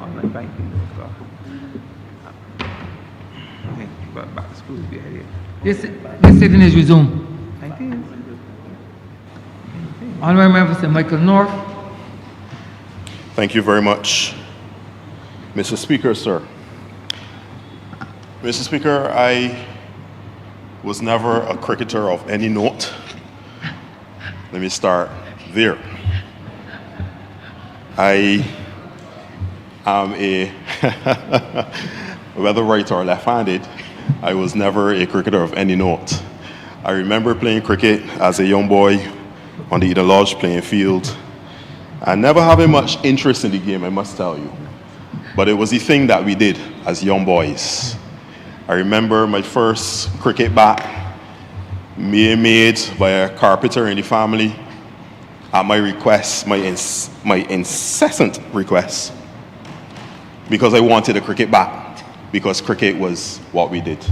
online banking. Okay, but back to school will be here. This sitting is resumed. 19th. Honourable Member Sir Michael North. Thank you very much, Mr. Speaker, sir. Mr. Speaker, I was never a cricketer of any note. Let me start there. I am whether right or left-handed, I was never a cricketer of any note. I remember playing cricket as a young boy on the Eden Lodge playing field, and never having much interest in the game, I must tell you. But it was the thing that we did as young boys. I remember my first cricket bat made by a carpenter in the family at my request, my incessant request, because I wanted a cricket bat, because cricket was what we did.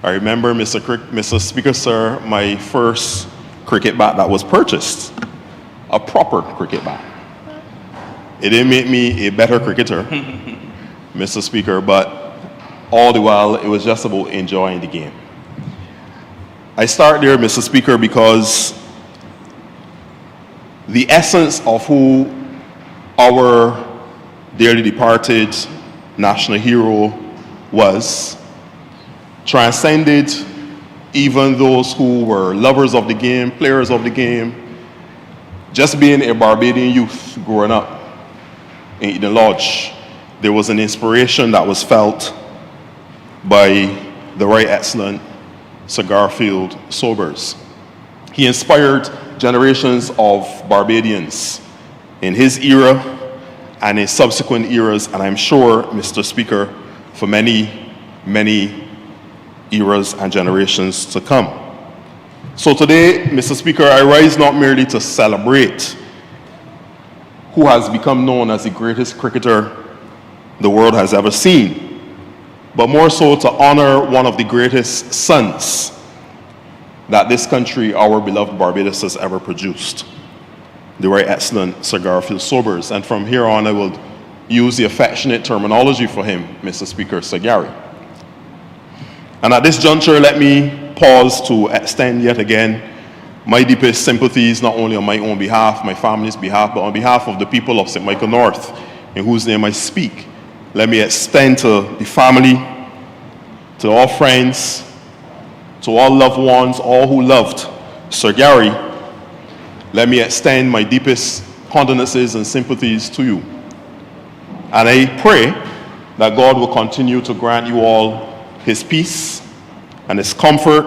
I remember, Mr. Speaker, sir, my first cricket bat that was purchased, a proper cricket bat. It didn't make me a better cricketer, Mr. Speaker, but all the while it was just about enjoying the game. I start there, Mr. Speaker, because the essence of who our dearly departed national hero was transcended even those who were lovers of the game, players of the game. Just being a Barbadian youth growing up in Eden Lodge, there was an inspiration that was felt by the Right Excellent Sir Garfield Sobers. He inspired generations of Barbadians in his era and in subsequent eras, and I'm sure, Mr. Speaker, for many, many eras and generations to come. So today, Mr. Speaker, I rise not merely to celebrate who has become known as the greatest cricketer the world has ever seen, but more so to honor one of the greatest sons that this country, our beloved Barbados, has ever produced, the Right Excellent Sir Garfield Sobers. And from here on, I will use the affectionate terminology for him, Mr. Speaker, Sir Gary. And at this juncture, let me pause to extend yet again my deepest sympathies, not only on my own behalf, my family's behalf, but on behalf of the people of St. Michael North, in whose name I speak. Let me extend to the family, to all friends, to all loved ones, all who loved Sir Gary. Let me extend my deepest condolences and sympathies to you. And I pray that God will continue to grant you all his peace and his comfort,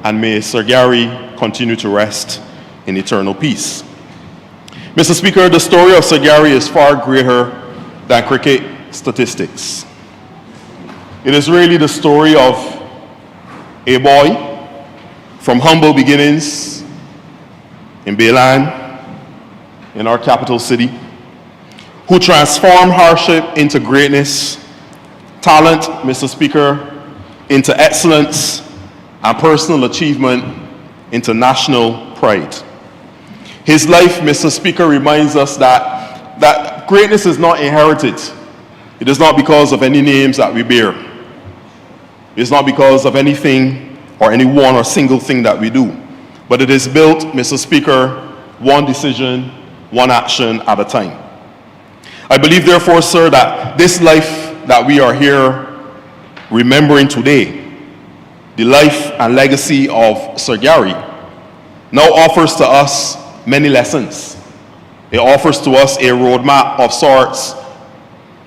and may Sir Gary continue to rest in eternal peace. Mr. Speaker, the story of Sir Gary is far greater than cricket statistics. It is really the story of a boy from humble beginnings in Bayland, in our capital city, who transformed hardship into greatness, talent, Mr. Speaker, into excellence, and personal achievement into national pride. His life, Mr. Speaker, reminds us that greatness is not inherited. It is not because of any names that we bear. It is not because of anything or any one or single thing that we do. But it is built, Mr. Speaker, one decision, one action at a time. I believe, therefore, sir, that this life that we are here remembering today, the life and legacy of Sir Gary, now offers to us many lessons. It offers to us a roadmap of sorts.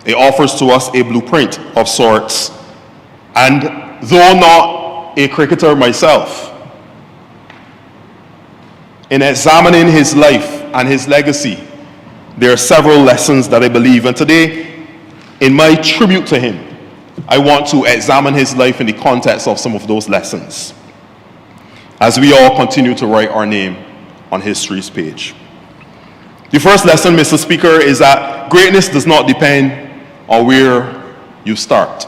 It offers to us a blueprint of sorts. And though not a cricketer myself, in examining his life and his legacy, there are several lessons that I believe. And today, in my tribute to him, I want to examine his life in the context of some of those lessons, as we all continue to write our name on history's page. The first lesson, Mr. Speaker, is that greatness does not depend on where you start.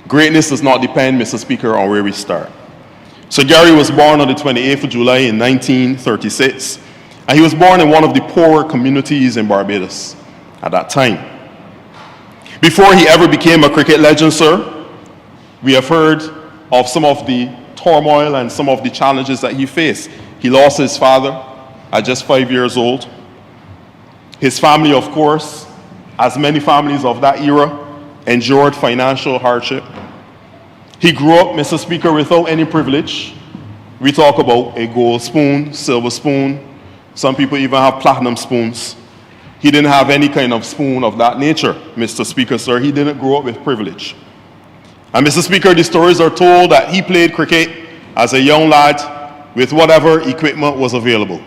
Greatness does not depend, Mr. Speaker, on where we start. Sir Gary was born on the 28th of July in 1936, and he was born in one of the poorer communities in Barbados, at that time. Before he ever became a cricket legend, sir, we have heard of some of the turmoil and some of the challenges that he faced. He lost his father at just 5 years old. His family, of course, as many families of that era, endured financial hardship. He grew up, Mr. Speaker, without any privilege. We talk about a gold spoon, silver spoon. Some people even have platinum spoons. He didn't have any kind of spoon of that nature, Mr. Speaker, sir. He didn't grow up with privilege. And Mr. Speaker, the stories are told that he played cricket as a young lad with whatever equipment was available.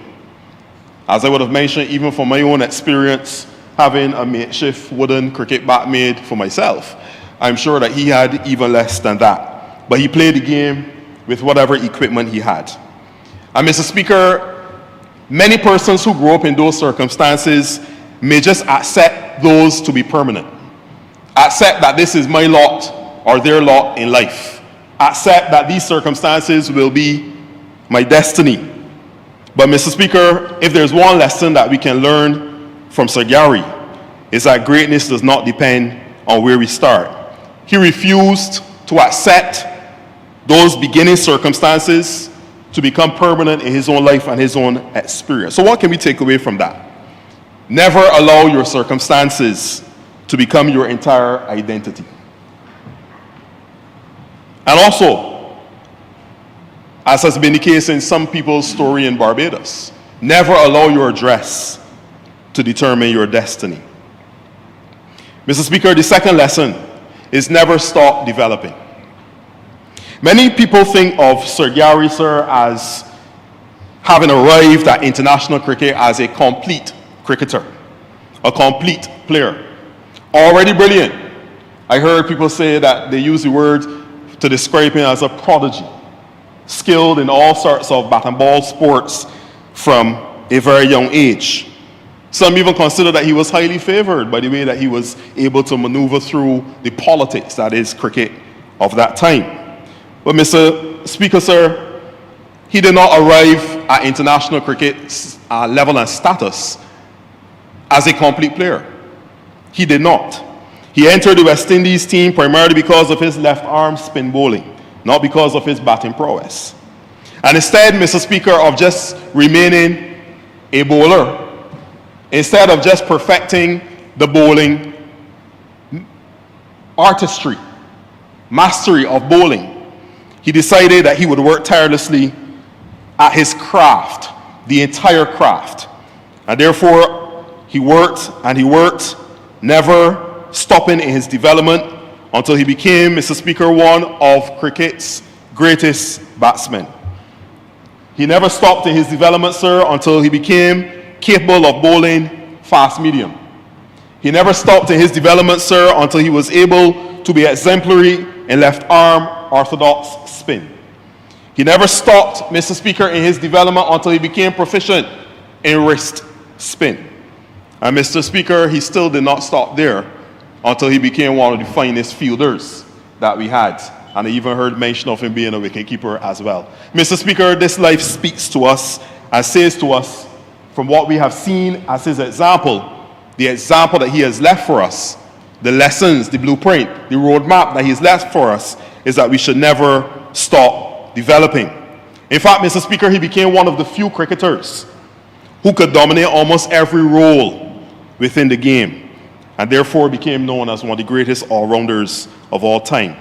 As I would have mentioned, even from my own experience, having a makeshift wooden cricket bat made for myself, I'm sure that he had even less than that. But he played the game with whatever equipment he had. And Mr. Speaker, many persons who grew up in those circumstances may just accept those to be permanent. Accept that this is my lot or their lot in life. Accept that these circumstances will be my destiny. But Mr. Speaker, if there's one lesson that we can learn from Sir Gary, is that greatness does not depend on where we start. He refused to accept those beginning circumstances to become permanent in his own life and his own experience. So what can we take away from that? Never allow your circumstances to become your entire identity. And also, as has been the case in some people's story in Barbados, never allow your address to determine your destiny. Mr. Speaker, the second lesson is never stop developing. Many people think of Sir Gary, sir, as having arrived at international cricket as a complete cricketer, a complete player. Already brilliant. I heard people say that they use the word to describe him as a prodigy, skilled in all sorts of bat and ball sports from a very young age. Some even consider that he was highly favored by the way that he was able to maneuver through the politics that is cricket of that time. But Mr. Speaker, sir, he did not arrive at international cricket level and status as a complete player. He did not. He entered the West Indies team primarily because of his left arm spin bowling, not because of his batting prowess. And instead, Mr. Speaker, of just remaining a bowler, instead of just perfecting the bowling artistry, mastery of bowling, he decided that he would work tirelessly at his craft, the entire craft. And therefore, he worked and he worked, never stopping in his development until he became, Mr. Speaker, one of cricket's greatest batsmen. He never stopped in his development, sir, until he became capable of bowling fast medium. He never stopped in his development, sir, until he was able to be exemplary in left arm orthodox spin. He never stopped, Mr. Speaker, in his development until he became proficient in wrist spin. And Mr. Speaker, he still did not stop there until he became one of the finest fielders that we had. And I even heard mention of him being a wicketkeeper as well. Mr. Speaker, this life speaks to us and says to us, from what we have seen as his example, the example that he has left for us, the lessons, the blueprint, the roadmap that he has left for us, is that we should never stop developing. In fact, Mr. Speaker, he became one of the few cricketers who could dominate almost every role within the game, and therefore became known as one of the greatest all-rounders of all time.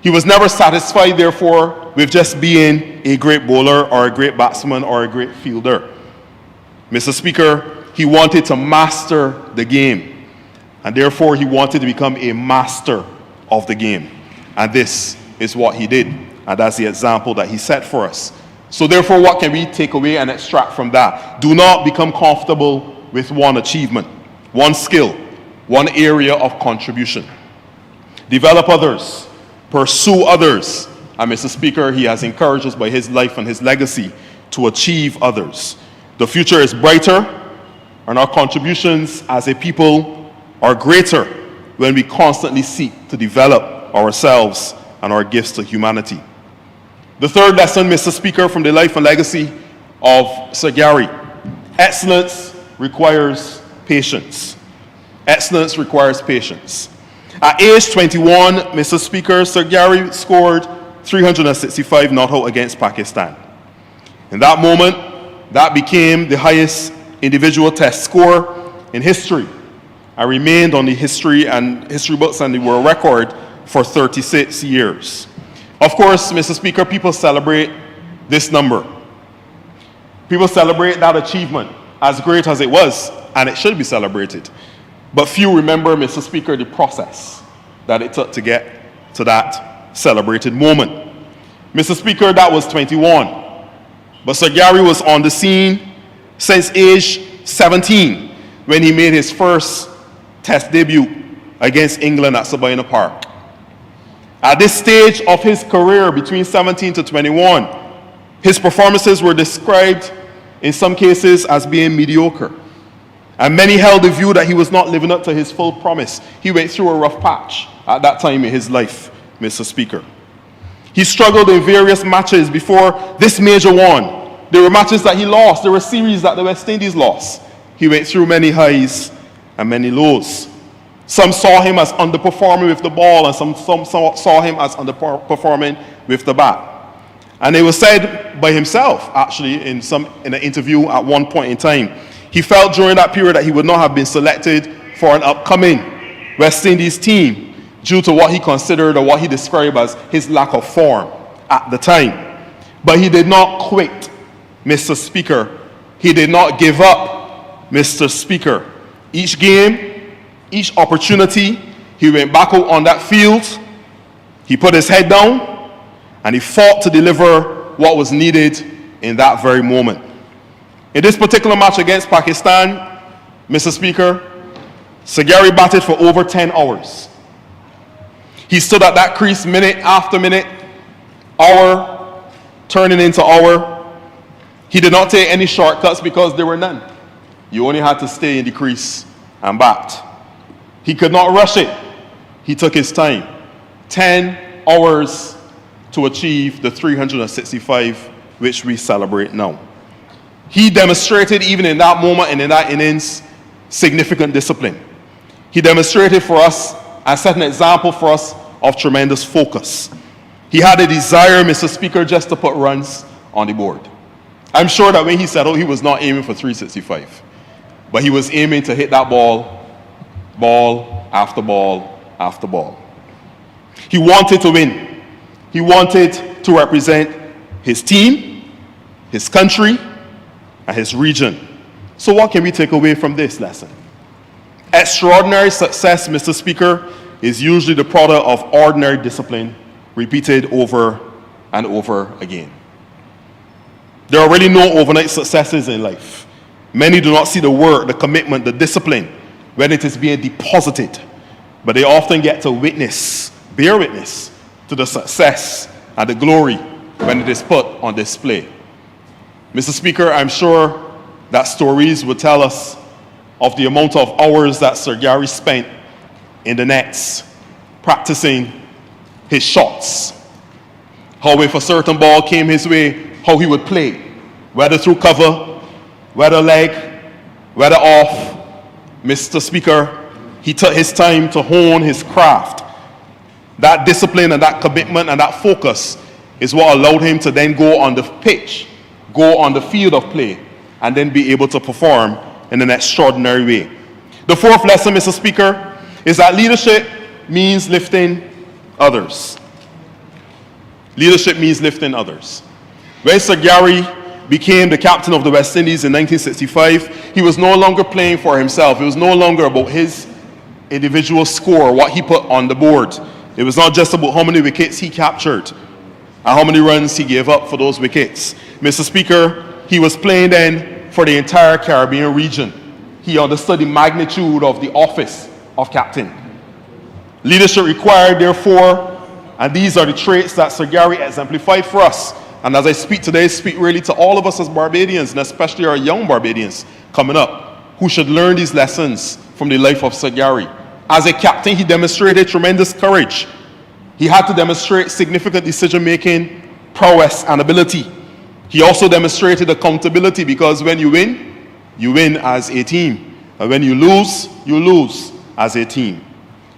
He was never satisfied, therefore, with just being a great bowler or a great batsman or a great fielder. Mr. Speaker, he wanted to master the game, and therefore he wanted to become a master of the game. And this is what he did, and that's the example that he set for us. So therefore, what can we take away and extract from that? Do not become comfortable with one achievement, one skill, one area of contribution. Develop others, pursue others, and Mr. Speaker, he has encouraged us by his life and his legacy to achieve others. The future is brighter, and our contributions as a people are greater when we constantly seek to develop ourselves and our gifts to humanity. The third lesson, Mr. Speaker, from the life and legacy of Sir Gary: excellence requires patience. excellence requires patience. At age 21, Mr. Speaker, Sir Gary scored 365 not out against Pakistan. In that moment, that became the highest individual test score in history. I remained on the history books and the world record for 36 years. Of course, Mr. Speaker, people celebrate this number. People celebrate that achievement, as great as it was, and it should be celebrated. But few remember, Mr. Speaker, the process that it took to get to that celebrated moment. Mr. Speaker, that was 21. But Sir Gary was on the scene since age 17 when he made his first test debut against England at Sabina Park. At this stage of his career, between 17 to 21, his performances were described in some cases as being mediocre. And many held the view that he was not living up to his full promise. He went through a rough patch at that time in his life, Mr. Speaker. He struggled in various matches before this major one. There were matches that he lost. There were series that the West Indies lost. He went through many highs and many lows. Some saw him as underperforming with the ball, and some saw him as underperforming with the bat. And it was said by himself, actually, in an interview at one point in time, he felt during that period that he would not have been selected for an upcoming West Indies team due to what he considered or what he described as his lack of form at the time. But he did not quit, Mr. Speaker. He did not give up, Mr. Speaker. Each game, each opportunity, he went back out on that field, he put his head down, and he fought to deliver what was needed in that very moment. In this particular match against Pakistan, Mr. Speaker, Sir Gary batted for over 10 hours. He stood at that crease minute after minute, hour turning into hour. He did not take any shortcuts because there were none. You only had to stay in the crease and bat. He could not rush it. He took his time. 10 hours to achieve the 365 which we celebrate now. He demonstrated, even in that moment and in that innings, significant discipline. He demonstrated for us and set an example for us of tremendous focus. He had a desire, Mr. Speaker, just to put runs on the board. I'm sure that when he settled, he was not aiming for 365, but he was aiming to hit that ball after ball after ball. He wanted to win. He wanted to represent his team, his country, and his region. So what can we take away from this lesson? Extraordinary success, Mr. Speaker, is usually the product of ordinary discipline repeated over and over again. There are really no overnight successes in life. Many do not see the work, the commitment, the discipline when it is being deposited, but they often get to bear witness to the success and the glory when it is put on display. Mr. Speaker, I'm sure that stories will tell us of the amount of hours that Sir Gary spent in the nets practicing his shots. How if a certain ball came his way, how he would play, whether through cover, whether leg, whether off. Mr. Speaker, he took his time to hone his craft. That discipline and that commitment and that focus is what allowed him to then go on the pitch, go on the field of play, and then be able to perform in an extraordinary way. The fourth lesson, Mr. Speaker, is that leadership means lifting others. Leadership means lifting others. When Sir Gary became the captain of the West Indies in 1965, he was no longer playing for himself. It was no longer about his individual score, what he put on the board. It was not just about how many wickets he captured and how many runs he gave up for those wickets. Mr. Speaker, he was playing then for the entire Caribbean region. He understood the magnitude of the office of captain. Leadership required, therefore, and these are the traits that Sir Gary exemplified for us. And as I speak today, I speak really to all of us as Barbadians, and especially our young Barbadians coming up, who should learn these lessons from the life of Sir Gary. As a captain, he demonstrated tremendous courage. He had to demonstrate significant decision-making, prowess, and ability. He also demonstrated accountability, because when you win as a team. And when you lose as a team.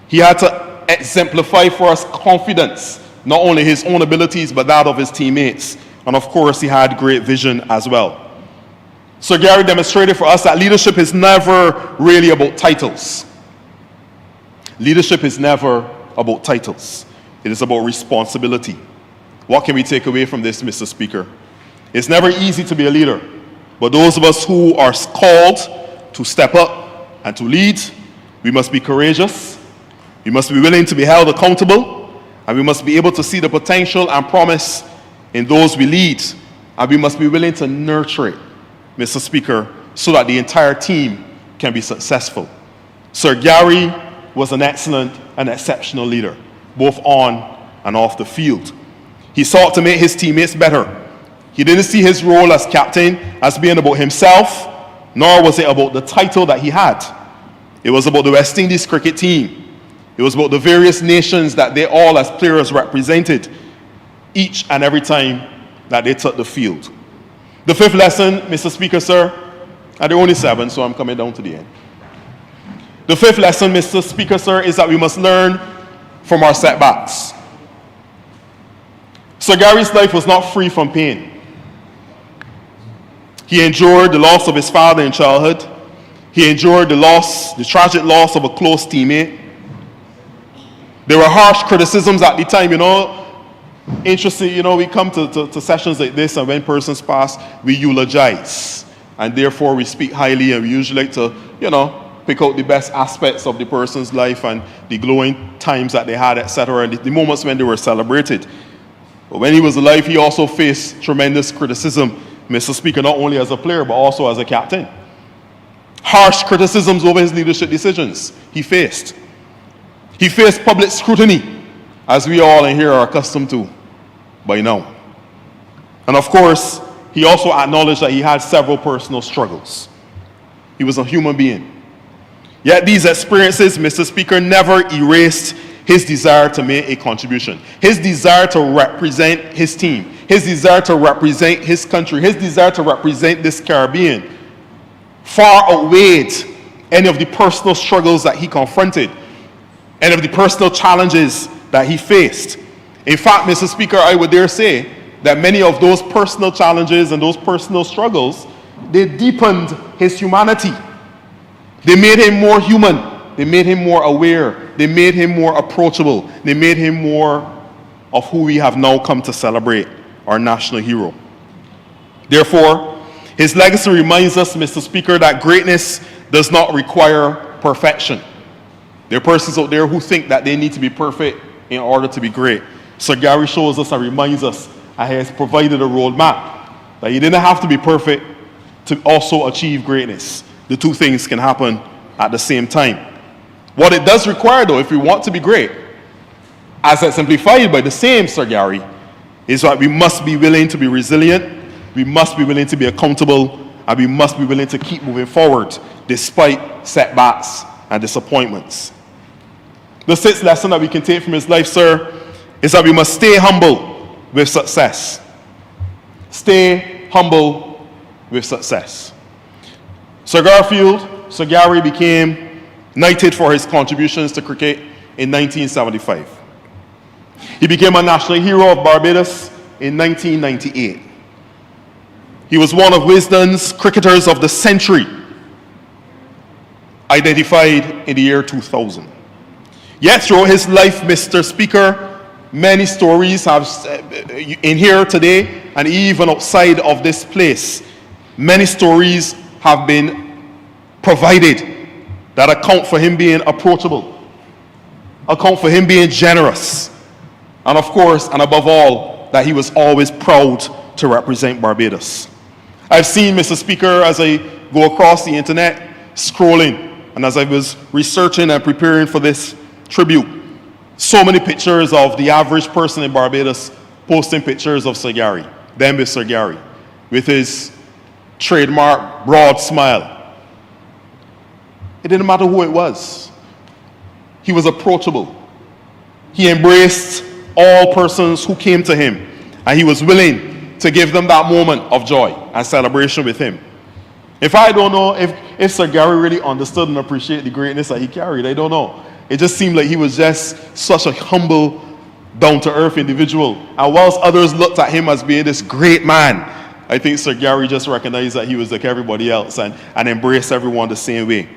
He had to exemplify for us confidence, not only his own abilities, but that of his teammates. And of course, he had great vision as well. Sir Gary demonstrated for us that leadership is never really about titles. Leadership is never about titles. It is about responsibility. What can we take away from this, Mr. Speaker? It's never easy to be a leader, but those of us who are called to step up and to lead, we must be courageous, we must be willing to be held accountable, and we must be able to see the potential and promise in those we lead, and we must be willing to nurture it, Mr. Speaker, so that the entire team can be successful. Sir Gary was an excellent and exceptional leader, both on and off the field. He sought to make his teammates better. He didn't see his role as captain as being about himself, nor was it about the title that he had. It was about the West Indies cricket team. It was about the various nations that they all as players represented each and every time that they took the field. The fifth lesson, Mr. Speaker, sir, and there are only 7, so I'm coming down to the end. The fifth lesson, Mr. Speaker, sir, is that we must learn from our setbacks. Sir Gary's life was not free from pain. He endured the loss of his father in childhood. He endured the tragic loss of a close teammate. There were harsh criticisms at the time, Interesting, we come to sessions like this, and when persons pass, we eulogize. And therefore, we speak highly, and we usually like to, pick out the best aspects of the person's life and the glowing times that they had, etc., and the moments when they were celebrated. But when he was alive, he also faced tremendous criticism, Mr. Speaker, not only as a player, but also as a captain. Harsh criticisms over his leadership decisions he faced. He faced public scrutiny, as we all in here are accustomed to by now. And of course, he also acknowledged that he had several personal struggles. He was a human being. Yet these experiences, Mr. Speaker, never erased his desire to make a contribution, his desire to represent his team, his desire to represent his country, his desire to represent this Caribbean far outweighed any of the personal struggles that he confronted, any of the personal challenges that he faced. In fact, Mr. Speaker, I would dare say that many of those personal challenges and those personal struggles, they deepened his humanity. They made him more human. They made him more aware. They made him more approachable. They made him more of who we have now come to celebrate, our national hero. Therefore, his legacy reminds us, Mr. Speaker, that greatness does not require perfection. There are persons out there who think that they need to be perfect in order to be great. Sir Gary shows us and reminds us that he has provided a roadmap, that you didn't have to be perfect to also achieve greatness. The two things can happen at the same time. What it does require, though, if we want to be great, as exemplified by the same Sir Gary, is that we must be willing to be resilient, we must be willing to be accountable, and we must be willing to keep moving forward despite setbacks and disappointments. The sixth lesson that we can take from his life, sir, is that we must stay humble with success. Stay humble with success. Sir Gary became knighted for his contributions to cricket in 1975. He became a national hero of Barbados in 1998. He was one of Wisden's cricketers of the century, identified in the year 2000. Yet throughout his life, Mr. Speaker, many stories have, in here today and even outside of this place, many stories have been provided that account for him being approachable, account for him being generous, and of course, and above all, that he was always proud to represent Barbados. I've seen, Mr. Speaker, as I go across the internet, scrolling, and as I was researching and preparing for this tribute, so many pictures of the average person in Barbados posting pictures of Sir Gary, then with Sir Gary, with his trademark broad smile. It didn't matter who it was. He was approachable. He embraced all persons who came to him, and he was willing to give them that moment of joy and celebration with him. If I don't know if Sir Gary really understood and appreciated the greatness that he carried, I don't know. It just seemed like he was just such a humble, down-to-earth individual. And whilst others looked at him as being this great man, I think Sir Gary just recognized that he was like everybody else and embraced everyone the same way.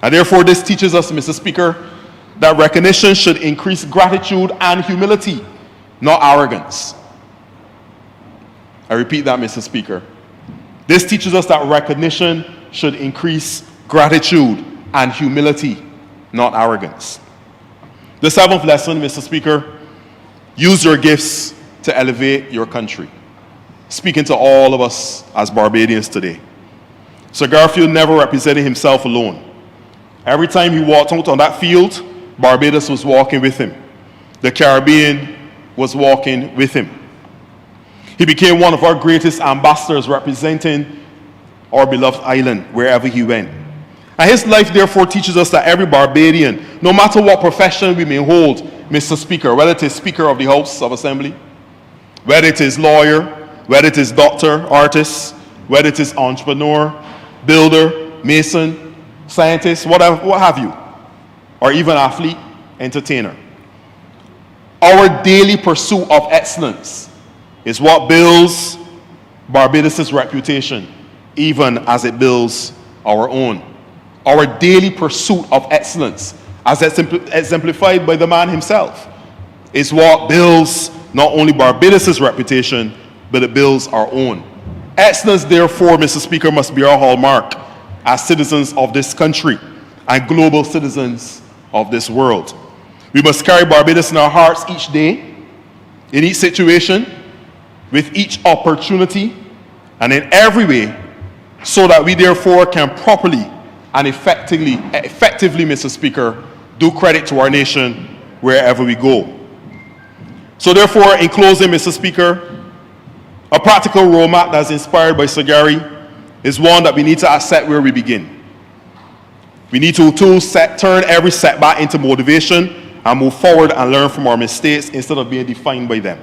And therefore, this teaches us, Mr. Speaker, that recognition should increase gratitude and humility, not arrogance. I repeat that, Mr. Speaker. This teaches us that recognition should increase gratitude and humility, not arrogance. The seventh lesson, Mr. Speaker, use your gifts to elevate your country. Speaking to all of us as Barbadians today. Sir Garfield never represented himself alone. Every time he walked out on that field, Barbados was walking with him. The Caribbean was walking with him. He became one of our greatest ambassadors representing our beloved island wherever he went. And his life therefore teaches us that every Barbadian, no matter what profession we may hold, Mr. Speaker, whether it is Speaker of the House of Assembly, whether it is lawyer, whether it is doctor, artist, whether it is entrepreneur, builder, mason, scientist, what have you, or even athlete, entertainer. Our daily pursuit of excellence is what builds Barbados' reputation, even as it builds our own. Our daily pursuit of excellence, as exemplified by the man himself, is what builds not only Barbados' reputation, but it builds our own. Excellence, therefore, Mr. Speaker, must be our hallmark as citizens of this country and global citizens of this world. We must carry Barbados in our hearts each day, in each situation, with each opportunity, and in every way, so that we therefore can properly and effectively, Mr. Speaker, do credit to our nation wherever we go. So therefore, in closing, Mr. Speaker, a practical roadmap that's inspired by Sir Gary is one that we need to accept where we begin. We need to turn every setback into motivation and move forward and learn from our mistakes instead of being defined by them.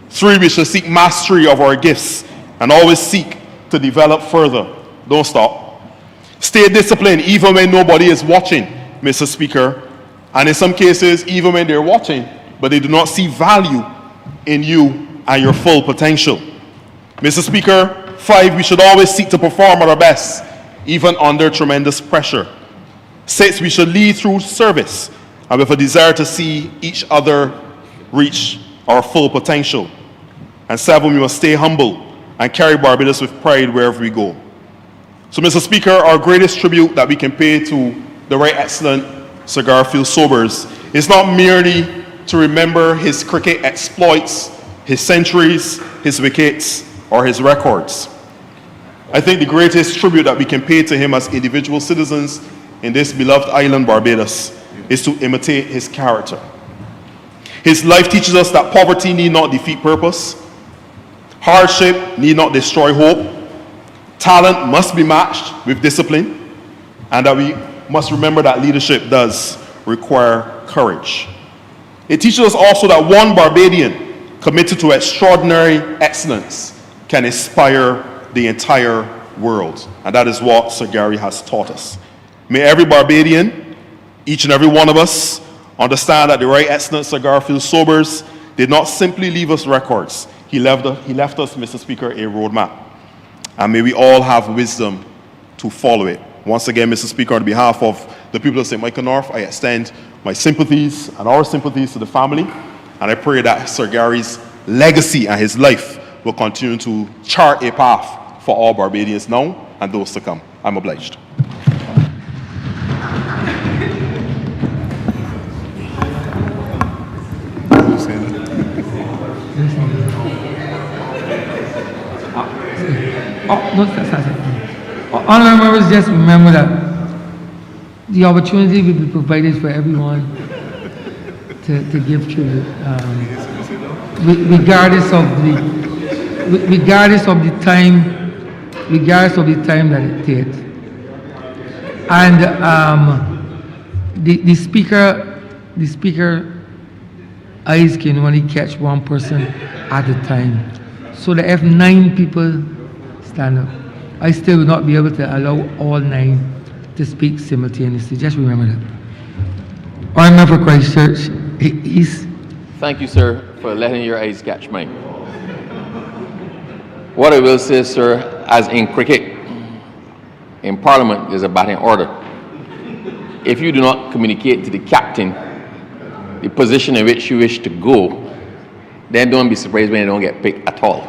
3, we should seek mastery of our gifts and always seek to develop further. Don't stop. Stay disciplined even when nobody is watching, Mr. Speaker, and in some cases, even when they're watching, but they do not see value in you and your full potential. Mr. Speaker, 5, we should always seek to perform at our best, even under tremendous pressure. 6, we should lead through service and with a desire to see each other reach our full potential. And 7, we must stay humble and carry Barbados with pride wherever we go. So, Mr. Speaker, our greatest tribute that we can pay to the right excellent Sir Garfield Sobers is not merely to remember his cricket exploits, his centuries, his wickets, or his records. I think the greatest tribute that we can pay to him as individual citizens in this beloved island, Barbados, is to imitate his character. His life teaches us that poverty need not defeat purpose, hardship need not destroy hope, talent must be matched with discipline, and that we must remember that leadership does require courage. It teaches us also that one Barbadian committed to extraordinary excellence can inspire the entire world. And that is what Sir Gary has taught us. May every Barbadian, each and every one of us, understand that the right excellent Sir Garfield Sobers did not simply leave us records. He left us, Mr. Speaker, a roadmap. And may we all have wisdom to follow it. Once again, Mr. Speaker, on behalf of the people of St. Michael North, I extend my sympathies and our sympathies to the family. And I pray that Sir Gary's legacy and his life will continue to chart a path for all Barbadians now and those to come. I'm obliged. Honourable members, just remember that the opportunity will be provided for everyone to give tribute, regardless of the time that it takes. And the speaker eyes can only catch one person at a time. So that if 9 people stand up, I still will not be able to allow all 9 to speak simultaneously. Just remember that. Honourable for Christchurch East. Thank you, sir, for letting your eyes catch mine. What I will say, sir, as in cricket, in Parliament, there's a batting order. If you do not communicate to the captain the position in which you wish to go, then don't be surprised when you don't get picked at all.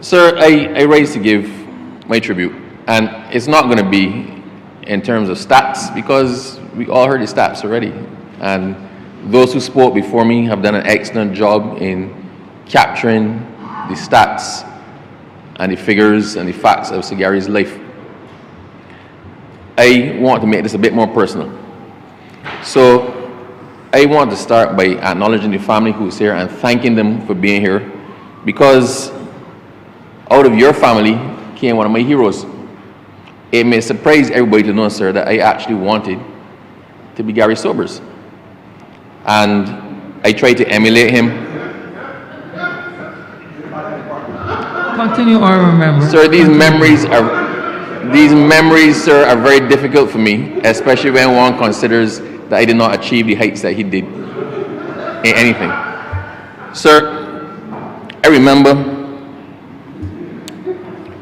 Sir, I rise to give my tribute, and it's not going to be in terms of stats, because we all heard the stats already, and those who spoke before me have done an excellent job in capturing the stats and the figures and the facts of Sir Gary's life. I want to make this a bit more personal. So I want to start by acknowledging the family who's here and thanking them for being here, because out of your family came one of my heroes. It may surprise everybody to know, sir, that I actually wanted to be Gary Sobers. And I tried to emulate him. Continue, Honourable Member. Sir, these memories, sir, are very difficult for me, especially when one considers that I did not achieve the heights that he did in anything. Sir, I remember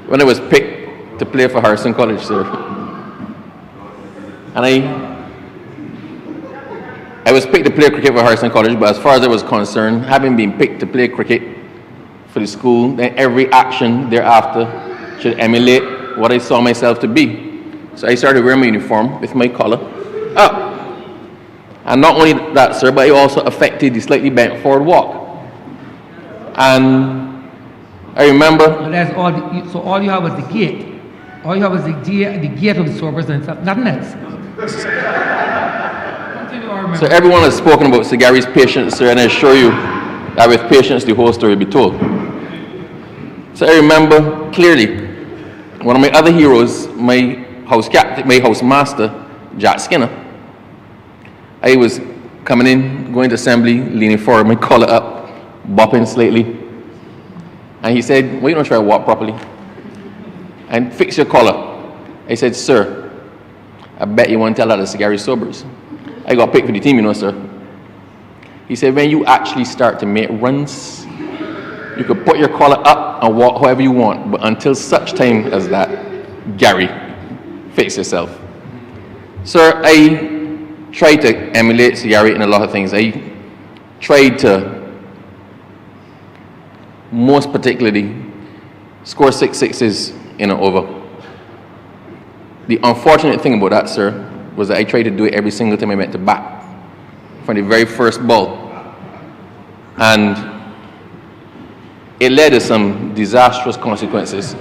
when I was picked to play for Harrison College, sir. And I was picked to play cricket for Harrison College, but as far as I was concerned, having been picked to play cricket for the school, then every action thereafter should emulate what I saw myself to be. So I started wearing my uniform with my collar up. And not only that, sir, but I also affected the slightly bent forward walk. And I remember... And that's all. So all you have was the gate. All you have was the gate of the Sobers and stuff. Nothing else. Continue, Honourable So Member. everyone has spoken about Sir Gary's patience, sir, and I assure you that with patience the whole story will be told. So I remember clearly one of my other heroes, my housemaster, Jack Skinner. I was coming in, going to assembly, leaning forward, my collar up, bopping slightly. And he said, "Why you don't try to walk properly? And fix your collar." I said, "Sir, I bet you won't tell that to Sir Gary Sobers. I got picked for the team, you know, sir." He said, "When you actually start to make runs, you could put your collar up and walk however you want, but until such time as that, Gary, fix yourself." Sir, I tried to emulate Sir Gary in a lot of things. I tried to, most particularly, score 6 sixes in an over. The unfortunate thing about that, sir, was that I tried to do it every single time I went to bat, from the very first ball. And it led to some disastrous consequences.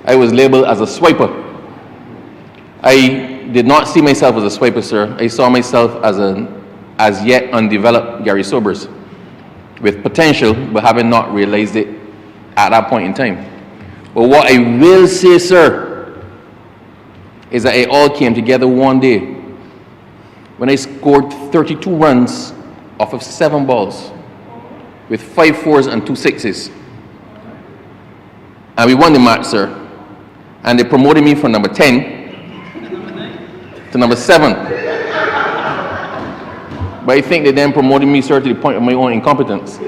I was labeled as a swiper. I did not see myself as a swiper, sir. I saw myself as an as yet undeveloped Gary Sobers, with potential, but having not realized it at that point in time. But what I will say, sir, is that it all came together one day when I scored 32 runs off of 7 balls with 5 fours and 2 sixes. And we won the match, sir. And they promoted me from number 10 to number 7. But I think they then promoted me, sir, to the point of my own incompetence.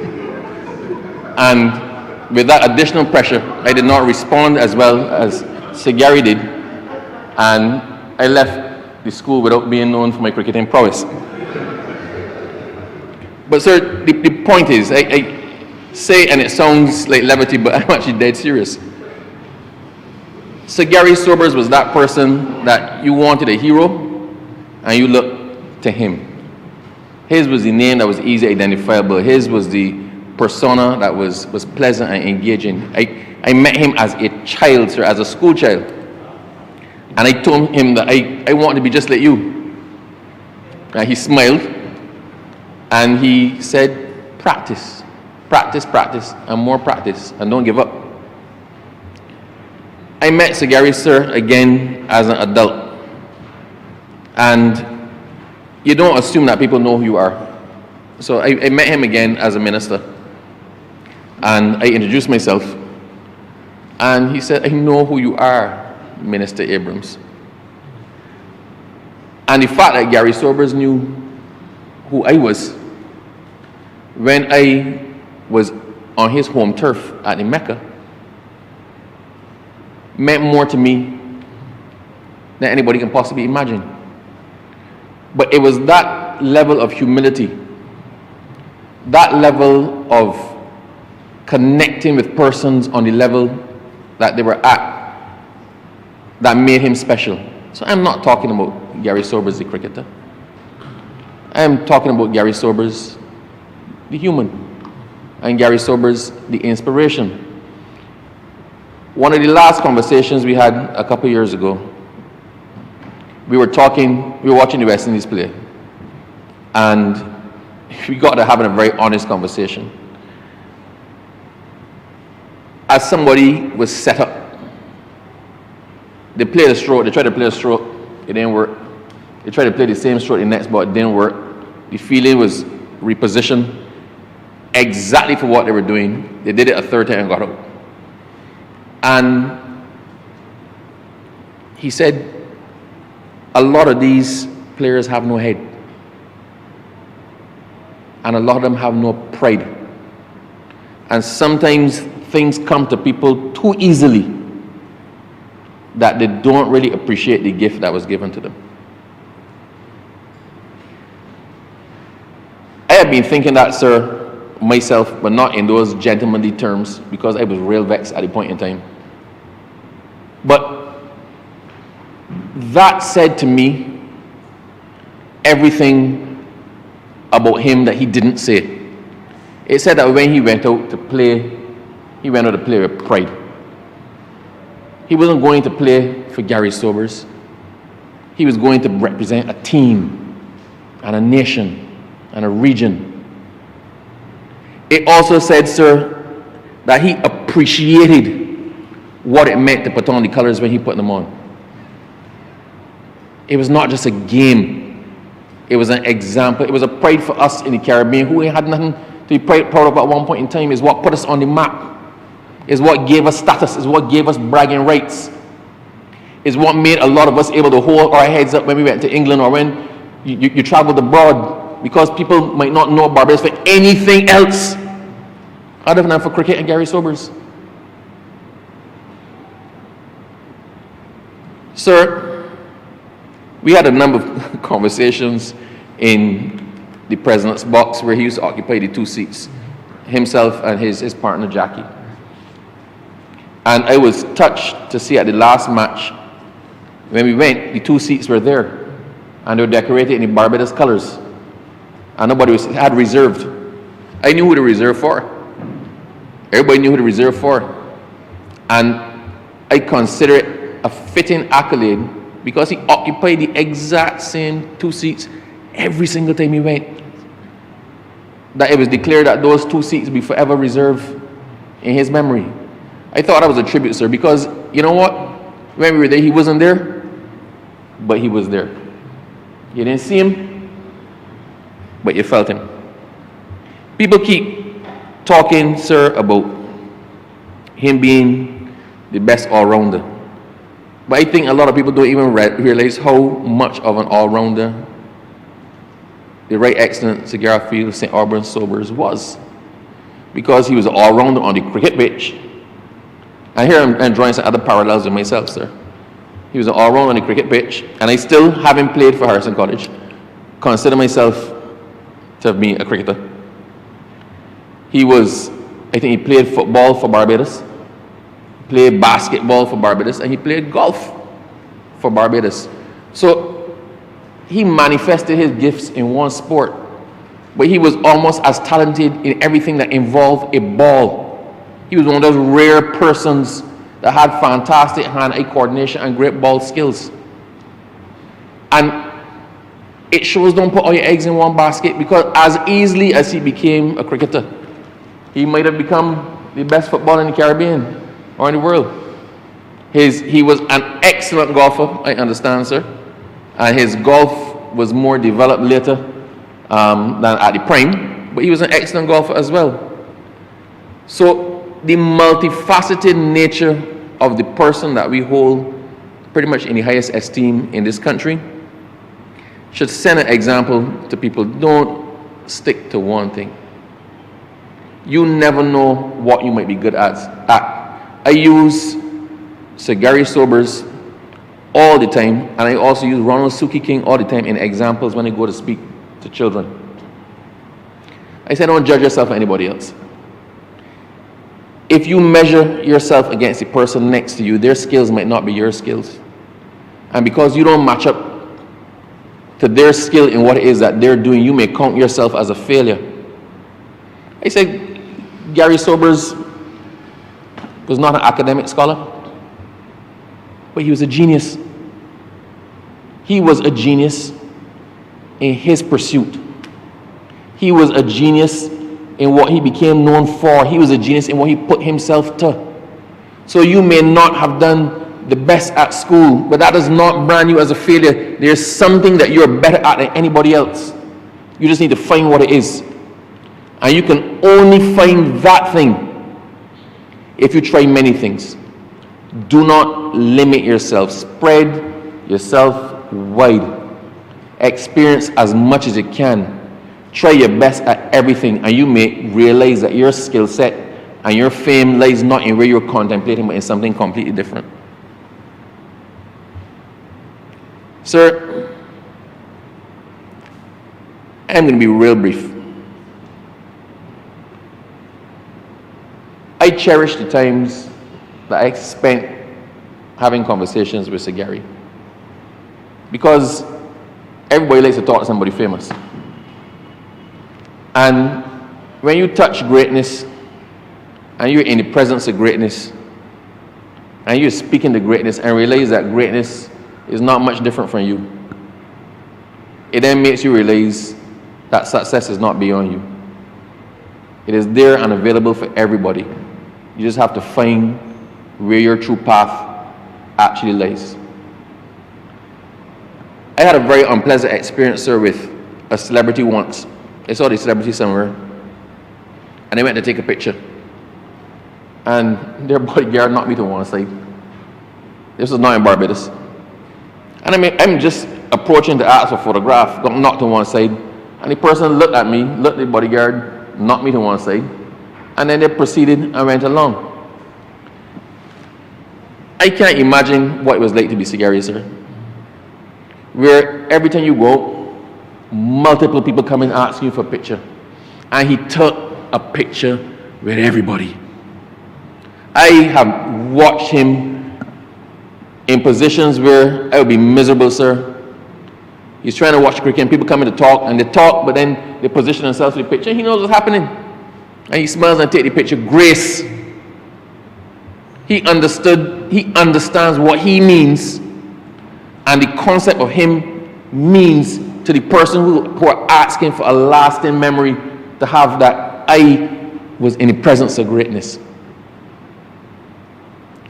And with that additional pressure, I did not respond as well as Sir Gary did. And I left the school without being known for my cricketing prowess. But sir, the point is, I say, and it sounds like levity, but I'm actually dead serious. Sir Gary Sobers was that person that you wanted a hero, and you looked to him. His was the name that was easy identifiable. His was the persona that was pleasant and engaging. I met him as a child, sir, as a school child. And I told him that I want to be just like you. And he smiled, and he said, "Practice, practice, practice, and more practice, and don't give up." I met Sir Gary, sir, again as an adult. And you don't assume that people know who you are. So I met him again as a minister. And I introduced myself. And he said, I know who you are, Minister Abrams. And the fact that Gary Sobers knew who I was when I was on his home turf at the Mecca meant more to me than anybody can possibly imagine. But it was that level of humility, that level of connecting with persons on the level that they were at, that made him special. So I'm not talking about Gary Sobers, the cricketer. I'm talking about Gary Sobers, the human, and Gary Sobers, the inspiration. One of the last conversations we had a couple years ago, we were watching the West Indies play, and we got to having a very honest conversation. As somebody was set up, they played a stroke, they tried to play a stroke, it didn't work. They tried to play the same stroke the next ball, it didn't work. The fielding was repositioned exactly for what they were doing. They did it a third time and got out. And he said, a lot of these players have no head. And a lot of them have no pride. And sometimes things come to people too easily that they don't really appreciate the gift that was given to them. I have been thinking that, sir, myself, but not in those gentlemanly terms, because I was real vexed at the point in time. But that said to me everything about him that he didn't say. It said that when he went out to play, he went out to play with pride. He wasn't going to play for Gary Sobers. He was going to represent a team and a nation and a region. It also said, sir, that he appreciated what it meant to put on the colors when he put them on. It was not just a game. It was an example. It was a pride for us in the Caribbean who had nothing to be proud of at one point in time. Is what put us on the map. Is what gave us status. Is what gave us bragging rights. Is what made a lot of us able to hold our heads up when we went to England or when you traveled abroad, because people might not know Barbados for anything else other than for cricket and Gary Sobers. Sir, we had a number of conversations in the president's box where he used to occupy the two seats, himself and his partner Jackie. And I was touched to see at the last match, when we went, the two seats were there, and they were decorated in the Barbados colors, and nobody had reserved. I knew who to reserve for. Everybody knew who to reserve for. And I consider it a fitting accolade because he occupied the exact same two seats every single time he went. That it was declared that those two seats be forever reserved in his memory. I thought that was a tribute, sir, because you know what? When we were there, he wasn't there, but he was there. You didn't see him, but you felt him. People keep talking, sir, about him being the best all-rounder. But I think a lot of people don't even realize how much of an all-rounder the Right Excellent Sir Garfield St. Albans Sobers was. Because he was an all-rounder on the cricket pitch. And here I'm drawing some other parallels with myself, sir. He was an all-rounder on the cricket pitch, and I still, having played for Harrison College, consider myself to have been a cricketer. I think he played football for Barbados, played basketball for Barbados, and he played golf for Barbados. So he manifested his gifts in one sport, but he was almost as talented in everything that involved a ball. He was one of those rare persons that had fantastic hand-eye coordination and great ball skills. And it shows don't put all your eggs in one basket, because as easily as he became a cricketer, he might have become the best footballer in the Caribbean or in the world. He was an excellent golfer, I understand, sir. And his golf was more developed later than at the prime, but he was an excellent golfer as well. So the multifaceted nature of the person that we hold pretty much in the highest esteem in this country should send an example to people. Don't stick to one thing. You never know what you might be good at. I use Sir Gary Sobers all the time, and I also use Ronald Suki King all the time in examples when I go to speak to children. I say, don't judge yourself or anybody else. If you measure yourself against the person next to you, their skills might not be your skills. And because you don't match up to their skill in what it is that they're doing, you may count yourself as a failure. I say, Gary Sobers was not an academic scholar, but he was a genius. He was a genius in his pursuit. He was a genius in what he became known for. He was a genius in what he put himself to. So you may not have done the best at school, but that does not brand you as a failure. There's something that you're better at than anybody else. You just need to find what it is. And you can only find that thing if you try many things. Do not limit yourself. Spread yourself wide. Experience as much as you can. Try your best at everything, and you may realize that your skill set and your fame lies not in where you're contemplating, but in something completely different. Sir, I'm going to be real brief. I cherish the times that I spent having conversations with Sir Gary, because everybody likes to talk to somebody famous. And when you touch greatness, and you're in the presence of greatness, and you're speaking to greatness, and realize that greatness is not much different from you, it then makes you realize that success is not beyond you. It is there and available for everybody. You just have to find where your true path actually lies. I had a very unpleasant experience, sir, with a celebrity once. I saw the celebrity somewhere, and they went to take a picture, and their bodyguard knocked me to one side. This was not in Barbados. And I'm just approaching to ask for a photograph, got knocked to one side, and the person looked at me, looked at the bodyguard, knocked me to one side, and then they proceeded and went along. I can't imagine what it was like to be Sir Gary, sir, where every time you go, multiple people come and ask you for a picture, and he took a picture with everybody. I have watched him in positions where I would be miserable, sir. He's trying to watch cricket, and people come in to talk, and they talk, but then they position themselves for the picture. He knows what's happening, and he smiles and takes the picture. Grace. He understands what he means, and the concept of him means to the person who are asking for a lasting memory to have that I was in the presence of greatness.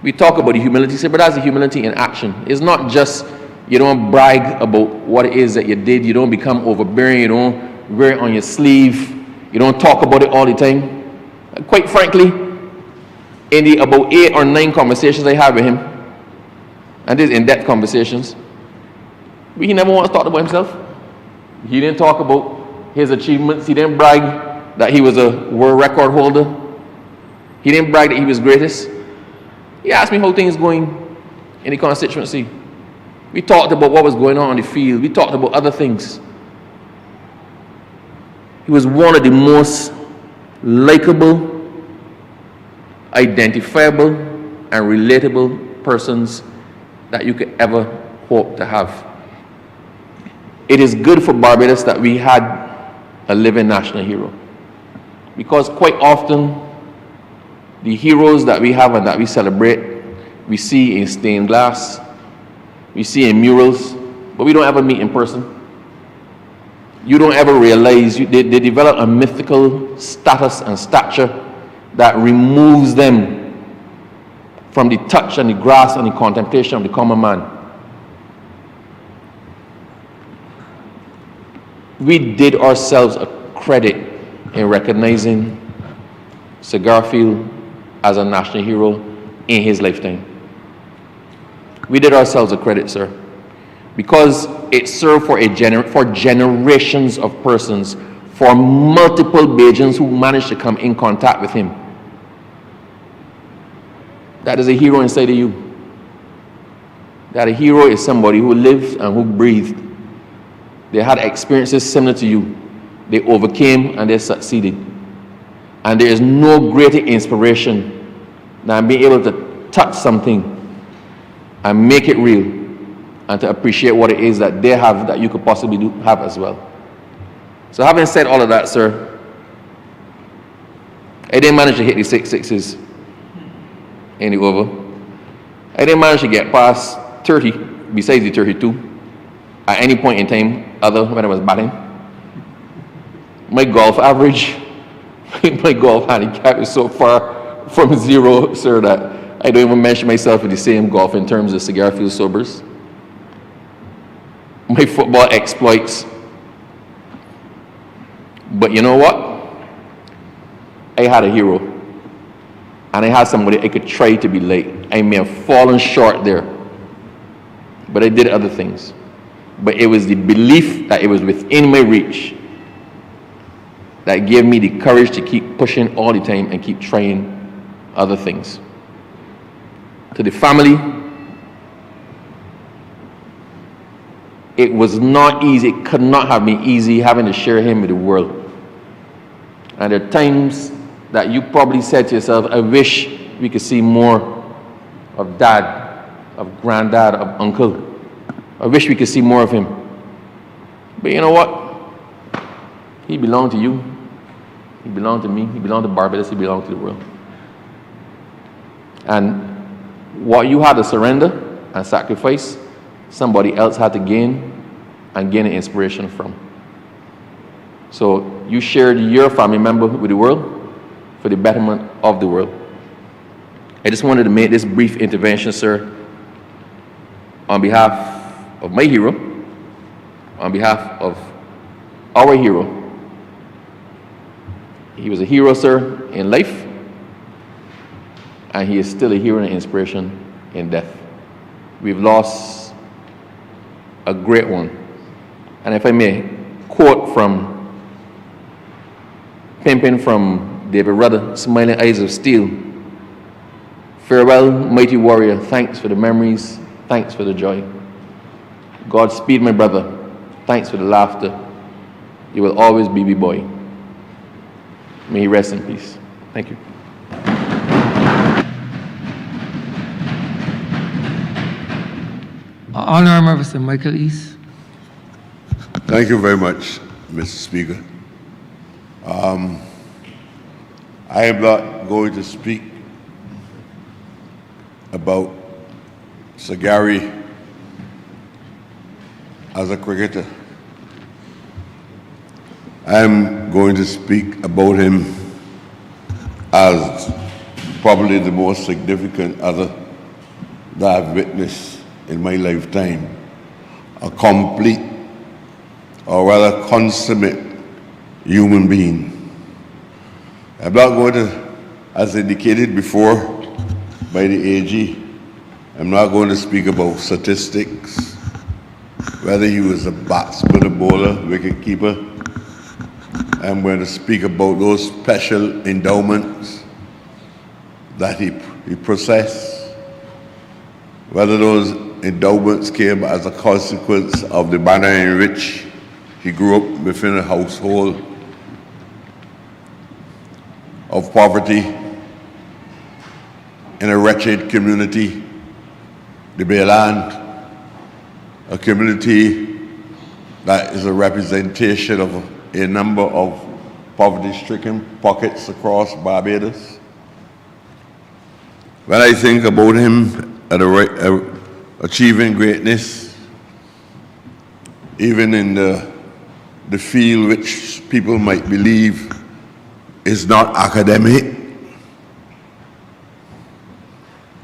We talk about the humility, but that's the humility in action. It's not just you don't brag about what it is that you did. You don't become overbearing. You don't wear it on your sleeve. You don't talk about it all the time. Quite frankly, in the about 8 or 9 conversations I had with him, and these in-depth conversations, he never once talked about himself. He didn't talk about his achievements. He didn't brag that he was a world record holder. He didn't brag that he was greatest. He asked me how things going in the constituency. We talked about what was going on the field. We talked about other things. He was one of the most likable, identifiable, and relatable persons that you could ever hope to have. It is good for Barbados that we had a living national hero, because quite often the heroes that we have and that we celebrate, we see in stained glass, we see in murals, but we don't ever meet in person. You don't ever realize they develop a mythical status and stature that removes them from the touch and the grasp and the contemplation of the common man. We did ourselves a credit in recognizing Sir Garfield as a national hero in his lifetime. We did ourselves a credit, sir, because it served for generations of persons, for multiple Bajans who managed to come in contact with him. That is a hero inside of you. That a hero is somebody who lived and who breathed. They had experiences similar to you. They overcame and they succeeded. And there is no greater inspiration than being able to touch something and make it real and to appreciate what it is that they have that you could possibly have as well. So having said all of that, sir, I didn't manage to hit the 6 sixes in the over. I didn't manage to get past 30, besides the 32, at any point in time other when I was batting. My golf average, my golf handicap is so far from zero, sir, that I don't even mention myself in the same golf in terms of cigar field sobers. My football exploits. But you know what? I had a hero. And I had somebody I could try to be like. I may have fallen short there. But I did other things. But it was the belief that it was within my reach that gave me the courage to keep pushing all the time and keep trying other things. To the family, it was not easy. It could not have been easy having to share him with the world. And there are times that you probably said to yourself, I wish we could see more of dad, of granddad, of uncle. I wish we could see more of him. But you know what? He belonged to you. He belonged to me. He belonged to Barbados. He belonged to the world. And what you had to surrender and sacrifice, somebody else had to gain and gain an inspiration from. So you shared your family member with the world for the betterment of the world. I just wanted to make this brief intervention, sir, on behalf of my hero, on behalf of our hero. He was a hero, sir, in life, and he is still a hero and inspiration in death. We've lost a great one. And if I may quote from Pimpin' from David Rudder, Smiling Eyes of Steel. Farewell, mighty warrior, thanks for the memories, thanks for the joy. Godspeed, my brother, thanks for the laughter. You will always be my boy. May he rest in peace. Thank you. Honourable Mr. Michael East. Thank you very much, Mr. Speaker. I am not going to speak about Sir Gary as a cricketer. I am going to speak about him as probably the most significant other that I've witnessed in my lifetime. A complete, or rather consummate human being. I'm not going to, as indicated before by the AG, I'm not going to speak about statistics, whether he was a batsman, a bowler, wicket keeper. I'm going to speak about those special endowments that he possessed, whether those endowments came as a consequence of the manner in which he grew up within a household of poverty in a wretched community, the Bayland, a community that is a representation of a number of poverty-stricken pockets across Barbados. When I think about him achieving greatness, even in the field which people might believe is not academic,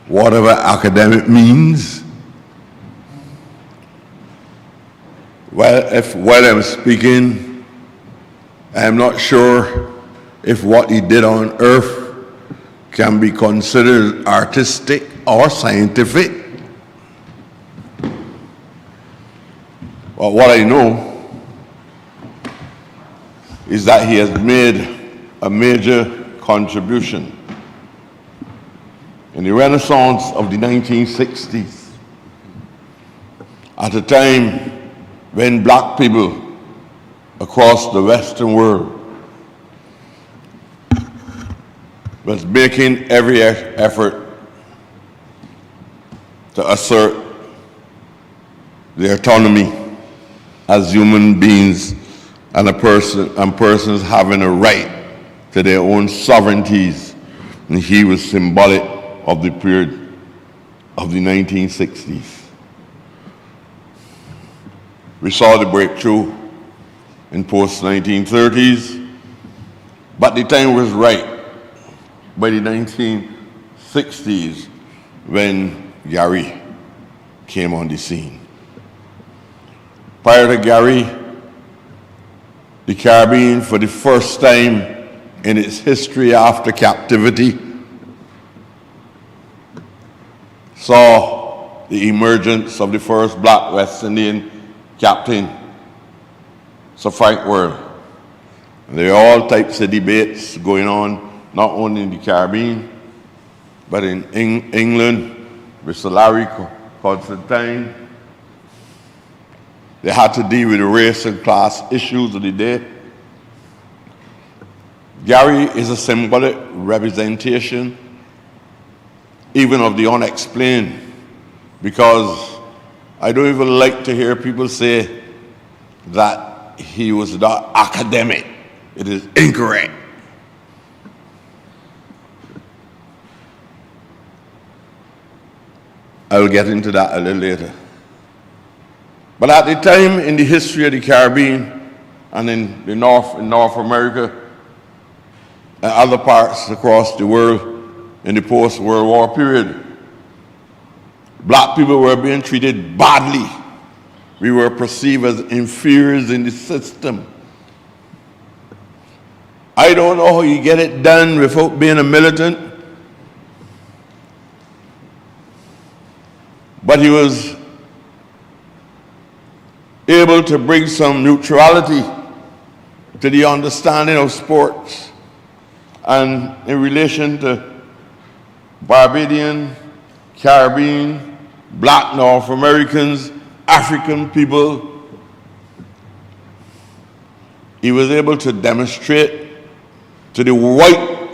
whatever academic means. While I'm speaking, I'm not sure if what he did on earth can be considered artistic or scientific. But what I know is that he has made a major contribution in the Renaissance of the 1960s, at a time when black people across the Western world was making every effort to assert their autonomy as human beings and persons having a right to their own sovereignties. And he was symbolic of the period of the 1960s. We saw the breakthrough in post-1930s, but the time was right by the 1960s when Gary came on the scene. Prior to Gary, the Caribbean, for the first time in its history after captivity, saw the emergence of the first black West Indian captain, Sir Frank Worrell. There are all types of debates going on, not only in the Caribbean, but in England with Sir Larry Constantine. They had to deal with the race and class issues of the day. Gary is a symbolic representation even of the unexplained, because I don't even like to hear people say that he was not academic. It is incorrect. I will get into that a little later. But at the time in the history of the Caribbean and in North America and other parts across the world in the post-World War period, black people were being treated badly. We were perceived as inferiors in the system. I don't know how you get it done without being a militant, but he was able to bring some neutrality to the understanding of sports. And in relation to Barbadian, Caribbean, black North Americans, African people, he was able to demonstrate to the white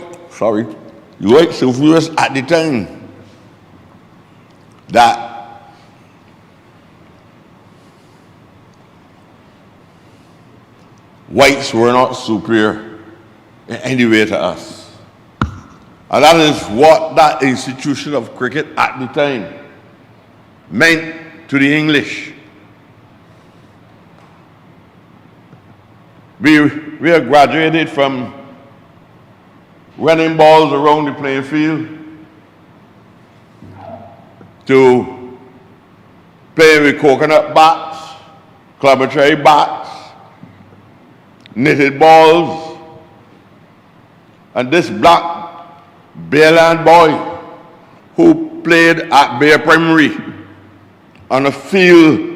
superiors at the time that whites were not superior in any way to us. And that is what that institution of cricket at the time meant to the English. We are graduated from running balls around the playing field to playing with coconut bats, clubbertray bats, knitted balls. And this black Bayland boy who played at Bay Primary on a field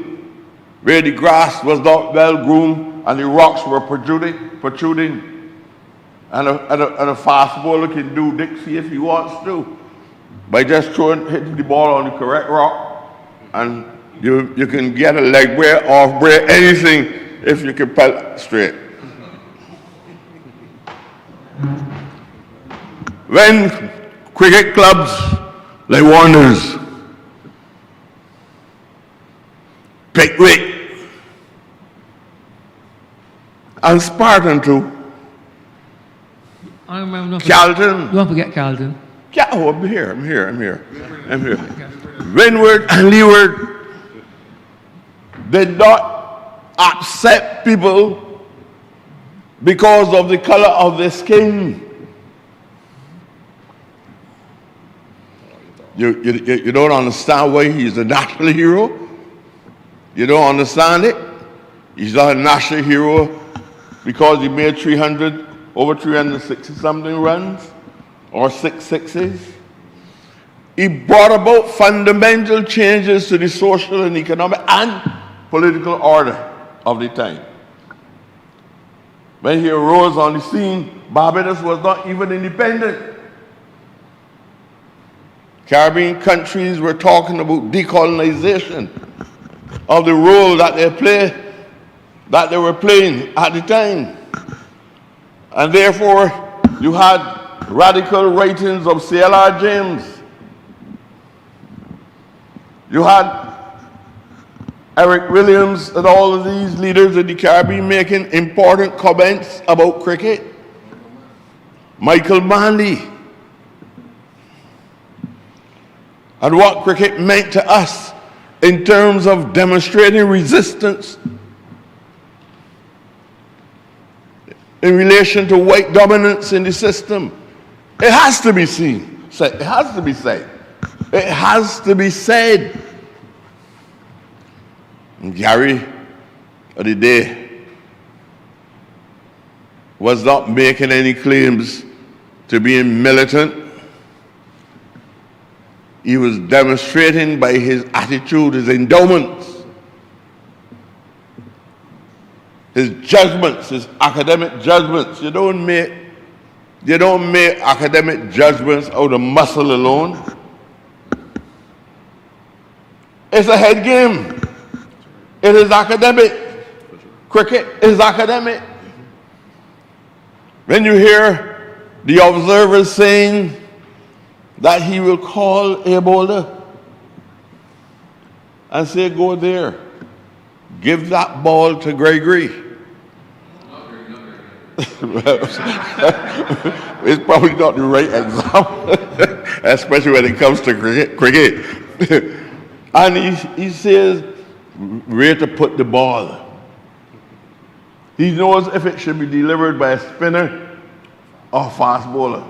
where the grass was not well groomed and the rocks were protruding, and a fast bowler can do Dixie if he wants to by just hitting the ball on the correct rock, and you can get a leg break, off break, anything if you can pelt straight. When cricket clubs like Warners, Pickwick, and Spartan too, Carlton. Don't forget Carlton. Yeah, oh, I'm here. Windward and Leeward did not upset people because of the color of their skin. You don't understand why he's a national hero? You don't understand it? He's not a national hero because he made over 360 something runs. or 6 6s. He brought about fundamental changes to the social and economic and political order of the time. When he arose on the scene, Barbados was not even independent. Caribbean countries were talking about decolonization of the role that they were playing at the time. And therefore, you had radical writings of C.L.R. James. You had Eric Williams and all of these leaders in the Caribbean making important comments about cricket. Michael Manley. And what cricket meant to us in terms of demonstrating resistance in relation to white dominance in the system. It has to be seen. It has to be said. It has to be said. And Gary of the day was not making any claims to being militant. He was demonstrating by his attitude, his endowments, his judgments, his academic judgments. You don't make academic judgments out of muscle alone. It's a head game. It is academic. Cricket is academic. When you hear the observers saying that he will call a bowler and say, go there, give that ball to Gregory. It's probably not the right example, especially when it comes to cricket. And he says, where to put the ball. He knows if it should be delivered by a spinner or a fast bowler.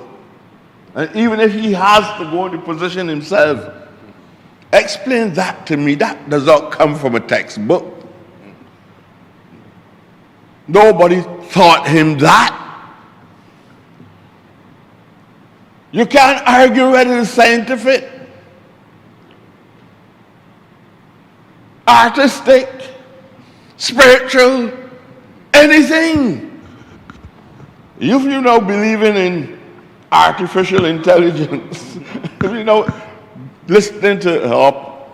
And even if he has to go into position himself, explain that to me. That does not come from a textbook. Nobody taught him that. You can't argue whether it's scientific, artistic, spiritual, anything. If you know believing in artificial intelligence, if you know listening to or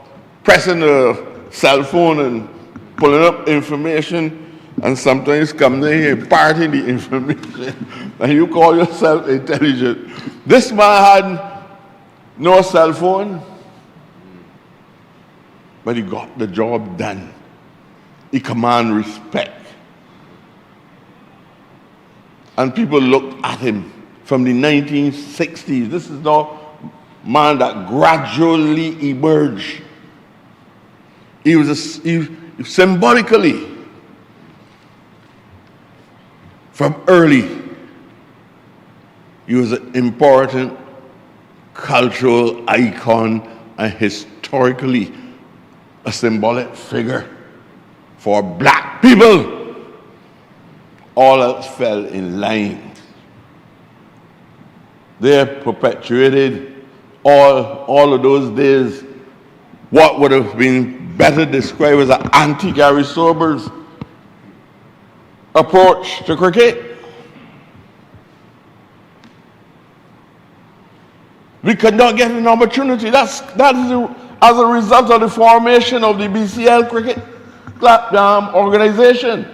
pressing a cell phone and pulling up information and sometimes coming in here imparting the information and you call yourself intelligent. This man had no cell phone, but he got the job done. He commanded respect. And people looked at him from the 1960s. This is now a man that gradually emerged. He was symbolically from early. He was an important cultural icon and historically a symbolic figure for black people. All else fell in line. They perpetuated all of those days what would have been better described as an anti-Gary Sobers approach to cricket. We could not get an opportunity. That is as a result of the formation of the BCL cricket organization.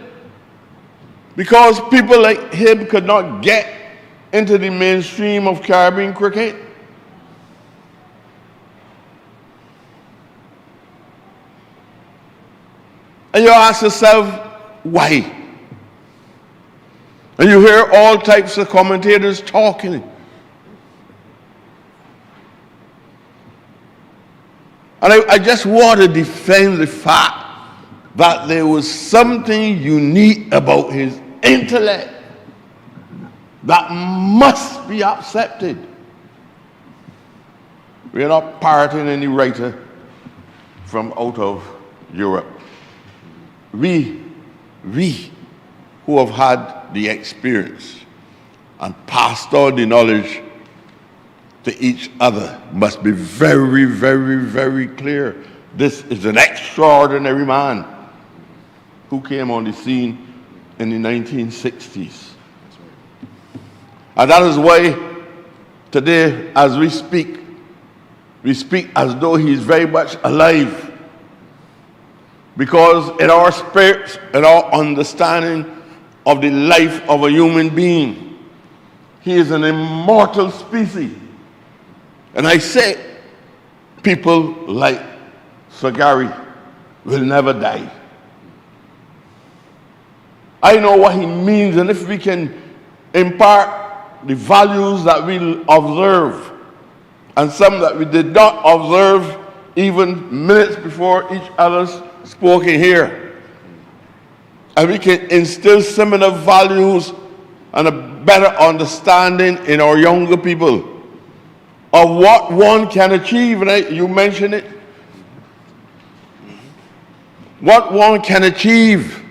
Because people like him could not get into the mainstream of Caribbean cricket. And you ask yourself, why? And you hear all types of commentators talking. And I just want to defend the fact that there was something unique about his intellect that must be accepted. We are not parroting any writer from out of Europe. We who have had the experience and passed on the knowledge to each other must be very, very, very clear. This is an extraordinary man who came on the scene in the 1960s. And that is why today, as we speak as though he is very much alive. Because in our spirits, in our understanding of the life of a human being, he is an immortal species. And I say, people like Sir Gary will never die. I know what he means, and if we can impart the values that we observe, and some that we did not observe even minutes before each other's spoken here, and we can instill similar values and a better understanding in our younger people of what one can achieve, and you mentioned it, what one can achieve.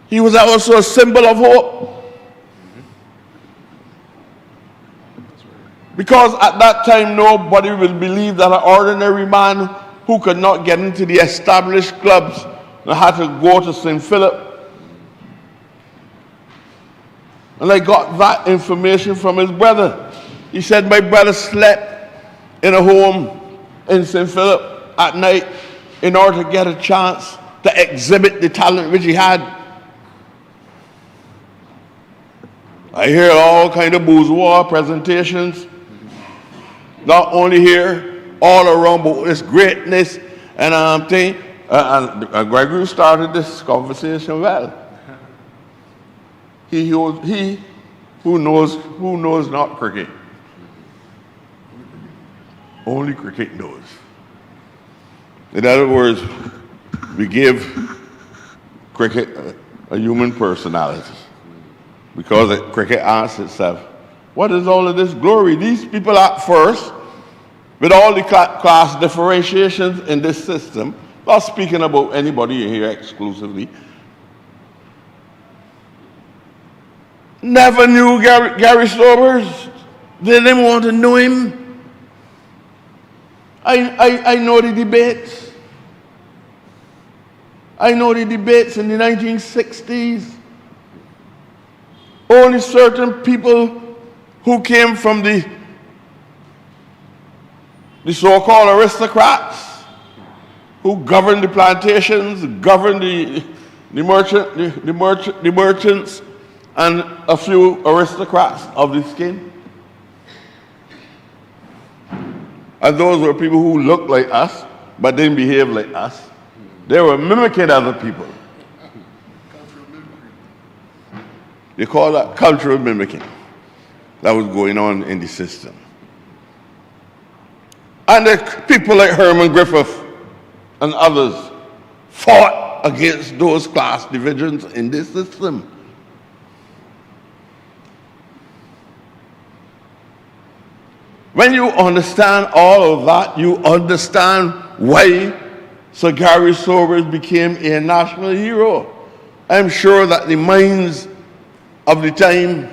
He was also a symbol of hope. Because at that time, nobody will believe that an ordinary man who could not get into the established clubs and had to go to St. Philip. And I got that information from his brother. He said, my brother slept in a home in St. Philip at night in order to get a chance to exhibit the talent which he had. I hear all kind of bourgeois presentations, not only here, all around, but this greatness and thing. And Gregory started this conversation well. He who knows not cricket. Only cricket knows. In other words, we give cricket a human personality. Because cricket asks itself, what is all of this glory? These people at first, with all the class differentiations in this system, not speaking about anybody here exclusively, never knew Gary Sobers. They didn't want to know him. I know the debates. I know the debates in the 1960s. Only certain people who came from the so-called aristocrats who governed the plantations, governed the merchants, and a few aristocrats of the skin. And those were people who looked like us, but didn't behave like us. They were mimicking other people. They call that cultural mimicking that was going on in the system. And the people like Herman Griffith and others fought against those class divisions in this system. When you understand all of that, you understand why Sir Gary Sobers became a national hero. I'm sure that the minds of the time,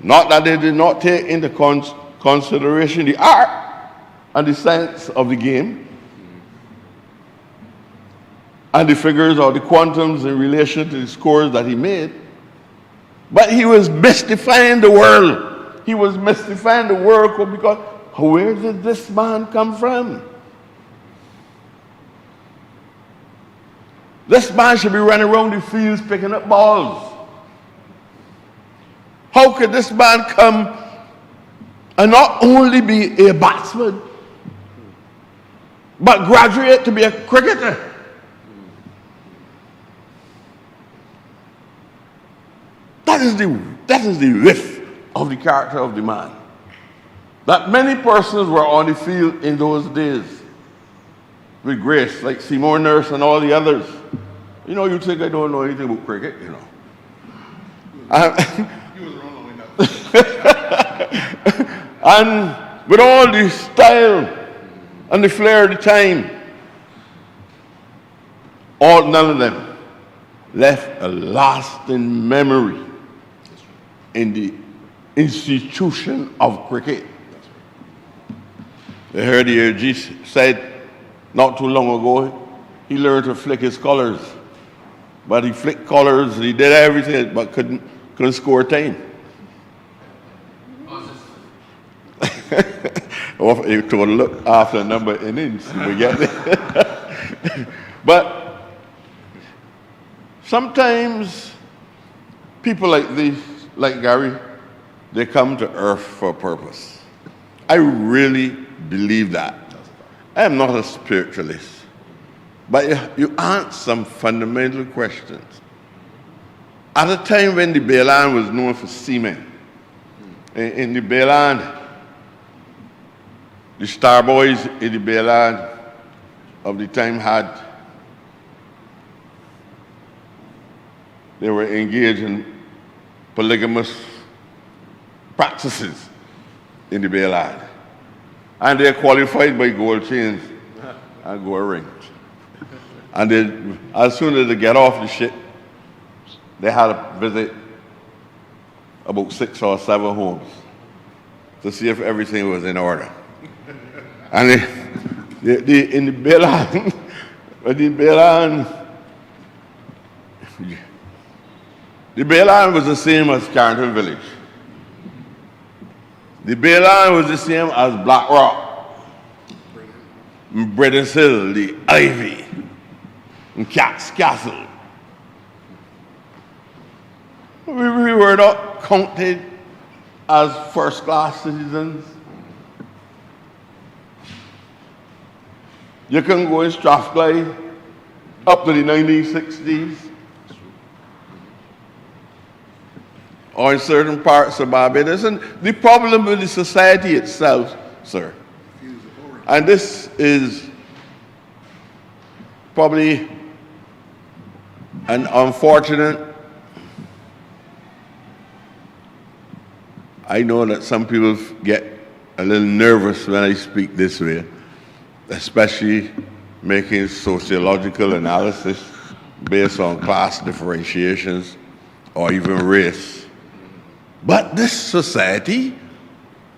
not that they did not take into consideration the art and the science of the game and the figures or the quantums in relation to the scores that he made, but he was mystifying the world. He was mystifying the world because where did this man come from? This man should be running around the fields picking up balls. How could this man come and not only be a batsman, but graduate to be a cricketer? That is the riff of the character of the man. That many persons were on the field in those days with grace, like Seymour Nurse and all the others. You know, you think I don't know anything about cricket, you know. And with all the style and the flair of the time, none of them left a lasting memory in the institution of cricket. I heard the AG said not too long ago he learned to flick his colors. But he flicked colors, he did everything, but couldn't score a time. He told look after a number of innings, we get it. But sometimes people like this, like Gary, they come to earth for a purpose. I really believe that. I am not a spiritualist. But you answer some fundamental questions. At a time when the Bayland was known for seamen, in the Bayland, the star boys in the Bayland of the time they were engaged in polygamous practices in the Bayland. And they qualified by gold chains and gold rings. And then, as soon as they get off the ship, they had to visit about 6 or 7 homes to see if everything was in order. And in the Bayland, the Bayland was the same as Carrington Village. The Bayland was the same as Black Rock, British Hill, the Ivy, and Cat's Castle. We were not counted as first-class citizens. You can go in Strathclyde up to the 1960s, or in certain parts of Barbados. And the problem with the society itself, sir, and this is probably an unfortunate, I know that some people get a little nervous when I speak this way, especially making sociological analysis based on class differentiations or even race. But this society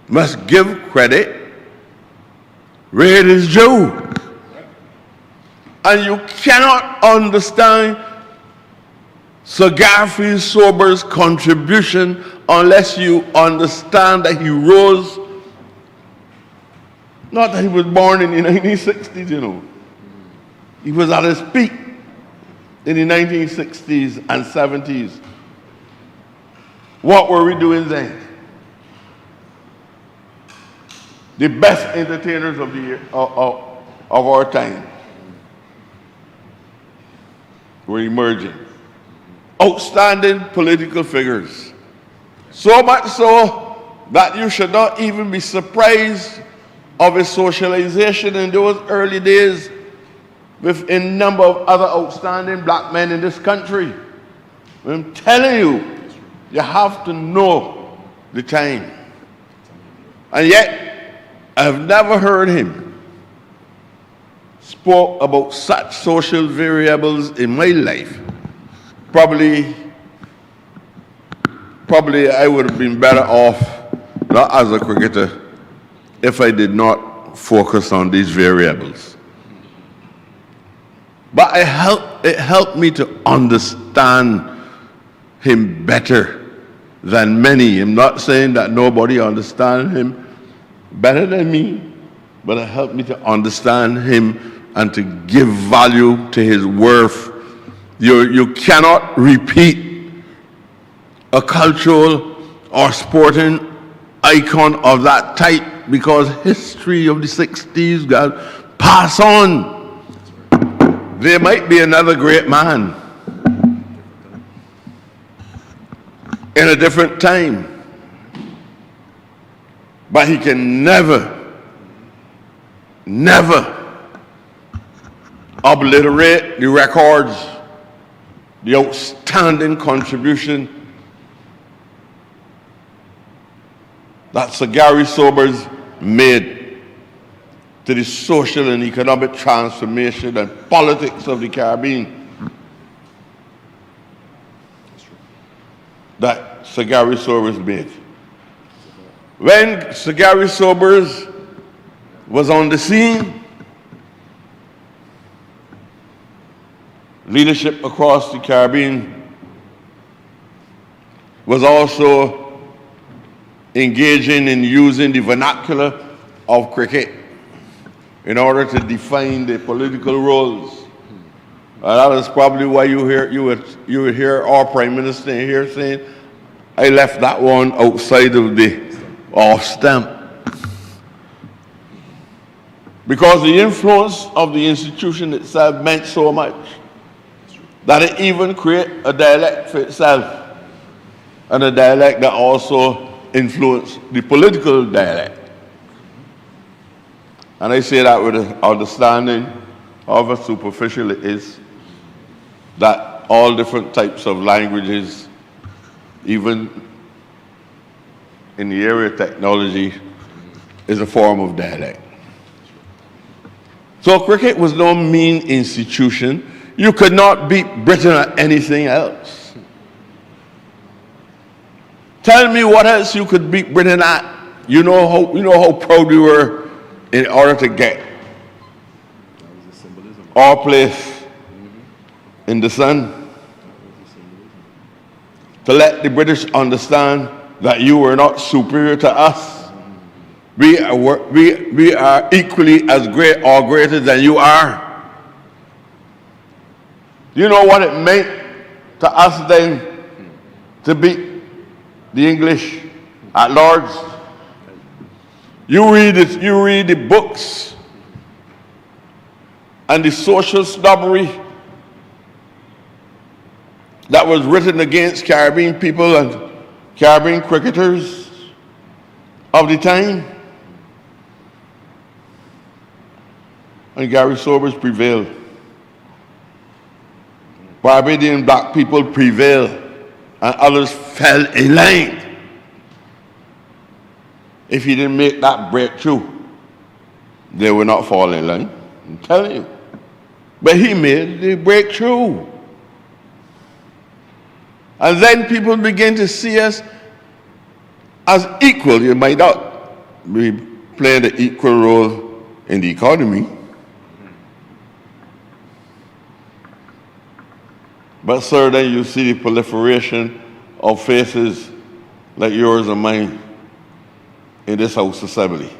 must give credit where it is due. And you cannot understand Sir Garfield Sober's contribution unless you understand that he rose, not that he was born in the 1960s, you know. He was at his peak in the 1960s and 70s. What were we doing then? The best entertainers of the year, of our time were emerging. Outstanding political figures. So much so that you should not even be surprised of his socialization in those early days with a number of other outstanding black men in this country. I'm telling you, you have to know the time. And yet, I've never heard him spoke about such social variables in my life. Probably I would have been better off, not as a cricketer, if I did not focus on these variables. But it helped me to understand him better than many. I'm not saying that nobody understands him better than me, but it helped me to understand him and to give value to his worth. You cannot repeat a cultural or sporting icon of that type because history of the 60s got pass on. There might be another great man in a different time, but he can never obliterate the records, the outstanding contribution that Sir Gary Sobers made to the social and economic transformation and politics of the Caribbean. That Sir Gary Sobers made. When Sir Gary Sobers was on the scene, leadership across the Caribbean was also engaging in using the vernacular of cricket in order to define the political roles. That is probably why you would hear our Prime Minister here saying, I left that one outside of the off stamp. Because the influence of the institution itself meant so much that it even created a dialect for itself, and a dialect that also influenced the political dialect. And I say that with an understanding, however superficial it is, that all different types of languages, even in the area of technology, is a form of dialect. So cricket was no mean institution. You could not beat Britain at anything else. Tell me what else you could beat Britain at. You know how proud we were in order to get our place in the sun. To let the British understand that you were not superior to us. We are equally as great or greater than you are. You know what it meant to us then to beat the English at Lord's? You read the books and the social snobbery that was written against Caribbean people and Caribbean cricketers of the time. And Gary Sobers prevailed. Barbadian black people prevailed, and others fell in line. If he didn't make that breakthrough, they would not fall in line. I'm telling you. But he made the breakthrough. And then people begin to see us as equal. You might not be playing the equal role in the economy. But sir, then you see the proliferation of faces like yours and mine in this House Assembly.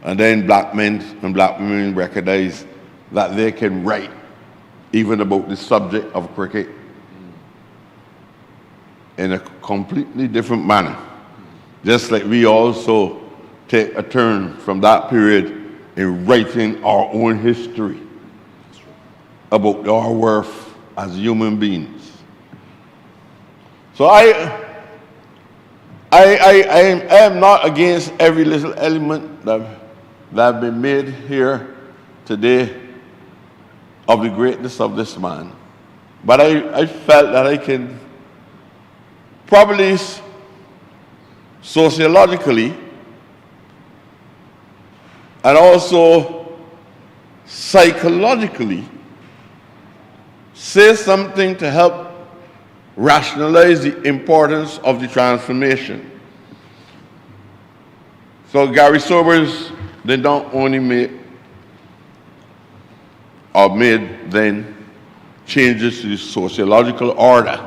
And then black men and black women recognize that they can write even about the subject of cricket in a completely different manner. Just like we also take a turn from that period in writing our own history about our worth as human beings. So I am not against every little element that have been made here today of the greatness of this man. But I felt that I can probably sociologically and also psychologically say something to help rationalize the importance of the transformation. So Gary Sobers did not only made then changes to the sociological order,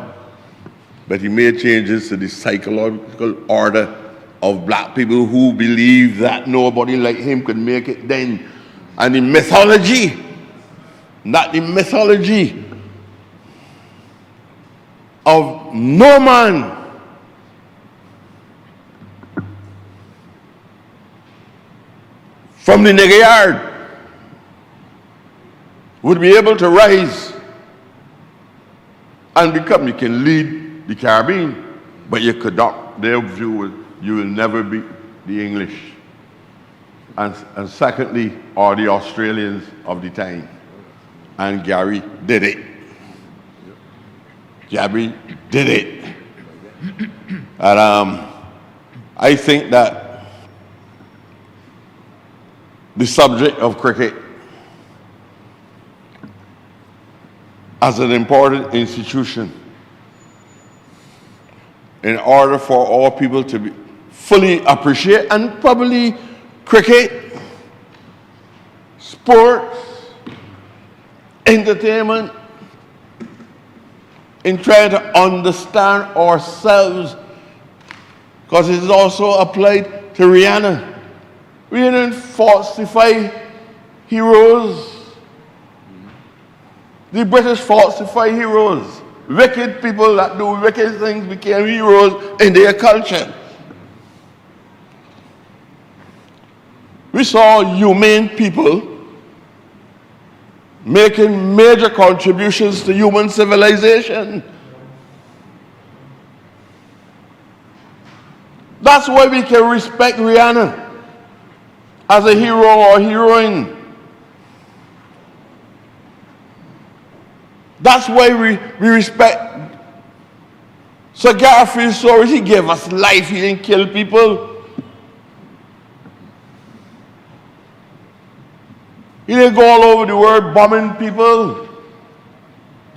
but he made changes to the psychological order of black people who believed that nobody like him could make it then. And the mythology, not the mythology of no man from the nigger yard would be able to rise and become, you can lead the Caribbean, but you could not, their view was, you will never beat the English. And secondly, are the Australians of the time. And Gary did it. Gary did it. And I think that the subject of cricket as an important institution, in order for all people to fully appreciate, and probably cricket, sports, entertainment, in trying to understand ourselves, because it is also applied to Rihanna. We didn't falsify heroes. The British falsify heroes. Wicked people that do wicked things became heroes in their culture. We saw humane people making major contributions to human civilization. That's why we can respect Rihanna as a hero or heroine. That's why we respect Sir Garfield Soros. He gave us life, he didn't kill people. He didn't go all over the world bombing people,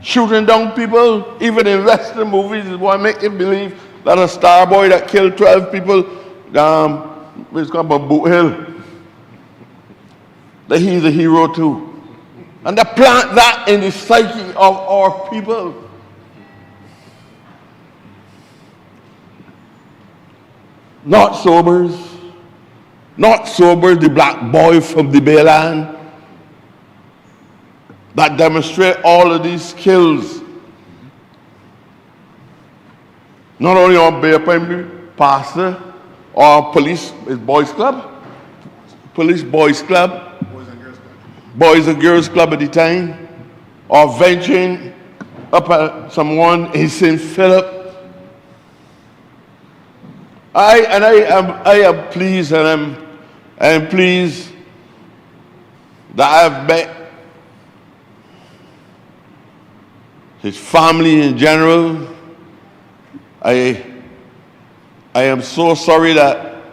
shooting down people. Even in Western movies, is what make you believe that a star boy that killed 12 people, it's called Boot Hill, that he's a hero too. And they plant that in the psyche of our people. Not Sobers, the black boy from the Bayland, that demonstrate all of these skills. Not only on Bay Primary, pastor, or police boys club, police boys club, Boys and Girls Club at the time, or venturing up at someone in St. Philip. I am pleased, and I am pleased that I have met his family in general. I am so sorry that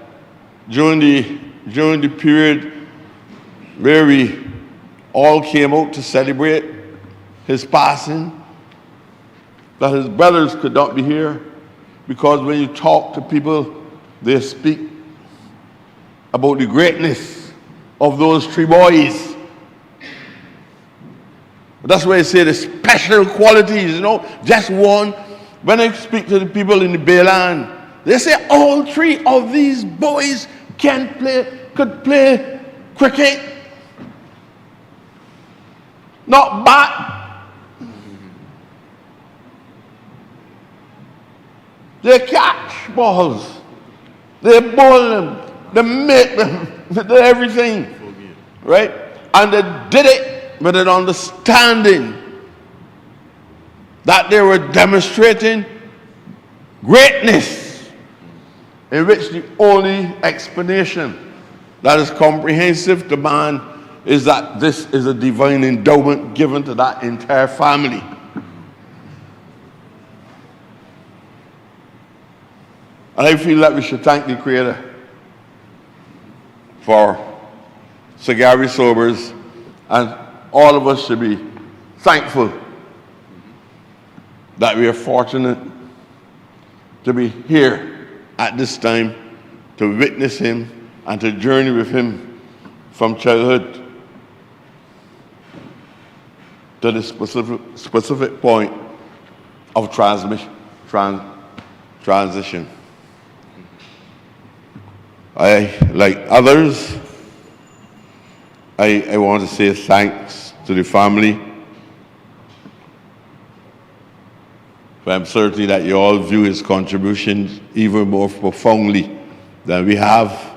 during the period where we all came out to celebrate his passing, that his brothers could not be here, because when you talk to people, they speak about the greatness of those three boys. That's why I say the special qualities, just one. When I speak to the people in the Bayland, they say all three of these boys could play cricket. Not bat. They catch balls. They bowl them. They make them. They do everything. Right? And they did it with an understanding that they were demonstrating greatness, in which the only explanation that is comprehensive to man is that this is a divine endowment given to that entire family. And I feel that we should thank the Creator for Sir Gary Sobers, and all of us should be thankful that we are fortunate to be here at this time to witness him and to journey with him from childhood to the specific point of transition. Like others, I want to say thanks to the family. I'm certain that you all view his contributions even more profoundly than we have.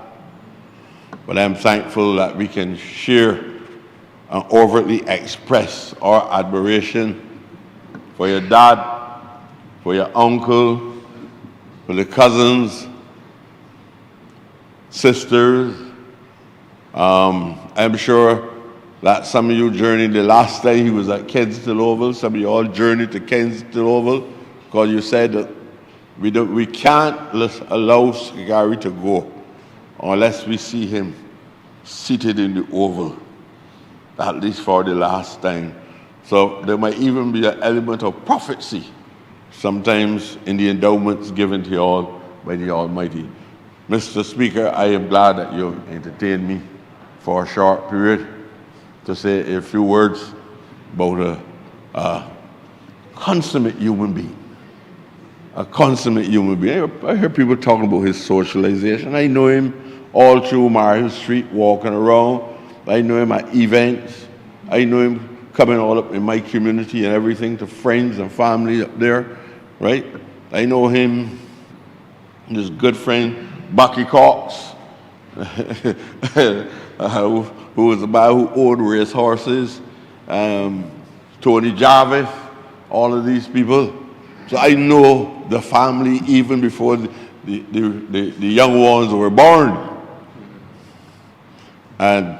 But I'm thankful that we can share and overtly express our admiration for your dad, for your uncle, for the cousins, sisters. I'm sure that some of you journeyed the last time he was at Kensington Oval. Some of you all journeyed to Kensington Oval because you said that we can't allow Gary to go unless we see him seated in the Oval, at least for the last time. So there might even be an element of prophecy sometimes in the endowments given to you all by the Almighty. Mr. Speaker, I am glad that you entertained me for a short period to say a few words about a consummate human being. A consummate human being. I hear people talking about his socialization. I know him all through Mario Street, walking around. I know him at events. I know him coming all up in my community and everything to friends and family up there, right? I know him, his good friend, Bucky Cox, who was the guy who owned race horses, Tony Jarvis, all of these people. So I know the family even before the young ones were born. And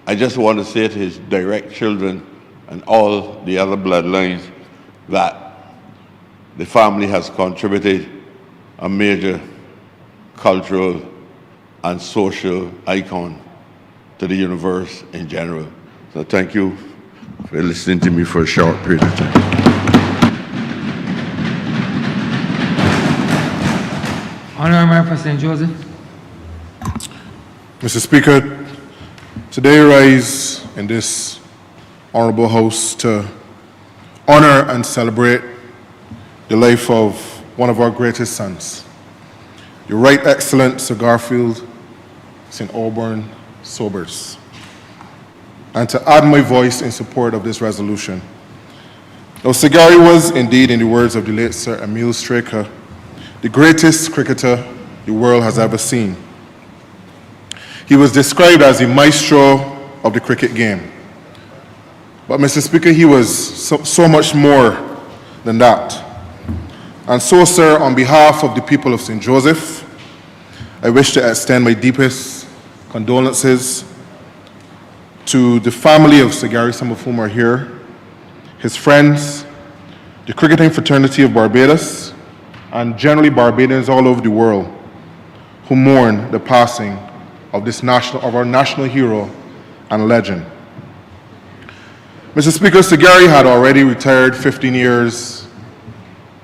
I just want to say to his direct children and all the other bloodlines that the family has contributed a major cultural and social icon to the universe in general. So thank you for listening to me for a short period of time. Honourable Member for St. Joseph. Mr. Speaker, today I rise in this honourable house to honour and celebrate the life of one of our greatest sons, Your Right Excellent Sir Garfield St. Auburn Sobers, and to add my voice in support of this resolution. Now, Sir Gary was indeed, in the words of the late Sir Emile Straker, the greatest cricketer the world has ever seen. He was described as the maestro of the cricket game. But, Mr. Speaker, he was so much more than that. And so, sir, on behalf of the people of St. Joseph, I wish to extend my deepest condolences to the family of Sir Gary, some of whom are here, his friends, the cricketing fraternity of Barbados, and generally Barbadians all over the world who mourn the passing of our national hero and legend. Mr. Speaker, Sir Gary had already retired 15 years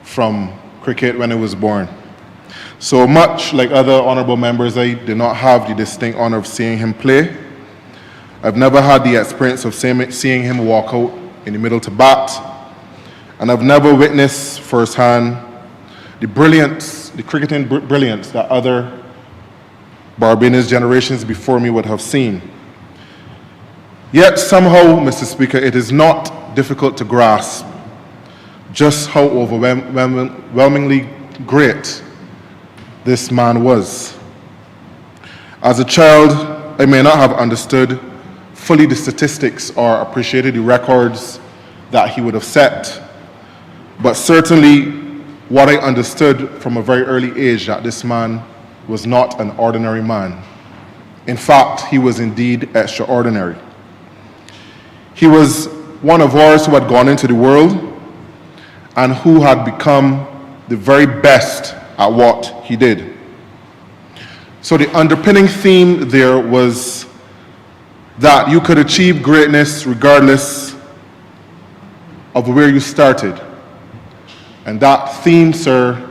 from cricket when he was born. So much like other honourable members, I did not have the distinct honour of seeing him play. I've never had the experience of seeing him walk out in the middle to bat, and I've never witnessed firsthand the brilliance, the cricketing brilliance that other Barbadians generations before me would have seen. Yet somehow, Mr. Speaker, it is not difficult to grasp just how overwhelmingly great this man was. As a child, I may not have understood fully the statistics or appreciated the records that he would have set, but certainly what I understood from a very early age that this man was not an ordinary man. In fact, he was indeed extraordinary. He was one of ours who had gone into the world and who had become the very best at what he did. So the underpinning theme there was that you could achieve greatness regardless of where you started. And that theme, sir,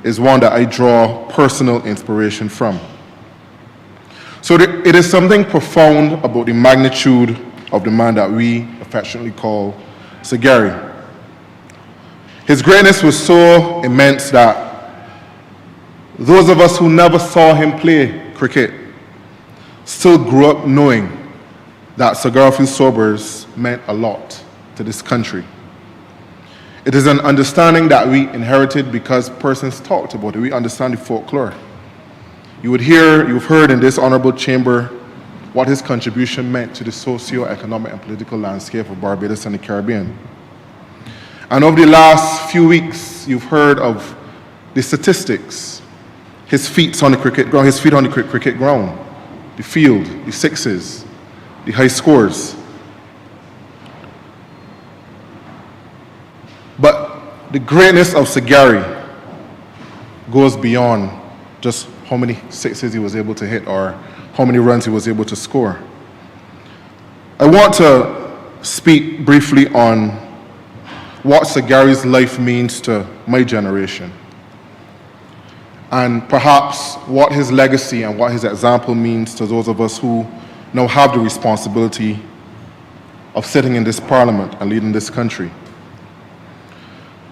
is one that I draw personal inspiration from. So it is something profound about the magnitude of the man that we affectionately call Sir Gary. His greatness was so immense that those of us who never saw him play cricket still grew up knowing that Sir Garfield Sobers meant a lot to this country. It is an understanding that we inherited because persons talked about it. We understand the folklore. You've heard in this honourable chamber what his contribution meant to the socio-economic and political landscape of Barbados and the Caribbean. And over the last few weeks, you've heard of the statistics. His feet on the cricket ground, the field, the sixes, the high scores. But the greatness of Sir Gary goes beyond just how many sixes he was able to hit or how many runs he was able to score. I want to speak briefly on what Sir Gary's life means to my generation. and perhaps what his legacy and what his example means to those of us who now have the responsibility of sitting in this parliament and leading this country.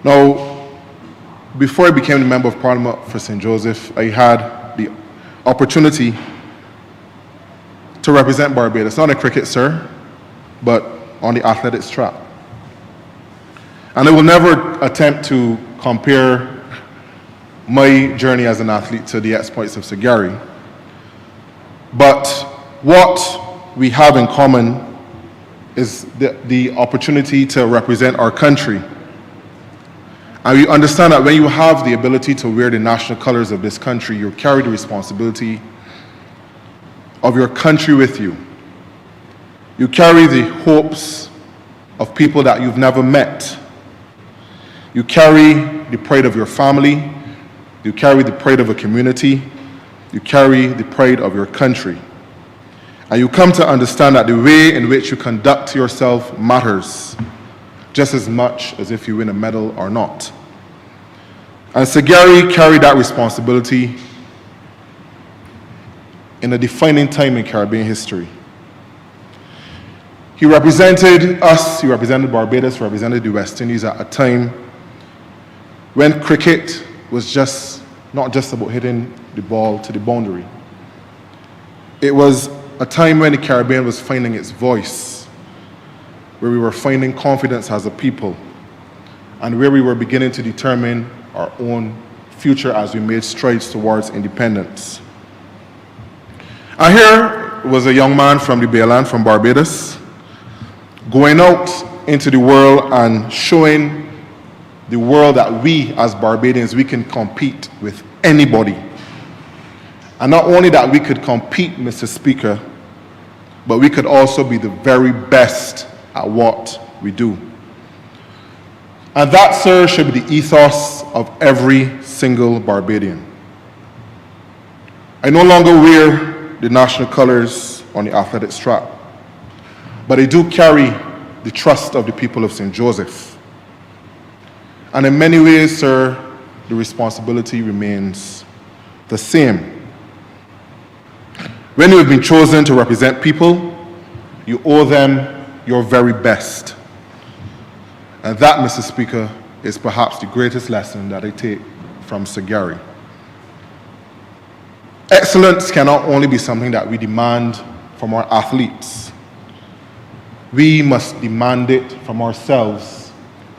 Now, before I became the Member of Parliament for St. Joseph, I had the opportunity to represent Barbados, not in cricket, sir, but on the athletics track. And I will never attempt to compare my journey as an athlete to the exploits of Sir Gary. But what we have in common is the opportunity to represent our country. And we understand that when you have the ability to wear the national colors of this country, you carry the responsibility of your country with you. You carry the hopes of people that you've never met. You carry the pride of your family. You carry the pride of a community. You carry the pride of your country. And you come to understand that the way in which you conduct yourself matters just as much as if you win a medal or not. And Sir Gary carried that responsibility in a defining time in Caribbean history. He represented us, he represented Barbados, he represented the West Indies at a time when cricket was not just about hitting the ball to the boundary. It was a time when the Caribbean was finding its voice, where we were finding confidence as a people, and where we were beginning to determine our own future as we made strides towards independence. And here was a young man from the Bayland, from Barbados, going out into the world and showing the world that we as Barbadians, we can compete with anybody. And not only that we could compete, Mr. Speaker, but we could also be the very best at what we do. And that, sir, should be the ethos of every single Barbadian. I no longer wear the national colors on the athletics track, but I do carry the trust of the people of St. Joseph. And in many ways, sir, the responsibility remains the same. When you have been chosen to represent people, you owe them your very best. And that, Mr. Speaker, is perhaps the greatest lesson that I take from Sir Gary. Excellence cannot only be something that we demand from our athletes. We must demand it from ourselves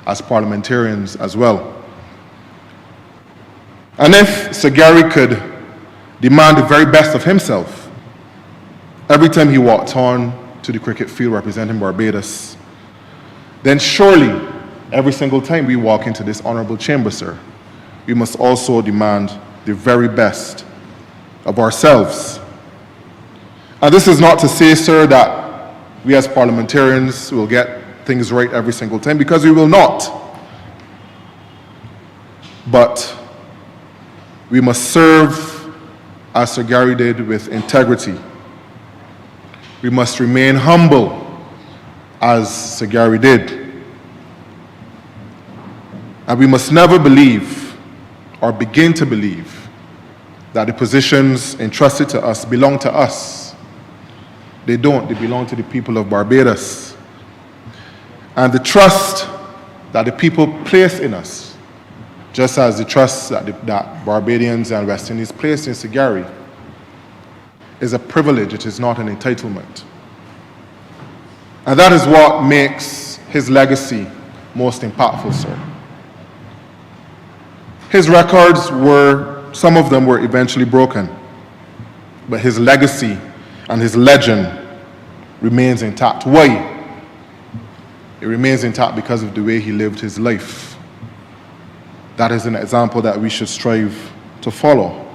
as parliamentarians as well. And if Sir Gary could demand the very best of himself every time he walked on to the cricket field representing Barbados, then surely every single time we walk into this honourable chamber, sir, we must also demand the very best of ourselves. And this is not to say, sir, that we as parliamentarians will get things right every single time, because we will not. But we must serve, as Sir Gary did, with integrity. We must remain humble, as Sir Gary did. And we must never believe or begin to believe that the positions entrusted to us belong to us. They don't. They belong to the people of Barbados. And the trust that the people place in us, just as the trust that Barbadians and West Indies place in Sir Gary, is a privilege. It is not an entitlement. And that is what makes his legacy most impactful, sir. His records some of them were eventually broken, but his legacy and his legend remains intact. Why? It remains intact because of the way he lived his life. That is an example that we should strive to follow.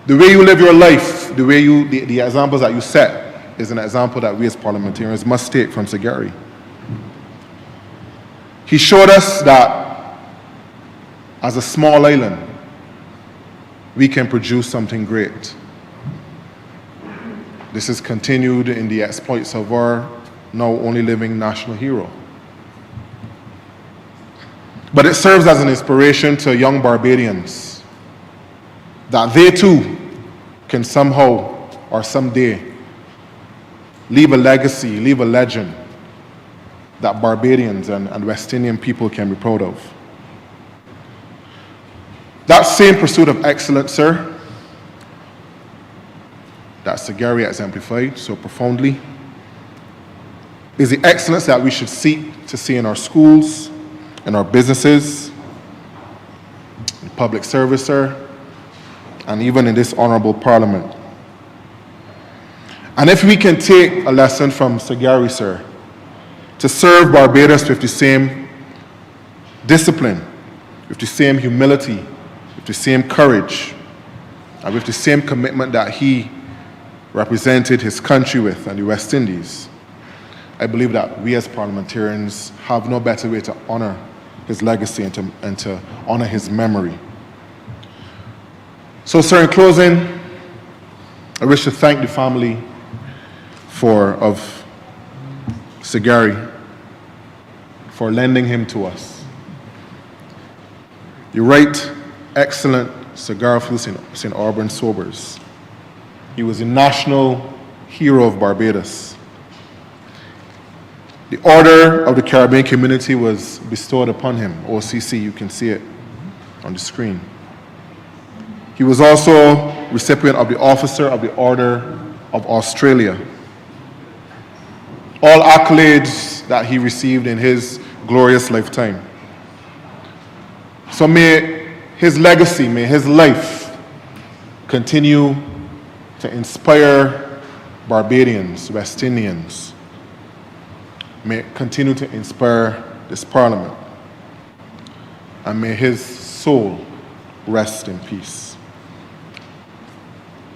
The way you live your life, the examples that you set, is an example that we as parliamentarians must take from Sir Gary. He showed us that as a small island, we can produce something great. This is continued in the exploits of our now only living national hero. But it serves as an inspiration to young Barbadians that they too can somehow or someday leave a legacy, leave a legend that Barbadians and West Indian people can be proud of. That same pursuit of excellence, sir, that Sir Gary exemplified so profoundly, is the excellence that we should seek to see in our schools, in our businesses, in public service, sir, and even in this honorable parliament. And if we can take a lesson from Sir Gary, sir, to serve Barbados with the same discipline, with the same humility, with the same courage, and with the same commitment that he represented his country with and the West Indies, I believe that we as parliamentarians have no better way to honor his legacy and to honor his memory. So, sir, in closing, I wish to thank the family of Sir Gary for lending him to us. The right, excellent Sir Garfield St. Auburn Sobers. He was a national hero of Barbados. The Order of the Caribbean Community was bestowed upon him, OCC, you can see it on the screen. He was also recipient of the Officer of the Order of Australia. All accolades that he received in his glorious lifetime. So may his legacy, may his life continue to inspire Barbadians, West Indians. May it continue to inspire this parliament. And may his soul rest in peace.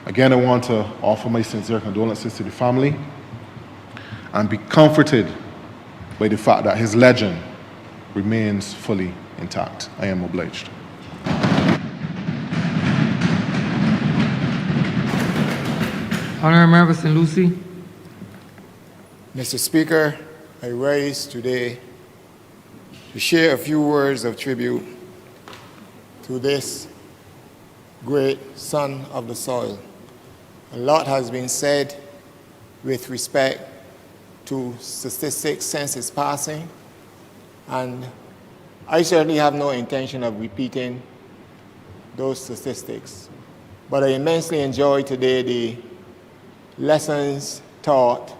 Again, I want to offer my sincere condolences to the family and be comforted by the fact that his legend remains fully intact. I am obliged. Honourable Member St. Lucie. Mr. Speaker, I rise today to share a few words of tribute to this great son of the soil. A lot has been said with respect to statistics since his passing, and I certainly have no intention of repeating those statistics. But I immensely enjoyed today the lessons taught,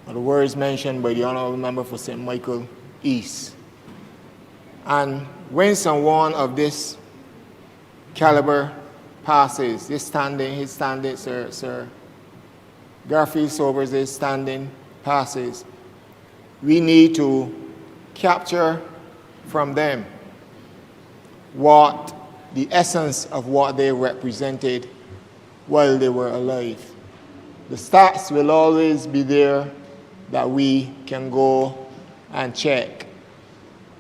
or the words mentioned by the Honourable Member for St. Michael East. And when someone of this caliber passes, his standing, Sir Garfield Sobers' standing passes, we need to capture from them what the essence of what they represented while they were alive. The stats will always be there that we can go and check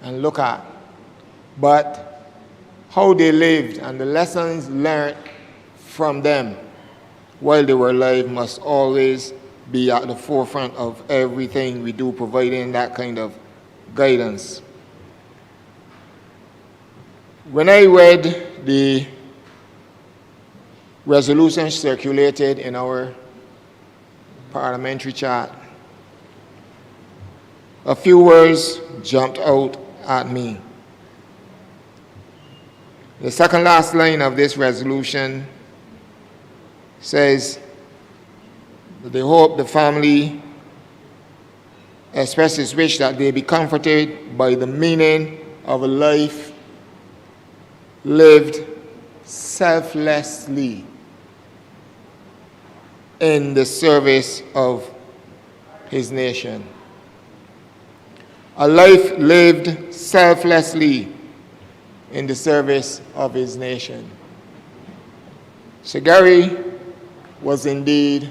and look at. But how they lived and the lessons learned from them while they were alive must always be at the forefront of everything we do, providing that kind of guidance. When I read the resolution circulated in our parliamentary chat, a few words jumped out at me. The second last line of this resolution says that they hope the family expresses wish that they be comforted by the meaning of a life lived selflessly in the service of his nation. A life lived selflessly in the service of his nation. Sir Gary was indeed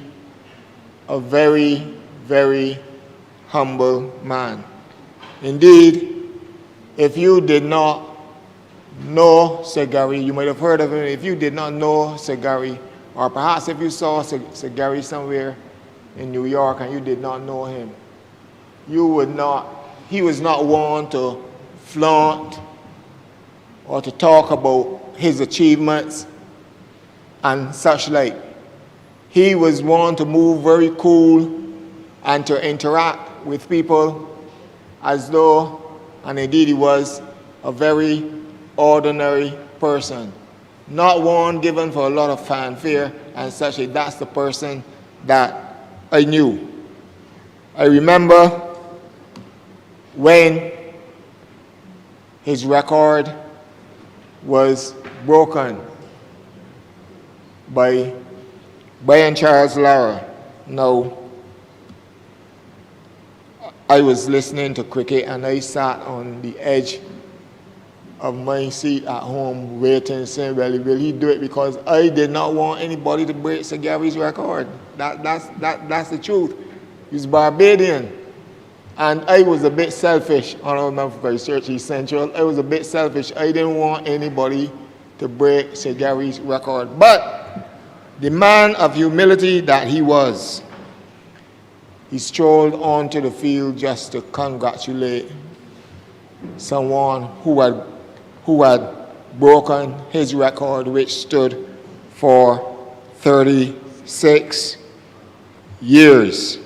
a very, very humble man. Indeed, if you did not know Sir Gary, you might have heard of him. If you did not know Sir Gary, or perhaps if you saw Sir Gary somewhere in New York and you did not know him, you would not, he was not one to flaunt or to talk about his achievements and such like. He was one to move very cool and to interact with people as though, and indeed he was, a very ordinary person. Not one given for a lot of fanfare and such. That's the person that I knew. I remember when his record was broken by Brian Charles Lara. Now, I was listening to cricket and I sat on the edge of my seat at home waiting, saying, well, will he do it? Because I did not want anybody to break Sir Gary's record. That's the truth. He's Barbadian. And I was a bit selfish. Honourable Member for Christchurch East Central. I was a bit selfish. I didn't want anybody to break Sir Gary's record. But the man of humility that he was, he strolled onto the field just to congratulate someone who had broken his record, which stood for 36 years.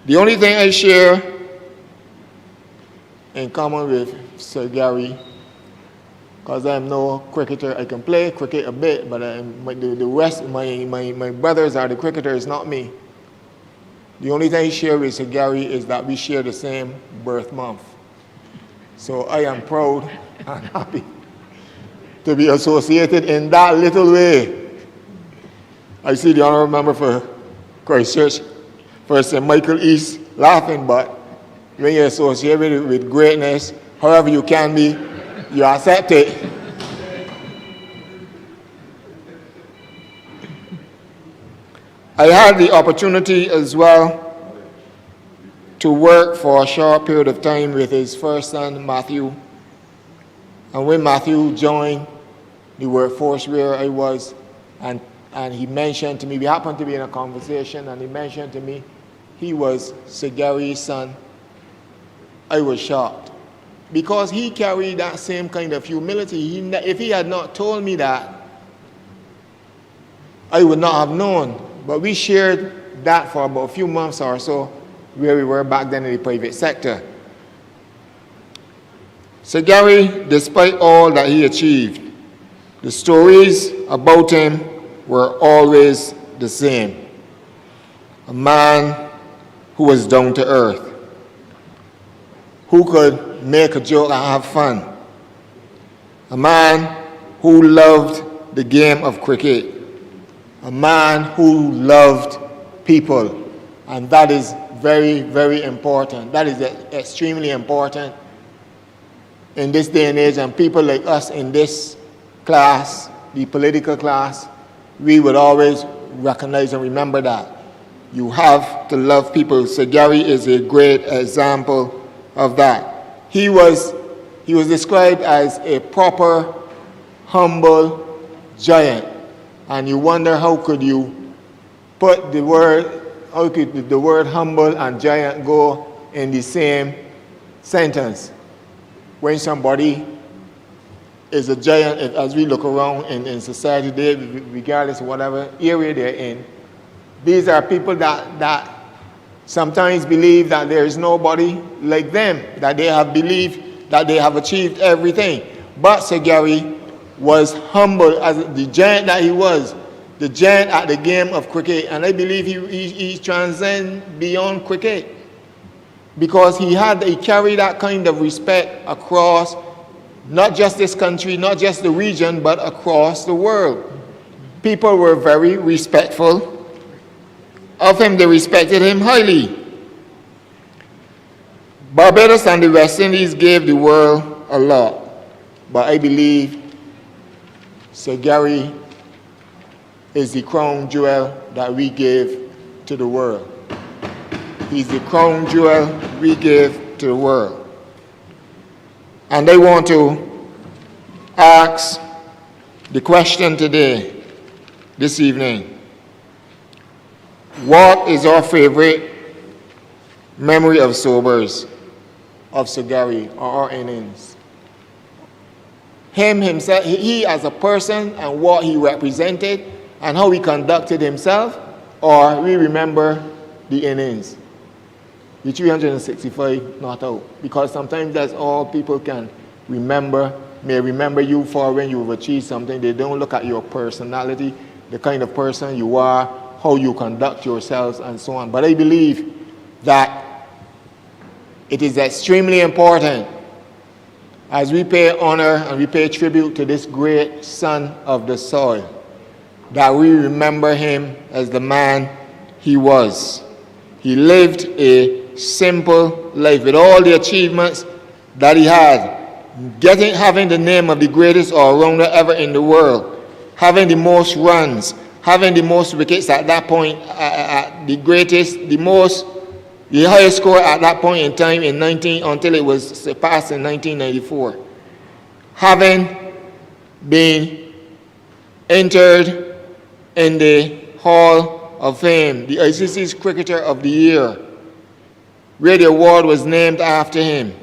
The only thing I share in common with Sir Gary, because I'm no cricketer, I can play cricket a bit, but the rest, my brothers are the cricketers, not me. The only thing I share with Sir Gary is that we share the same birth month. So I am proud and happy to be associated in that little way. I see the Honourable Member for Christchurch, for St. Michael East, laughing, but when you're associated with greatness, however you can be, you accept it. I had the opportunity as well to work for a short period of time with his first son, Matthew. And when Matthew joined the workforce where I was, and he mentioned to me, we happened to be in a conversation, and he mentioned to me he was Sir Gary's son, I was shocked. Because he carried that same kind of humility. If he had not told me that, I would not have known. But we shared that for about a few months or so, where we were back then in the private sector. Sir Gary, despite all that he achieved, the stories about him were always the same. A man who was down to earth, who could make a joke and have fun. A man who loved the game of cricket. A man who loved people. And that is very, very important. That is extremely important in this day and age. And people like us in this class, the political class, we would always recognize and remember that. You have to love people. Sir Gary is a great example of that. He was described as a proper, humble giant. And you wonder how could you put the word, how could the word humble and giant go in the same sentence? When somebody is a giant, as we look around in society today, regardless of whatever area they're in, these are people that sometimes believe that there is nobody like them, that they have believed that they have achieved everything. But Sir Gary was humble as the giant that he was, the giant at the game of cricket. And I believe he transcended beyond cricket, because he carried that kind of respect across not just this country, not just the region, but across the world. People were very respectful of him. They respected him highly. Barbados and the West Indies gave the world a lot, but I believe Sir Gary is the crown jewel that we give to the world. He's the crown jewel we give to the world. And I want to ask the question today, this evening. What is our favorite memory of sobers of Sir Gary or our innings? him himself, he as a person and what he represented and how he conducted himself, or we remember the innings, the 365 not out? Because sometimes that's all people can remember, may remember you for when you've achieved something. They don't look at your personality, the kind of person you are, how you conduct yourselves, and so on. But I believe that it is extremely important as we pay honor and we pay tribute to this great son of the soil, that we remember him as the man he was. He lived a simple life with all the achievements that he had, having the name of the greatest all-rounder ever in the world, having the most runs, having the most wickets at that point, the highest score at that point in time until it was surpassed in 1994. Having been entered in the Hall of Fame, the ICC's Cricketer of the Year, where the award was named after him,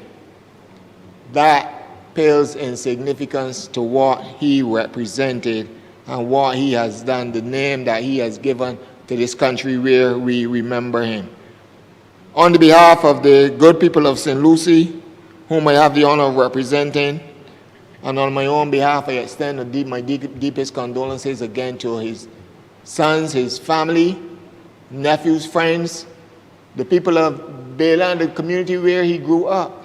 that pales in significance to what he represented and what he has done, the name that he has given to this country where we remember him. On the behalf of the good people of St. Lucie, whom I have the honor of representing, and on my own behalf, I extend my deepest condolences again to his sons, his family, nephews, friends, the people of Bela and the community where he grew up.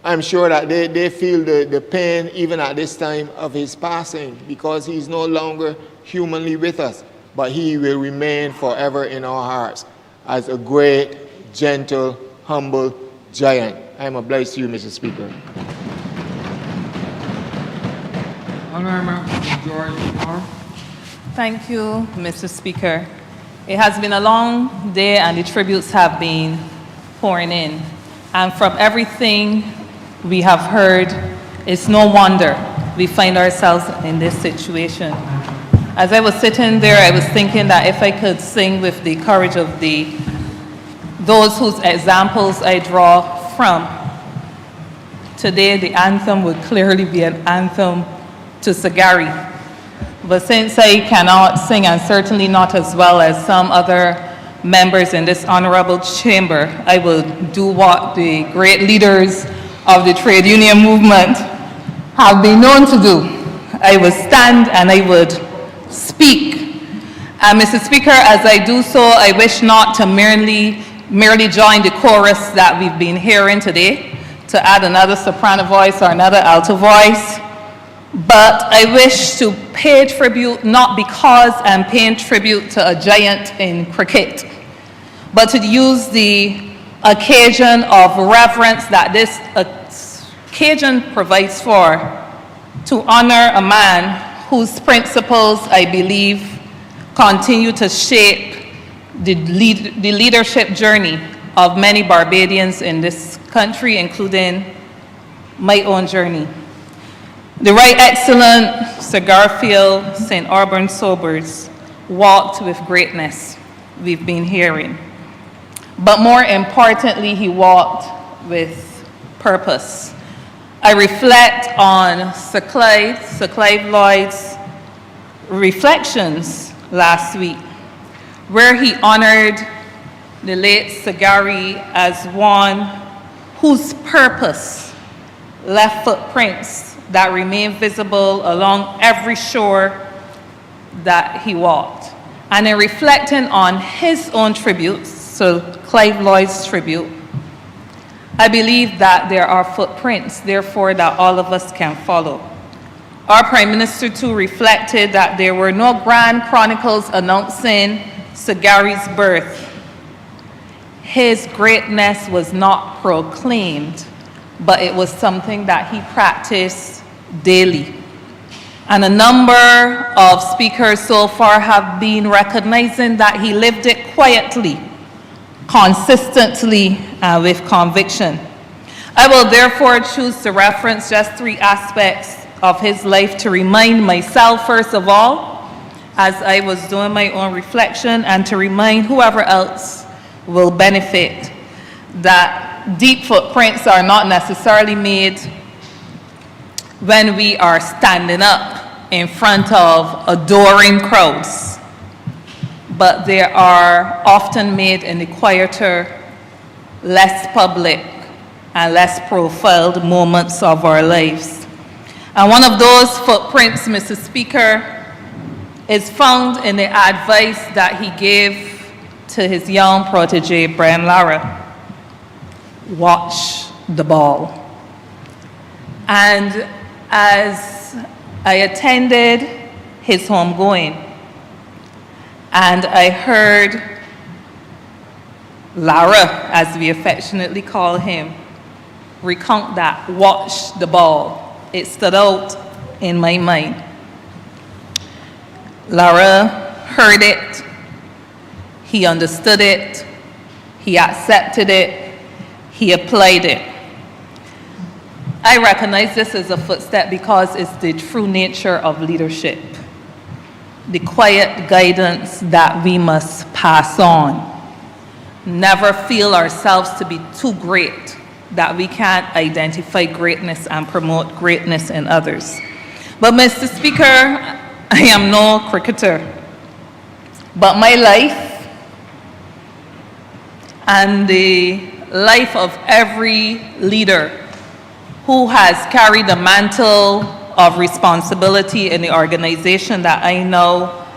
I'm sure that they feel the pain even at this time of his passing, because he's no longer humanly with us, but he will remain forever in our hearts as a great, gentle, humble giant. I am obliged to you, Mr. Speaker. Honourable George Moore. Thank you, Mr. Speaker. It has been a long day and the tributes have been pouring in. And from everything we have heard, it's no wonder we find ourselves in this situation. As I was sitting there, I was thinking that if I could sing with the courage of those whose examples I draw from, today the anthem would clearly be an anthem to Sagari. But since I cannot sing, and certainly not as well as some other members in this honorable chamber, I will do what the great leaders of the trade union movement have been known to do. I would stand and I would speak. And Mr. Speaker, as I do so, I wish not to merely join the chorus that we've been hearing today, to add another soprano voice or another alto voice, but I wish to pay tribute not because I'm paying tribute to a giant in cricket, but to use the occasion of reverence that this occasion provides for, to honor a man whose principles, I believe, continue to shape the leadership journey of many Barbadians in this country, including my own journey. The Right Excellent Sir Garfield St. Auburn Sobers walked with greatness, we've been hearing. But more importantly, he walked with purpose. I reflect on Sir Clive Lloyd's reflections last week, where he honored the late Sagari as one whose purpose left footprints that remain visible along every shore that he walked. And in reflecting on his own tributes, so Clive Lloyd's tribute, I believe that there are footprints, therefore, that all of us can follow. Our Prime Minister, too, reflected that there were no grand chronicles announcing Sagari's birth. His greatness was not proclaimed, but it was something that he practiced daily. And a number of speakers so far have been recognizing that he lived it quietly, consistently, and with conviction. I will therefore choose to reference just 3 aspects of his life to remind myself, first of all, as I was doing my own reflection, and to remind whoever else will benefit, that that deep footprints are not necessarily made when we are standing up in front of adoring crowds, but they are often made in the quieter, less public, and less profiled moments of our lives. And one of those footprints, Mr. Speaker, is found in the advice that he gave to his young protege, Brian Lara. Watch the ball. And as I attended his homegoing, and I heard Lara, as we affectionately call him, recount that, watch the ball, it stood out in my mind. Lara heard it, he understood it, he accepted it, he applied it. I recognize this as a footstep because it's the true nature of leadership, the quiet guidance that we must pass on. Never feel ourselves to be too great that we can't identify greatness and promote greatness in others. But Mr. Speaker, I am no cricketer, but my life and the life of every leader who has carried the mantle of responsibility in the organization that I now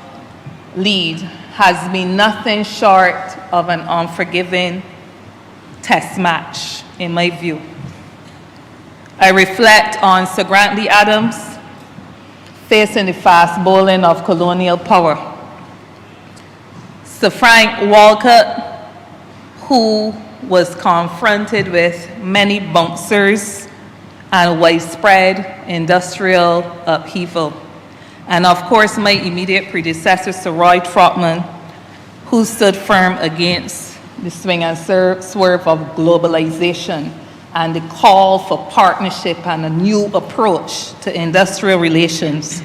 lead has been nothing short of an unforgiving test match, in my view. I reflect on Sir Grantley Adams facing the fast bowling of colonial power. Sir Frank Walcott, who was confronted with many bouncers and widespread industrial upheaval. And of course, my immediate predecessor, Sir Roy Trotman, who stood firm against the swing and swerve of globalization and the call for partnership and a new approach to industrial relations.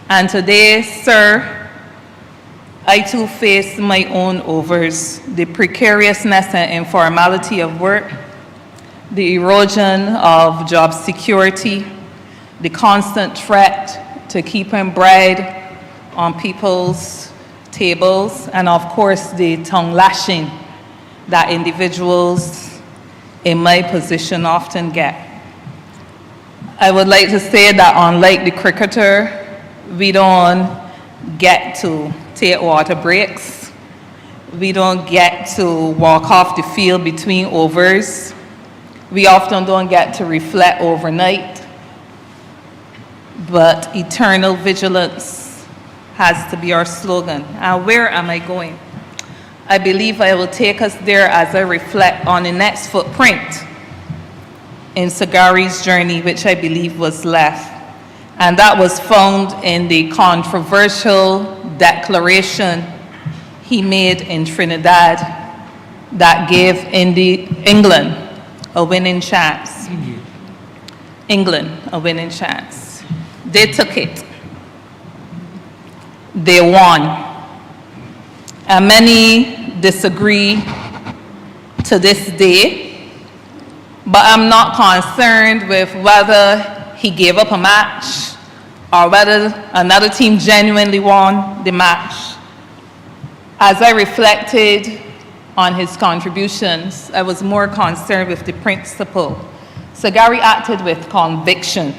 And today, sir, I too face my own overs, the precariousness and informality of work, the erosion of job security, the constant threat to keeping bread on people's tables, and of course the tongue lashing that individuals in my position often get. I would like to say that unlike the cricketer, we don't get to take water breaks. We don't get to walk off the field between overs. We often don't get to reflect overnight. But eternal vigilance has to be our slogan. And where am I going? I believe I will take us there as I reflect on the next footprint in Sir Gary's journey, which I believe was left. And that was found in the controversial declaration he made in Trinidad that gave England a winning chance. England a winning chance. They took it. They won. And many disagree to this day, but I'm not concerned with whether he gave up a match or whether another team genuinely won the match. As I reflected on his contributions, I was more concerned with the principle. Sir Gary acted with conviction,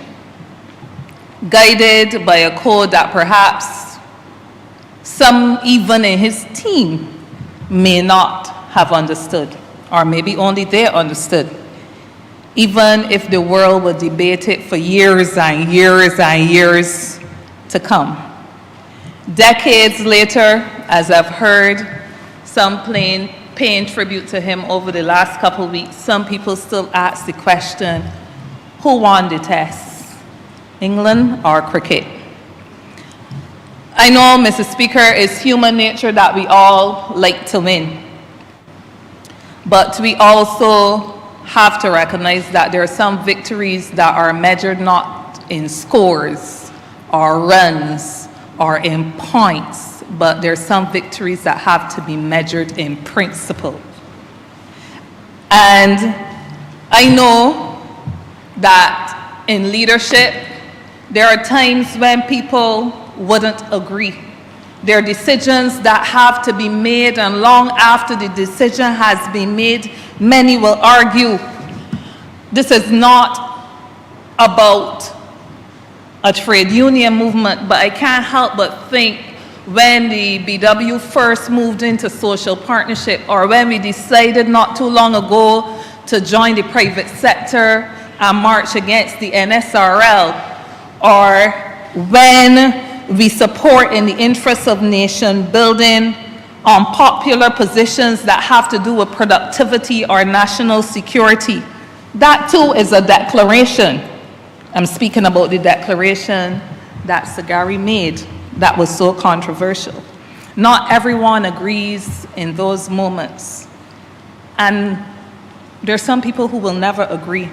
guided by a code that perhaps some even in his team may not have understood, or maybe only they understood, even if the world would debate it for years and years and years to come. Decades later, as I've heard some paying tribute to him over the last couple of weeks, some people still ask the question, who won the test, England or cricket? I know, Mr. Speaker, it's human nature that we all like to win. But we also have to recognize that there are some victories that are measured not in scores or runs or in points, but there are some victories that have to be measured in principle. And I know that in leadership, there are times when people wouldn't agree. There are decisions that have to be made, and long after the decision has been made, many will argue. This is not about a trade union movement, but I can't help but think when the BW first moved into social partnership, or when we decided not too long ago to join the private sector and march against the NSRL, or when we support in the interests of nation building on popular positions that have to do with productivity or national security. That too is a declaration. I'm speaking about the declaration that Sagari made that was so controversial. Not everyone agrees in those moments. And there are some people who will never agree.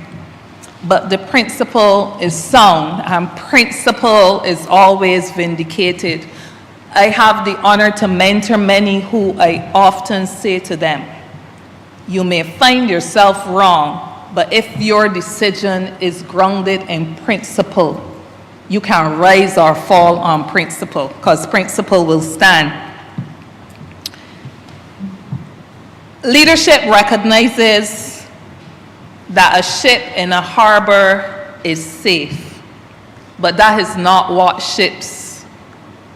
But the principle is sound, and principle is always vindicated. I have the honor to mentor many who I often say to them, you may find yourself wrong, but if your decision is grounded in principle, you can rise or fall on principle, because principle will stand. Leadership recognizes that a ship in a harbor is safe, but that is not what ships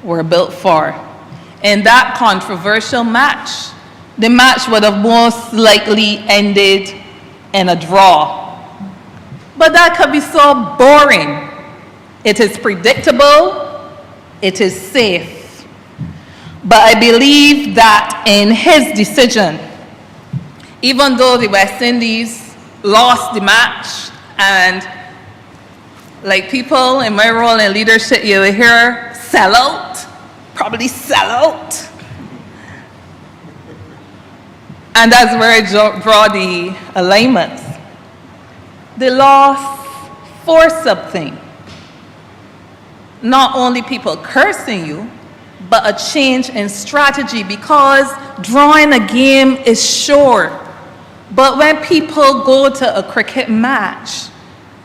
were built for. In that controversial match, the match would have most likely ended in a draw. But that could be so boring. It is predictable, it is safe. But I believe that in his decision, even though the West Indies lost the match, and like people in my role in leadership, you will hear sell out, probably sell out. And that's where I draw the alignments. They lost for something. Not only people cursing you, but a change in strategy, because drawing a game is sure. But when people go to a cricket match,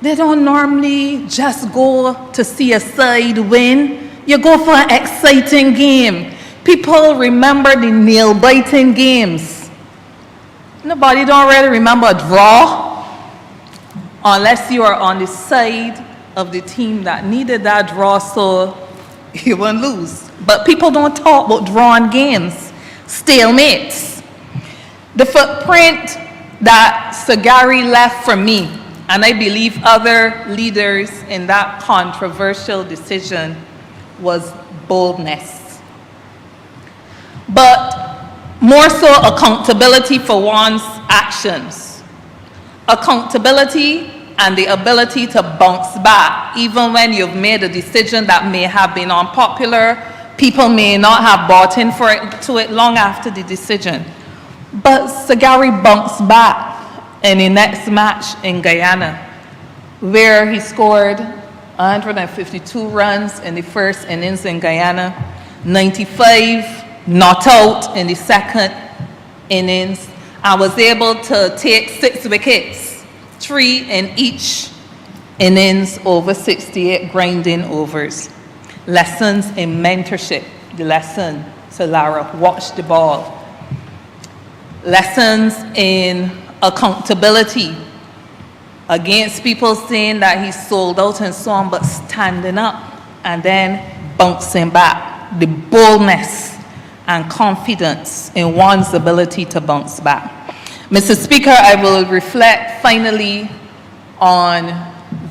they don't normally just go to see a side win. You go for an exciting game. People remember the nail-biting games. Nobody don't really remember a draw unless you are on the side of the team that needed that draw so you won't lose. But people don't talk about drawing games, stalemates. The footprint that Sagari left for me, and I believe other leaders in that controversial decision, was boldness. But more so accountability for one's actions. Accountability and the ability to bounce back, even when you've made a decision that may have been unpopular. People may not have bought into it long after the decision. But Sagari bounced back in the next match in Guyana, where he scored 152 runs in the first innings in Guyana, 95 not out in the second innings, and was able to take 6 wickets, 3 in each innings over 68 grinding overs. Lessons in mentorship, the lesson to Lara, watch the ball. Lessons in accountability against people saying that he's sold out and so on, but standing up and then bouncing back. The boldness and confidence in one's ability to bounce back. Mr. Speaker, I will reflect finally on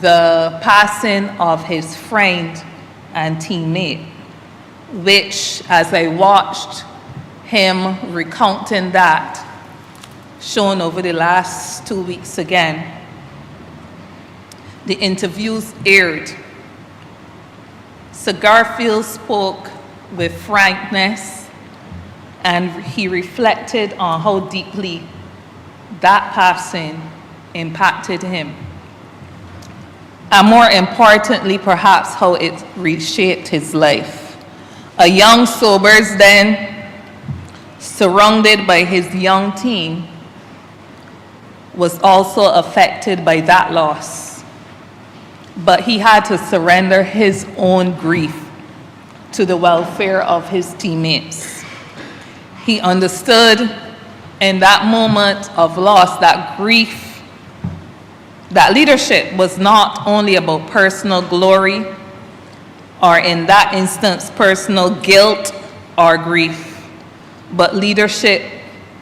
the passing of his friend and teammate, which, as I watched him recounting that, shown over the last 2 weeks again, the interviews aired. Sir Garfield spoke with frankness, and he reflected on how deeply that passing impacted him. And more importantly, perhaps, how it reshaped his life. A young Sobers then, surrounded by his young team, was also affected by that loss. But he had to surrender his own grief to the welfare of his teammates. He understood in that moment of loss, that grief, that leadership was not only about personal glory, or in that instance, personal guilt or grief, but leadership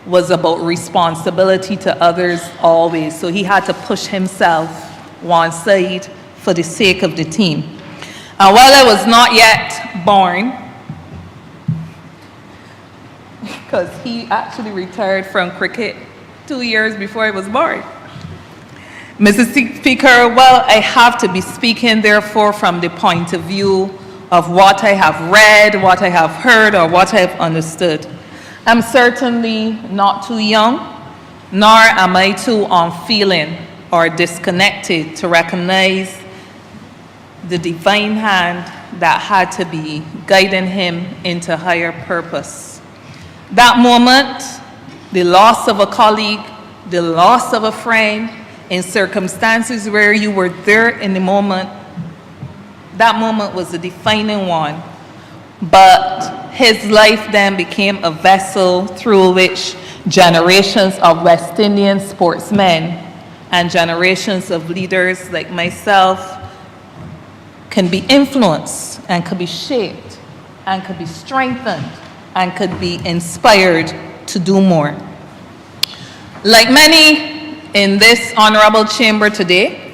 was about responsibility to others always. So he had to push himself one side for the sake of the team. And while I was not yet born, because he actually retired from cricket 2 years before I was born. Mr. Speaker, well, I have to be speaking, therefore, from the point of view of what I have read, what I have heard, or what I have understood. I'm certainly not too young, nor am I too unfeeling or disconnected to recognize the divine hand that had to be guiding him into higher purpose. That moment, the loss of a colleague, the loss of a friend, in circumstances where you were there in the moment, that moment was a defining one. But his life then became a vessel through which generations of West Indian sportsmen and generations of leaders like myself can be influenced and could be shaped and could be strengthened and could be inspired to do more. Like many in this honorable chamber today,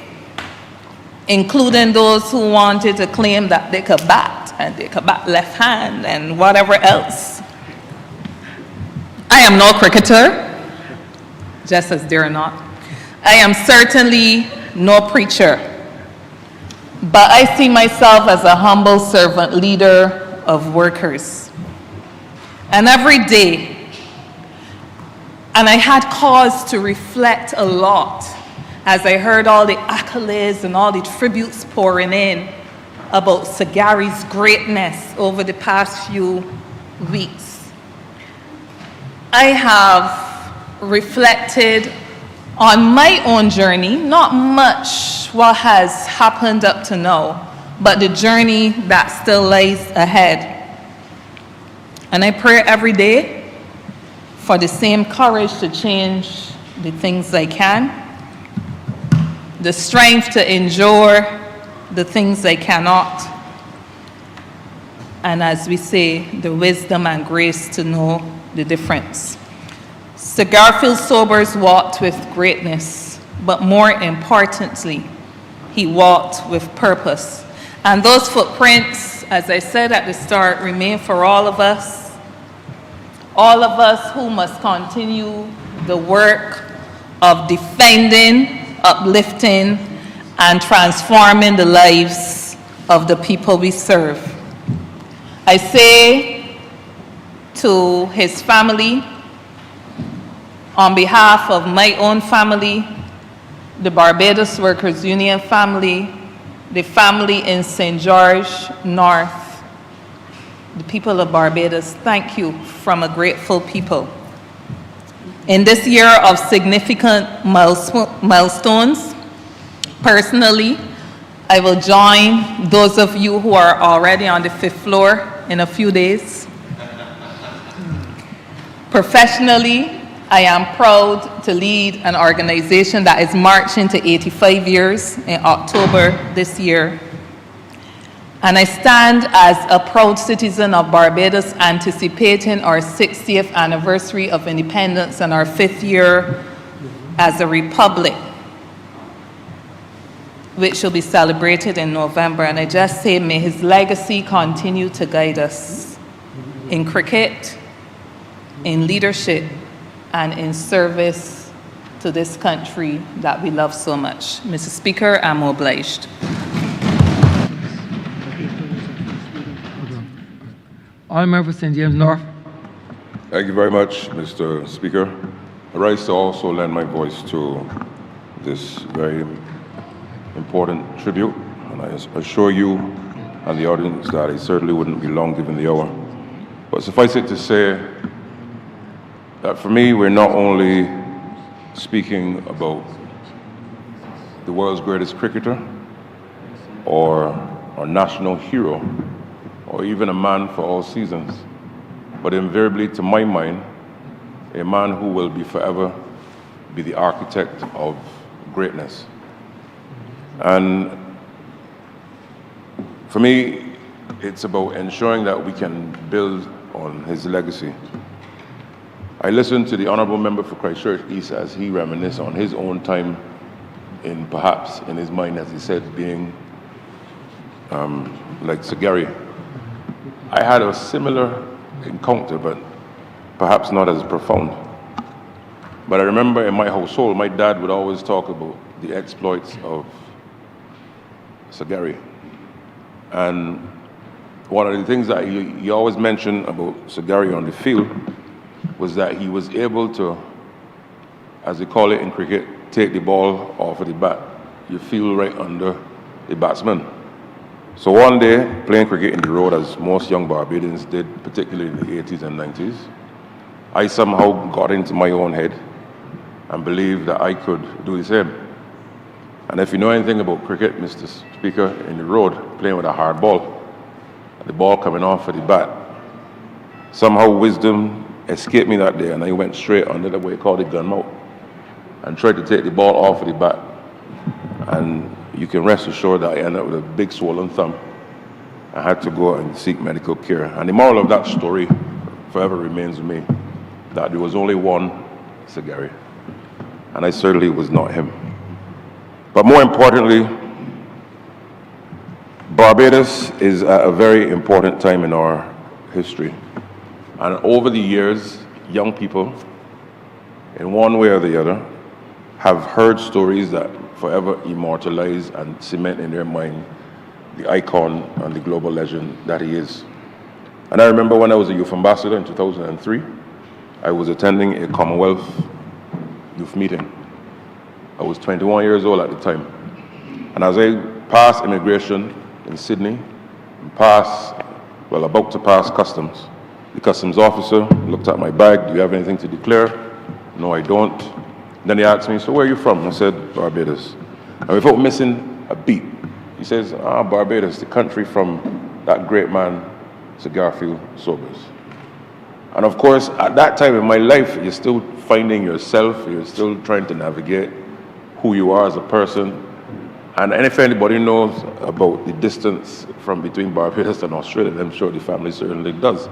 including those who wanted to claim that they could bat and they could bat left hand and whatever else, I am no cricketer, just as they're not. I am certainly no preacher, but I see myself as a humble servant leader of workers. And every day, and I had cause to reflect a lot as I heard all the accolades and all the tributes pouring in about Sir Gary's greatness over the past few weeks. I have reflected on my own journey, not much what has happened up to now, but the journey that still lies ahead. And I pray every day for the same courage to change the things I can, the strength to endure the things I cannot, and as we say, the wisdom and grace to know the difference. Sir Garfield Sobers walked with greatness, but more importantly, he walked with purpose. And those footprints, as I said at the start, remain for all of us who must continue the work of defending, uplifting, and transforming the lives of the people we serve. I say to his family, on behalf of my own family, the Barbados Workers Union family, the family in St. George North, the people of Barbados, thank you from a grateful people. In this year of significant milestones, personally, I will join those of you who are already on the 5th floor in a few days. Professionally, I am proud to lead an organization that is marching to 85 years in October this year. And I stand as a proud citizen of Barbados, anticipating our 60th anniversary of independence and our 5th year as a republic, which will be celebrated in November. And I just say, may his legacy continue to guide us in cricket, in leadership, and in service to this country that we love so much. Mr. Speaker, I'm obliged. Honourable for St. James North. Thank you very much, Mr. Speaker. I rise to also lend my voice to this very important tribute, and I assure you and the audience that I certainly wouldn't be long given the hour. But suffice it to say that for me, we're not only speaking about the world's greatest cricketer or a national hero or even a man for all seasons, but invariably, to my mind, a man who will be forever be the architect of greatness. And for me, it's about ensuring that we can build on his legacy. I listened to the Honourable Member for Christchurch East as he reminisced on his own time perhaps in his mind, as he said, being like Sir Gary. I had a similar encounter, but perhaps not as profound. But I remember in my household, my dad would always talk about the exploits of Sir Gary. And one of the things that he always mentioned about Sir Gary on the field was that he was able to, as they call it in cricket, take the ball off of the bat. You feel right under the batsman. So one day, playing cricket in the road, as most young Barbadians did, particularly in the 80s and 90s, I somehow got into my own head and believed that I could do the same. And if you know anything about cricket, Mr. Speaker, in the road, playing with a hard ball, the ball coming off of the bat, somehow wisdom escaped me that day, and I went straight under the way called the gun mouth and tried to take the ball off of the bat. And you can rest assured that I ended up with a big swollen thumb. I had to go and seek medical care. And the moral of that story forever remains with me, that there was only one Sir Gary, and I certainly was not him. But more importantly, Barbados is at a very important time in our history. And over the years, young people, in one way or the other, have heard stories that forever immortalize and cement in their mind the icon and the global legend that he is. And I remember when I was a youth ambassador in 2003, I was attending a Commonwealth youth meeting. I was 21 years old at the time. And as I passed immigration in Sydney, about to pass customs, the customs officer looked at my bag. Do you have anything to declare? No, I don't. Then he asked me, so where are you from? I said, Barbados. And without missing a beat, he says, Barbados, the country from that great man, Sir Garfield Sobers. And of course, at that time in my life, you're still finding yourself, you're still trying to navigate who you are as a person. And if anybody knows about the distance from between Barbados and Australia, I'm sure the family certainly does.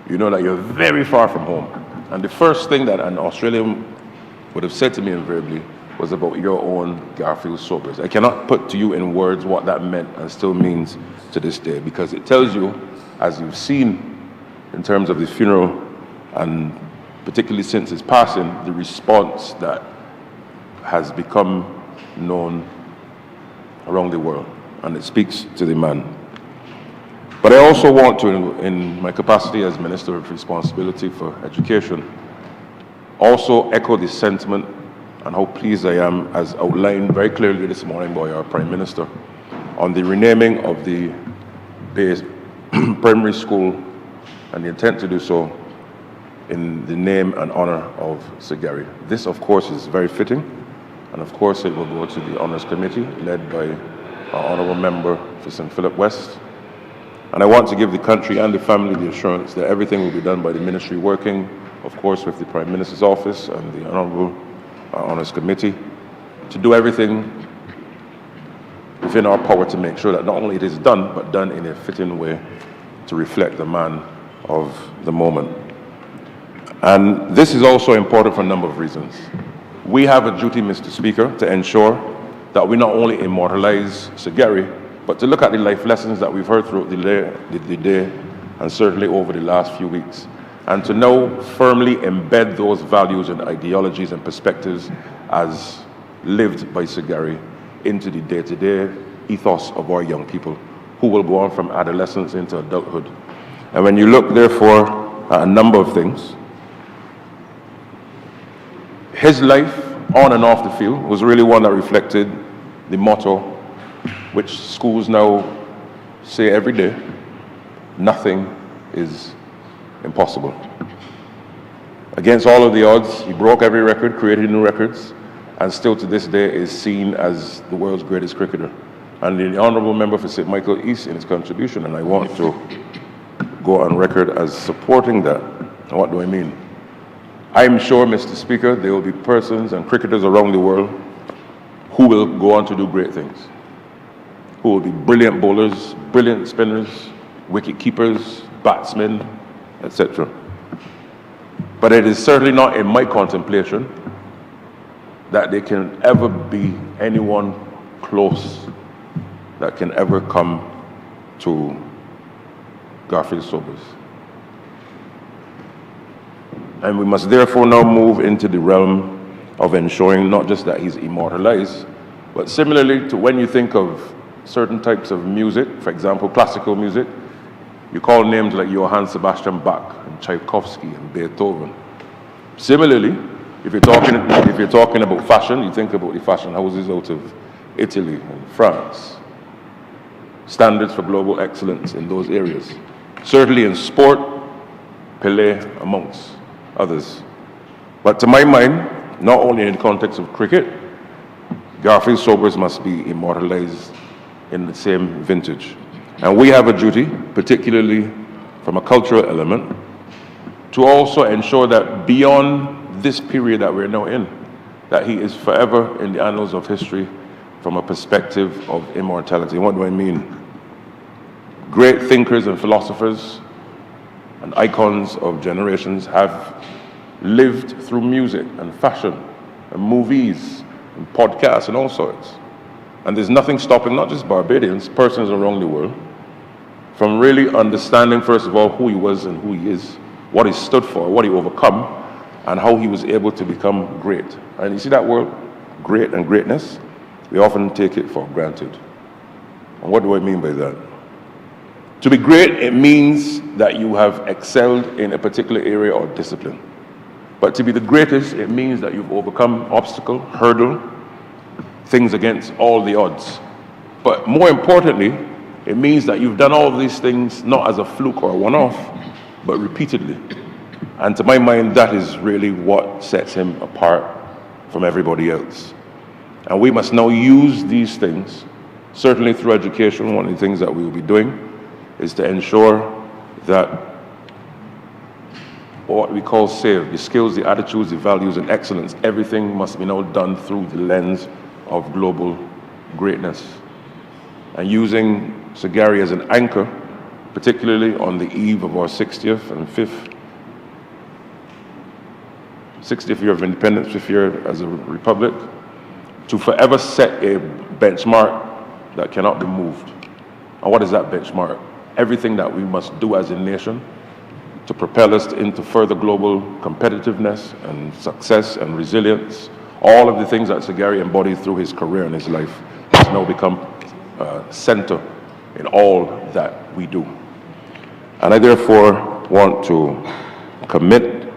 You know that you're very far from home. And the first thing that an Australian would have said to me invariably was about your own Garfield Sobers. I cannot put to you in words what that meant and still means to this day, because it tells you, as you've seen in terms of the funeral, and particularly since his passing, the response that has become known around the world, and it speaks to the man. But I also want to, in my capacity as Minister of Responsibility for Education, also echo the sentiment and how pleased I am, as outlined very clearly this morning by our Prime Minister, on the renaming of the Bay Primary School and the intent to do so in the name and honour of Sir Gary. This, of course, is very fitting, and of course it will go to the Honours Committee led by our Honourable Member for St. Philip West. And I want to give the country and the family the assurance that everything will be done by the Ministry, working, of course, with the Prime Minister's Office and the Honourable Honours Committee, to do everything within our power to make sure that not only it is done, but done in a fitting way to reflect the man of the moment. And this is also important for a number of reasons. We have a duty, Mr. Speaker, to ensure that we not only immortalize Sir Gary, but to look at the life lessons that we've heard throughout the day and certainly over the last few weeks, and to now firmly embed those values and ideologies and perspectives as lived by Sir Gary into the day-to-day ethos of our young people, who will go on from adolescence into adulthood. And when you look, therefore, at a number of things, his life on and off the field was really one that reflected the motto which schools now say every day: nothing is impossible. Against all of the odds, he broke every record, created new records, and still to this day is seen as the world's greatest cricketer. And the honourable member for St. Michael East in his contribution, and I want to go on record as supporting that. And what do I mean? I'm sure, Mr. Speaker, there will be persons and cricketers around the world who will go on to do great things, who will be brilliant bowlers, brilliant spinners, wicket keepers, batsmen, etc. But it is certainly not in my contemplation that there can ever be anyone close that can ever come to Garfield Sobers. And we must therefore now move into the realm of ensuring not just that he's immortalized, but similarly to when you think of certain types of music, for example, classical music, you call names like Johann Sebastian Bach and Tchaikovsky and Beethoven. Similarly, if you're talking about fashion, you think about the fashion houses out of Italy and France. Standards for global excellence in those areas. Certainly in sport, Pelé amongst others. But to my mind, not only in the context of cricket, Garfield Sobers must be immortalized in the same vintage. And we have a duty, particularly from a cultural element, to also ensure that beyond this period that we're now in, that he is forever in the annals of history from a perspective of immortality. What do I mean? Great thinkers and philosophers and icons of generations have lived through music and fashion and movies and podcasts and all sorts. And there's nothing stopping not just Barbadians, persons around the world, from really understanding, first of all, who he was and who he is, what he stood for, what he overcome, and how he was able to become great. And you see that word, great and greatness, we often take it for granted. And what do I mean by that? To be great, it means that you have excelled in a particular area or discipline. But to be the greatest, it means that you've overcome obstacle, hurdle, things against all the odds. But more importantly, it means that you've done all of these things not as a fluke or a one-off, but repeatedly. And to my mind, that is really what sets him apart from everybody else. And we must now use these things, certainly through education. One of the things that we will be doing is to ensure that what we call SAVE, the skills, the attitudes, the values, and excellence, everything must be now done through the lens of global greatness. And using Sir Gary as an anchor, particularly on the eve of our 60th and 60th year of independence, 5th year as a republic, to forever set a benchmark that cannot be moved. And what is that benchmark? Everything that we must do as a nation to propel us into further global competitiveness and success and resilience, all of the things that Sir Gary embodied through his career and his life has now become center in all that we do. And I therefore want to commit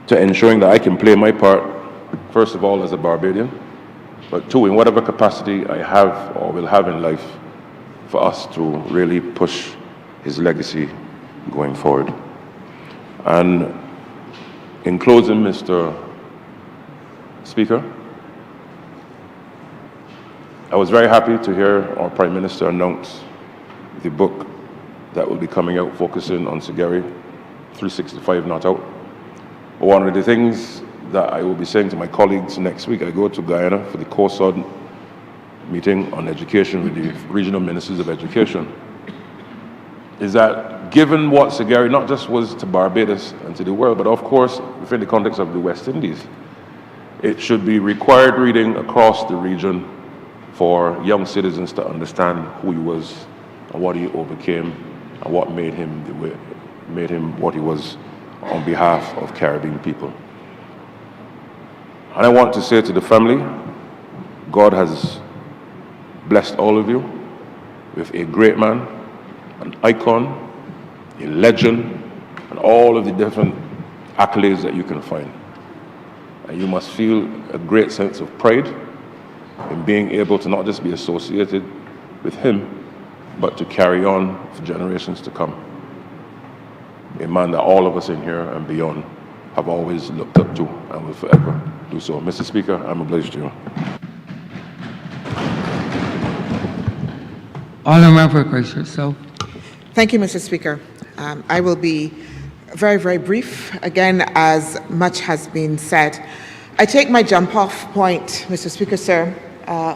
to ensuring that I can play my part, first of all as a Barbadian, but two, in whatever capacity I have or will have in life, for us to really push his legacy going forward. And in closing, Mr. Speaker, I was very happy to hear our Prime Minister announce the book that will be coming out focusing on Sir Gary, 365 Not Out. But one of the things that I will be saying to my colleagues next week, I go to Guyana for the COSOD meeting on education with the regional ministers of education, is that given what Sir Gary not just was to Barbados and to the world, but of course within the context of the West Indies, it should be required reading across the region for young citizens to understand who he was and what he overcame and what made him what he was on behalf of Caribbean people. And I want to say to the family, God has blessed all of you with a great man, an icon, a legend, and all of the different accolades that you can find. And you must feel a great sense of pride in being able to not just be associated with him, but to carry on for generations to come. a man that all of us in here and beyond have always looked up to and will forever do so. Mr. Speaker, I'm obliged to you. Honourable Christchurch. So, Thank you, Mr. Speaker. I will be very, very brief. Again, as much has been said. I take my jump-off point, Mr. Speaker, sir,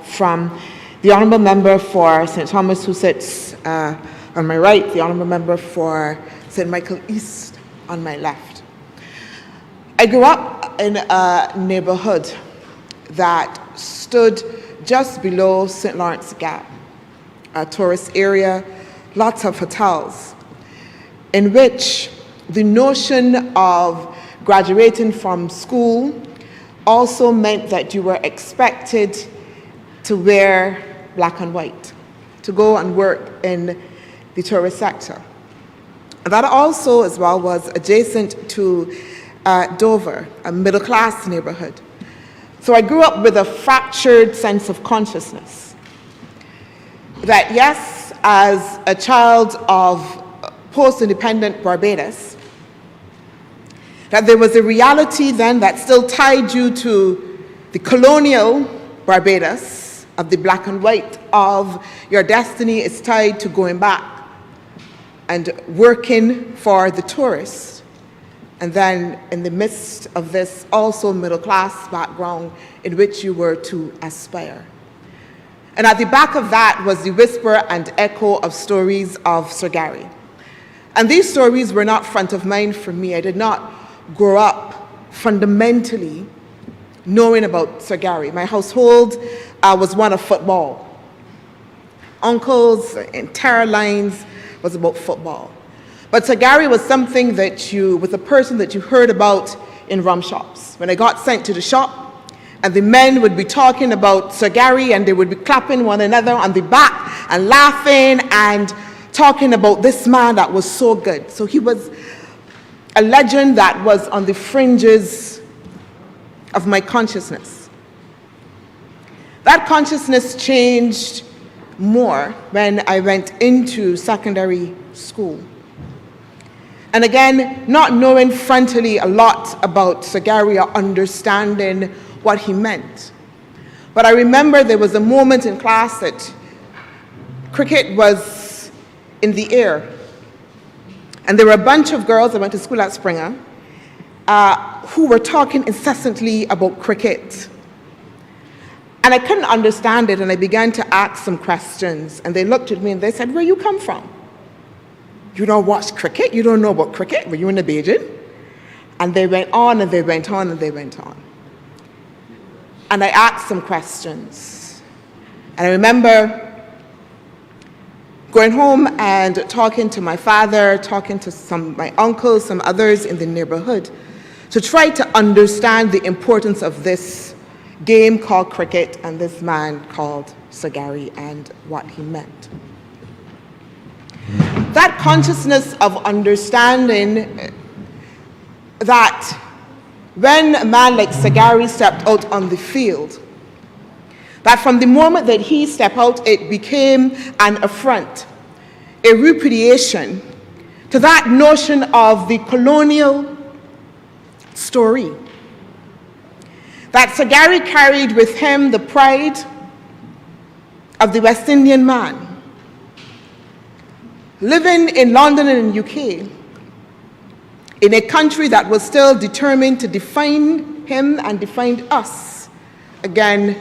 from the Honourable Member for St. Thomas, who sits on my right, the Honourable Member for St. Michael East on my left. I grew up in a neighbourhood that stood just below St. Lawrence Gap, a tourist area, lots of hotels, in which the notion of graduating from school also meant that you were expected to wear black and white, to go and work in the tourist sector. That also, as well, was adjacent to Dover, a middle-class neighborhood. So I grew up with a fractured sense of consciousness that, yes, as a child of post-independent Barbados, that there was a reality then that still tied you to the colonial Barbados of the black and white of your destiny is tied to going back and working for the tourists. And then in the midst of this also middle-class background in which you were to aspire. And at the back of that was the whisper and echo of stories of Sir Gary. And these stories were not front of mind for me. I did not grow up fundamentally knowing about Sir Gary. My household was one of football. Uncles and terror lines was about football. But Sir Gary was something that was a person that you heard about in rum shops. When I got sent to the shop, and the men would be talking about Sir Gary, and they would be clapping one another on the back and laughing and talking about this man that was so good. So he was a legend that was on the fringes of my consciousness. That consciousness changed more when I went into secondary school. And again, not knowing frontally a lot about Sir Gary or understanding what he meant. But I remember there was a moment in class that cricket was in the air. And there were a bunch of girls, I went to school at Springer, who were talking incessantly about cricket. And I couldn't understand it, and I began to ask some questions. And they looked at me and they said, "Where you come from? You don't watch cricket? You don't know about cricket? Were you in the Beijing?" And they went on and they went on and they went on. And I asked some questions. And I remember going home and talking to my father, talking to my uncles, some others in the neighborhood, to try to understand the importance of this game called cricket and this man called Sir Gary and what he meant. That consciousness of understanding that when a man like Sir Gary stepped out on the field, that from the moment that he stepped out, it became an affront, a repudiation to that notion of the colonial story. That Sir Gary carried with him the pride of the West Indian man, living in London and in UK, in a country that was still determined to define him and define us, again,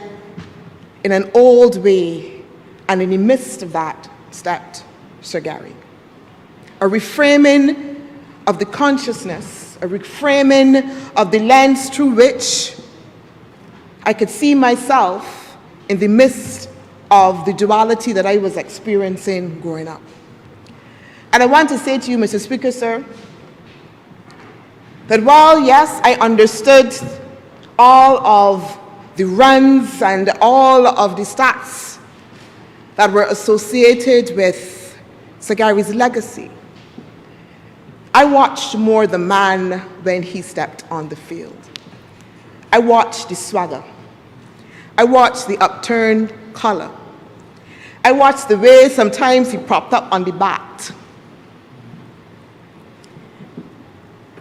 in an old way, and in the midst of that stepped Sir Gary. A reframing of the consciousness, a reframing of the lens through which I could see myself in the midst of the duality that I was experiencing growing up. And I want to say to you, Mr. Speaker, sir, that while, yes, I understood all of the runs and all of the stats that were associated with Sir Gary's legacy, I watched more the man when he stepped on the field. I watched the swagger. I watched the upturned collar. I watched the way sometimes he propped up on the bat.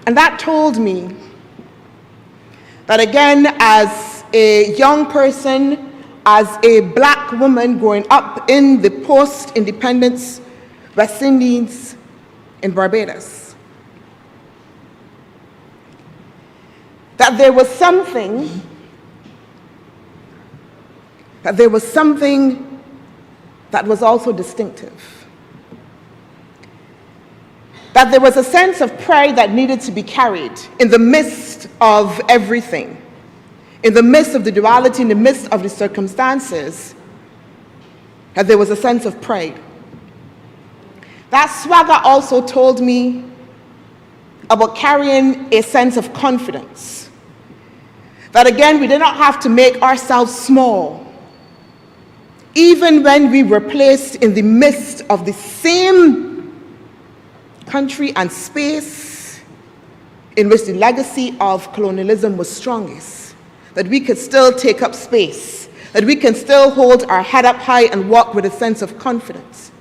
And that told me that again, as a young person, as a black woman growing up in the post-independence West Indies in Barbados, that there was something that was also distinctive. That there was a sense of pride that needed to be carried in the midst of everything, in the midst of the duality, in the midst of the circumstances, that there was a sense of pride. That swagger also told me about carrying a sense of confidence. That again, we did not have to make ourselves small. Even when we were placed in the midst of the same country and space in which the legacy of colonialism was strongest, that we could still take up space, that we can still hold our head up high and walk with a sense of confidence.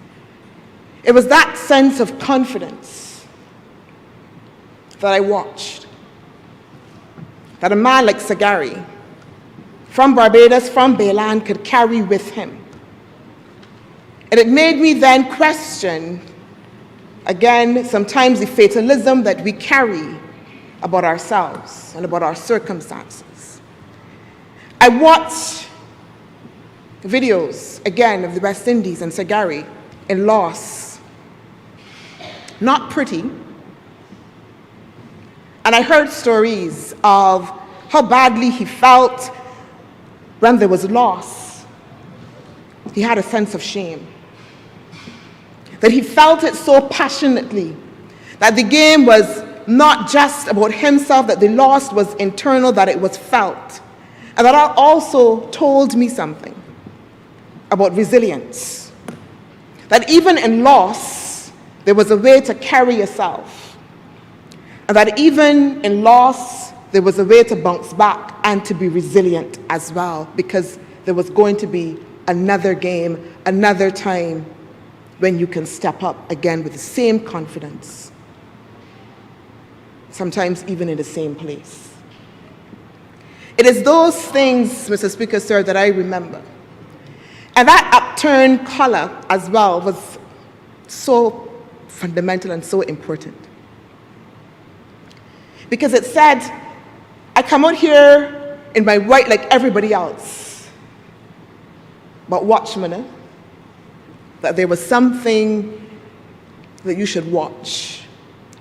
It was that sense of confidence that I watched, that a man like Sagari from Barbados, from Bayland, could carry with him. And it made me then question, again, sometimes the fatalism that we carry about ourselves and about our circumstances. I watched videos, again, of the West Indies and Sagari in loss. Not pretty. And I heard stories of how badly he felt when there was loss. He had a sense of shame. That he felt it so passionately, that the game was not just about himself, that the loss was internal, that it was felt. And that also told me something about resilience. That even in loss, there was a way to carry yourself. And that even in loss, there was a way to bounce back and to be resilient as well, because there was going to be another game, another time when you can step up again with the same confidence, sometimes even in the same place. It is those things, Mr. Speaker, sir, that I remember. And that upturned color as well was so fundamental and so important. Because it said, I come out here in my white like everybody else, but watch me, that there was something that you should watch.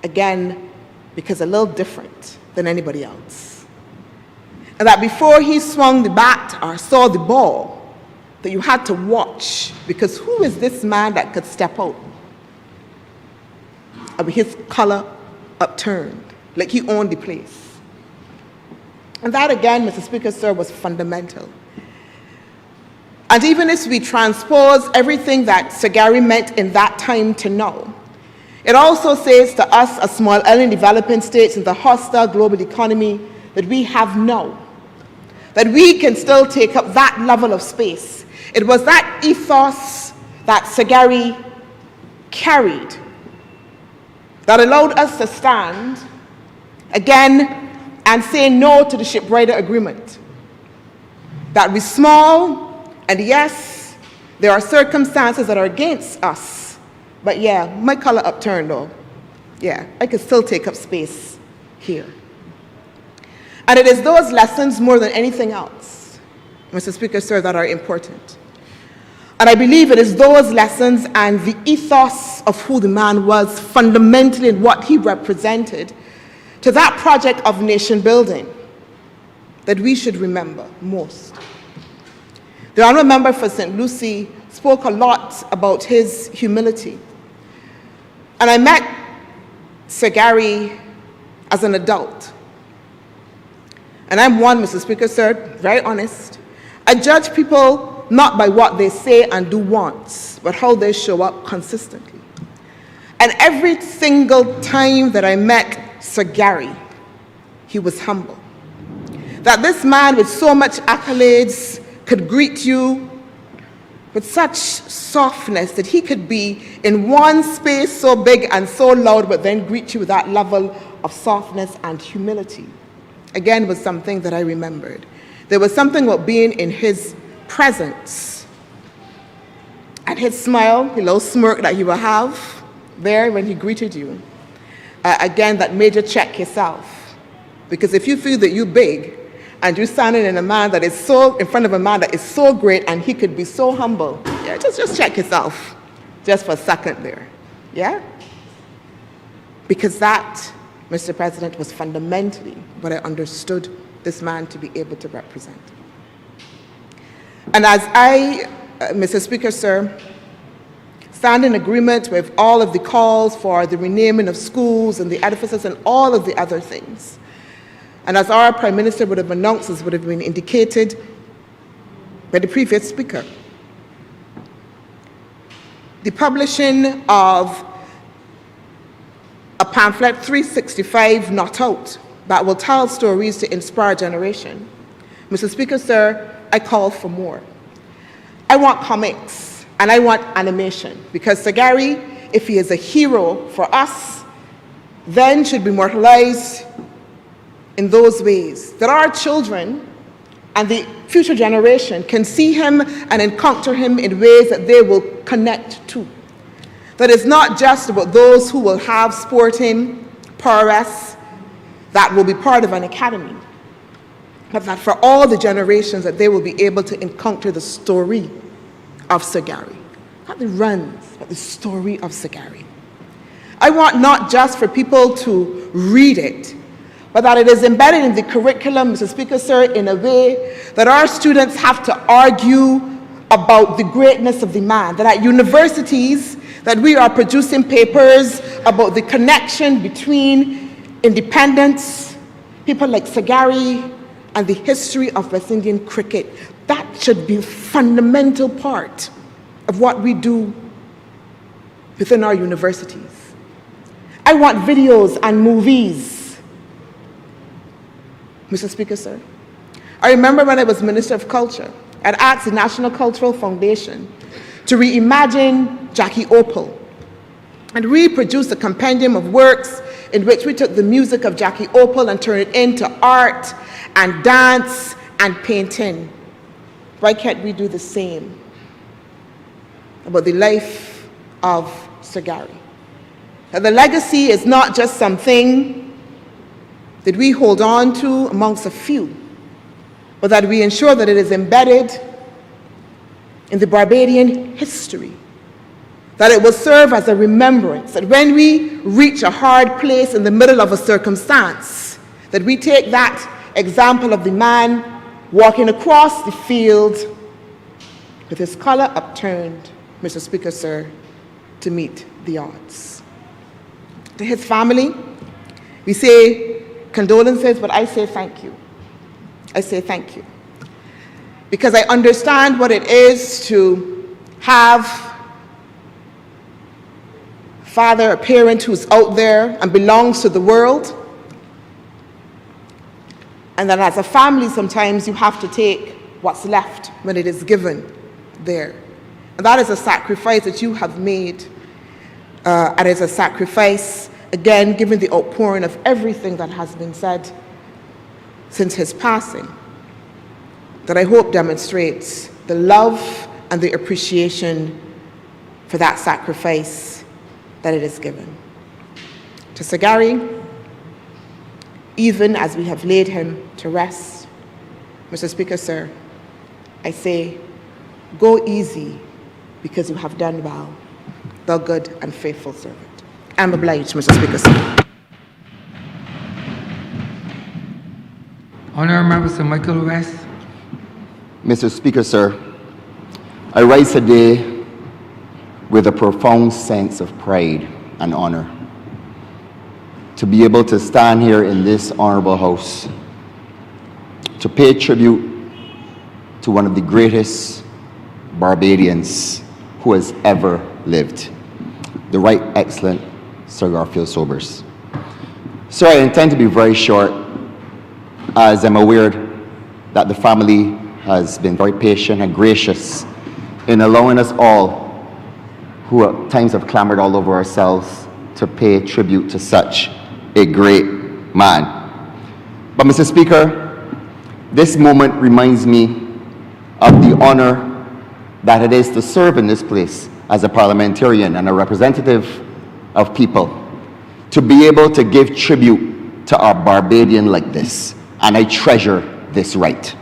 Again, because a little different than anybody else. And that before he swung the bat or saw the ball, that you had to watch, because who is this man that could step out? With his color upturned, like he owned the place. And that again, Mr. Speaker, sir, was fundamental. And even if we transpose everything that Sagari meant in that time to now, it also says to us as small island developing states in the hostile global economy that we have now, that we can still take up that level of space. It was that ethos that Sagari carried that allowed us to stand again and say no to the shipwrighter agreement. That we're small, and yes, there are circumstances that are against us. But yeah, my color upturned though. Yeah, I could still take up space here. And it is those lessons more than anything else, Mr. Speaker, sir, that are important. And I believe it is those lessons and the ethos of who the man was fundamentally in what he represented to that project of nation building that we should remember most. The Honourable Member for St. Lucie spoke a lot about his humility. And I met Sagari as an adult. And I'm one, Mr. Speaker, sir, very honest. I judge people not by what they say and do once, but how they show up consistently. And every single time that I met Sagari, he was humble. That this man with so much accolades could greet you with such softness, that he could be in one space so big and so loud, but then greet you with that level of softness and humility, again, was something that I remembered. There was something about being in his presence and his smile, the little smirk that he will have there when he greeted you. Again, that made you check yourself. Because if you feel that you're big and you're standing in front of a man that is so great and he could be so humble, yeah, just check yourself just for a second there. Yeah? Because that, Mr. President, was fundamentally what I understood this man to be able to represent. And as I, Mr. Speaker, sir, stand in agreement with all of the calls for the renaming of schools and the edifices and all of the other things, and as our Prime Minister would have announced, as would have been indicated by the previous speaker, the publishing of a pamphlet, 365 Not Out, that will tell stories to inspire a generation. Mr. Speaker, sir, I call for more. I want comics and I want animation, because Sagari, if he is a hero for us, then should be immortalized in those ways that our children and the future generation can see him and encounter him in ways that they will connect to. That it's not just about those who will have sporting prowess that will be part of an academy, but that for all the generations that they will be able to encounter the story of Sagari. Not the runs, but the story of Sagari. I want not just for people to read it, but that it is embedded in the curriculum, Mr. Speaker, sir, in a way that our students have to argue about the greatness of the man. That at universities, that we are producing papers about the connection between independence, people like Sagari, and the history of West Indian cricket. That should be a fundamental part of what we do within our universities. I want videos and movies, Mr. Speaker, sir. I remember when I was Minister of Culture, I'd asked the National Cultural Foundation to reimagine Jackie Opal and reproduce a compendium of works in which we took the music of Jackie Opal and turned it into art and dance and painting. Why can't we do the same about the life of Sagari? Now, the legacy is not just something that we hold on to amongst a few, but that we ensure that it is embedded in the Barbadian history, that it will serve as a remembrance, that when we reach a hard place in the middle of a circumstance, that we take that example of the man walking across the field with his collar upturned, Mr. Speaker, sir, to meet the odds. To his family, we say condolences, but I say thank you. I say thank you. Because I understand what it is to have a father, a parent who's out there and belongs to the world. And then as a family, sometimes you have to take what's left when it is given there. And that is a sacrifice that you have made. And it's a sacrifice, again, given the outpouring of everything that has been said since his passing, that I hope demonstrates the love and the appreciation for that sacrifice that it is given. To Sagari, even as we have laid him to rest, Mr. Speaker, sir, I say, go easy because you have done well, thou good and faithful servant. I'm obliged, Mr. Speaker, sir. Honourable Sir Michael West. Mr. Speaker, sir, I rise today with a profound sense of pride and honor to be able to stand here in this honorable house to pay tribute to one of the greatest Barbadians who has ever lived, the Right Excellent Sir Garfield Sobers. Sir, I intend to be very short, as I'm aware that the family has been very patient and gracious in allowing us all, who at times have clambered all over ourselves, to pay tribute to such a great man. But Mr. Speaker, this moment reminds me of the honor that it is to serve in this place as a parliamentarian and a representative of people, to be able to give tribute to our Barbadian like this, and I treasure this right.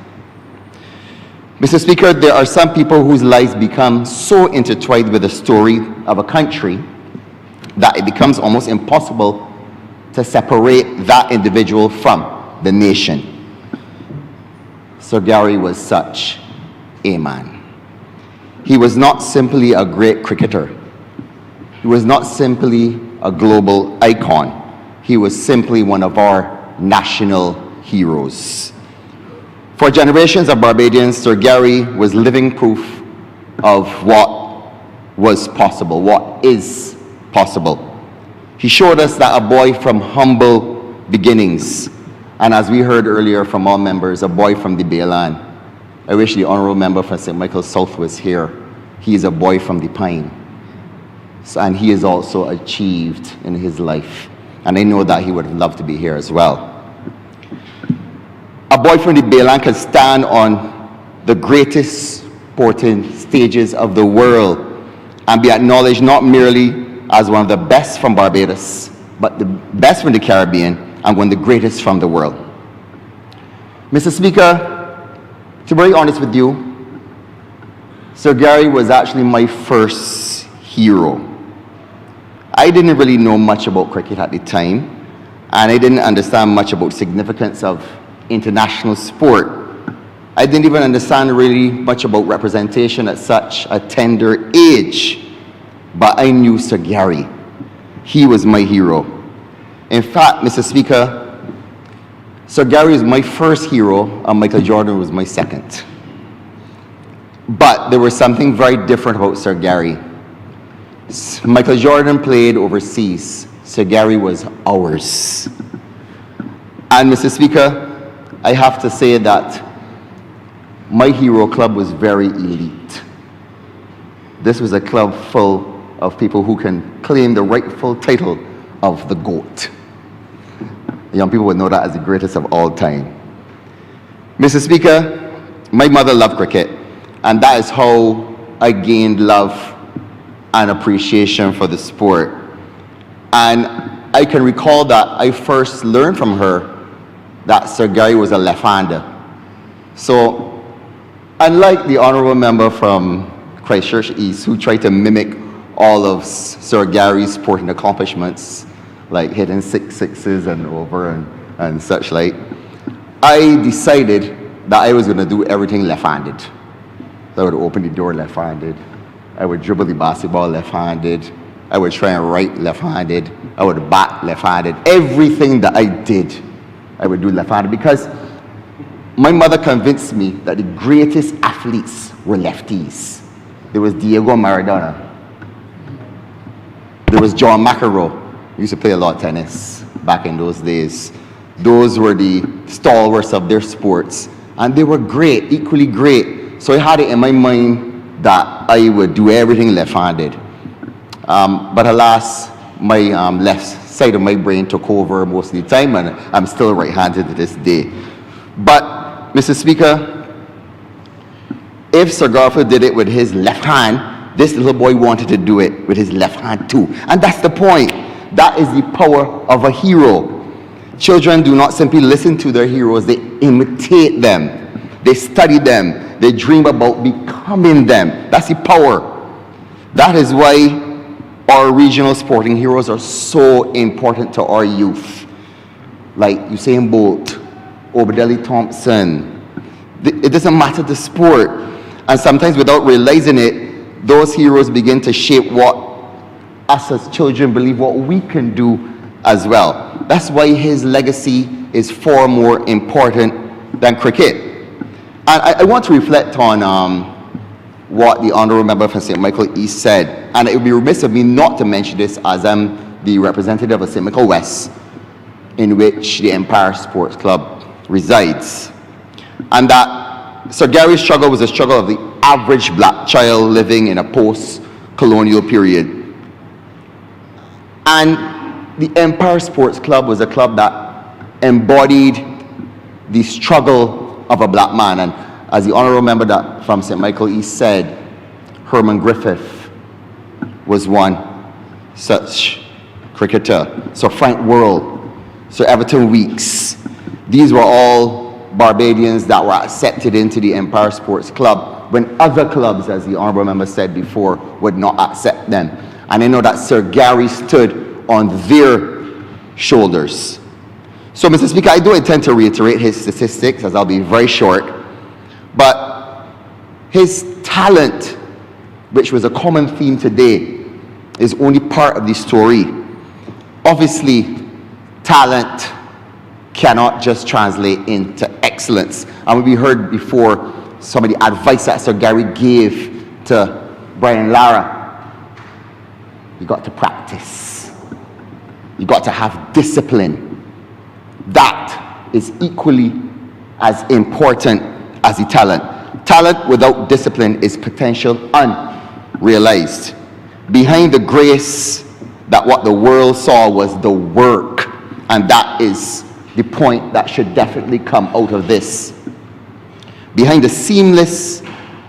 Mr. Speaker, there are some people whose lives become so intertwined with the story of a country that it becomes almost impossible to separate that individual from the nation. Sir Gary was such a man. He was not simply a great cricketer. He was not simply a global icon. He was simply one of our national heroes. For generations of Barbadians, Sir Gary was living proof of what was possible, what is possible. He showed us that a boy from humble beginnings, and as we heard earlier from all members, a boy from the Bayland. I wish the Honourable Member for St. Michael South was here. He is a boy from the Pine. And he has also achieved in his life. And I know that he would love to be here as well. A boy from the Bayland can stand on the greatest sporting stages of the world and be acknowledged not merely as one of the best from Barbados, but the best from the Caribbean and one of the greatest from the world. Mr. Speaker, to be very honest with you, Sir Gary was actually my first hero. I didn't really know much about cricket at the time, and I didn't understand much about the significance of international sport. I didn't even understand really much about representation at such a tender age, but I knew Sir Gary. He was my hero. In fact, Mr. Speaker, Sir Gary was my first hero, and Michael Jordan was my second. But there was something very different about Sir Gary. Michael Jordan played overseas. Sir Gary was ours. And Mr. Speaker, I have to say that my hero club was very elite. This was a club full of people who can claim the rightful title of the GOAT. Young people would know that as the greatest of all time. Mr. Speaker, my mother loved cricket, and that is how I gained love and appreciation for the sport. And I can recall that I first learned from her that Sir Gary was a left-hander. So, unlike the Honourable Member from Christchurch East, who tried to mimic all of Sir Gary's sporting accomplishments, like hitting 6 sixes and over and such like, I decided that I was going to do everything left-handed. So I would open the door left-handed. I would dribble the basketball left-handed. I would try and write left-handed. I would bat left-handed. Everything that I did, I would do left-handed because my mother convinced me that the greatest athletes were lefties. There was Diego Maradona. There was John McEnroe. We used to play a lot of tennis back in those days. Those were the stalwarts of their sports. And they were great, equally great. So I had it in my mind that I would do everything left-handed. But alas, my left side of my brain took over most of the time, and I'm still right-handed to this day. But, Mr. Speaker, if Sir Garfield did it with his left hand, this little boy wanted to do it with his left hand too. And that's the point. That is the power of a hero. Children do not simply listen to their heroes, they imitate them. They study them. They dream about becoming them. That's the power. That is why our regional sporting heroes are so important to our youth. Like Usain Bolt, Obadeli Thompson. It doesn't matter the sport. And sometimes without realizing it, those heroes begin to shape what us as children believe what we can do as well. That's why his legacy is far more important than cricket. And I want to reflect on what the Honourable Member from St. Michael East said. And it would be remiss of me not to mention this as I'm the representative of St. Michael West, in which the Empire Sports Club resides. And that Sir Gary's struggle was a struggle of the average black child living in a post-colonial period. And the Empire Sports Club was a club that embodied the struggle of a black man. And as the Honourable Member that from St. Michael East said, Herman Griffith was one such cricketer. Sir Frank Worrell, Sir Everton Weekes. These were all Barbadians that were accepted into the Empire Sports Club when other clubs, as the Honourable Member said before, would not accept them. And I know that Sir Gary stood on their shoulders. So, Mr. Speaker, I do intend to reiterate his statistics, as I'll be very short. But his talent, which was a common theme today, is only part of the story. Obviously, talent cannot just translate into excellence. And we heard before some of the advice that Sir Gary gave to Brian Lara. You got to practice. You got to have discipline. That is equally as important as the talent. Talent without discipline is potential unrealized. Behind the grace, that what the world saw was the work, and that is the point that should definitely come out of this. Behind the seamless,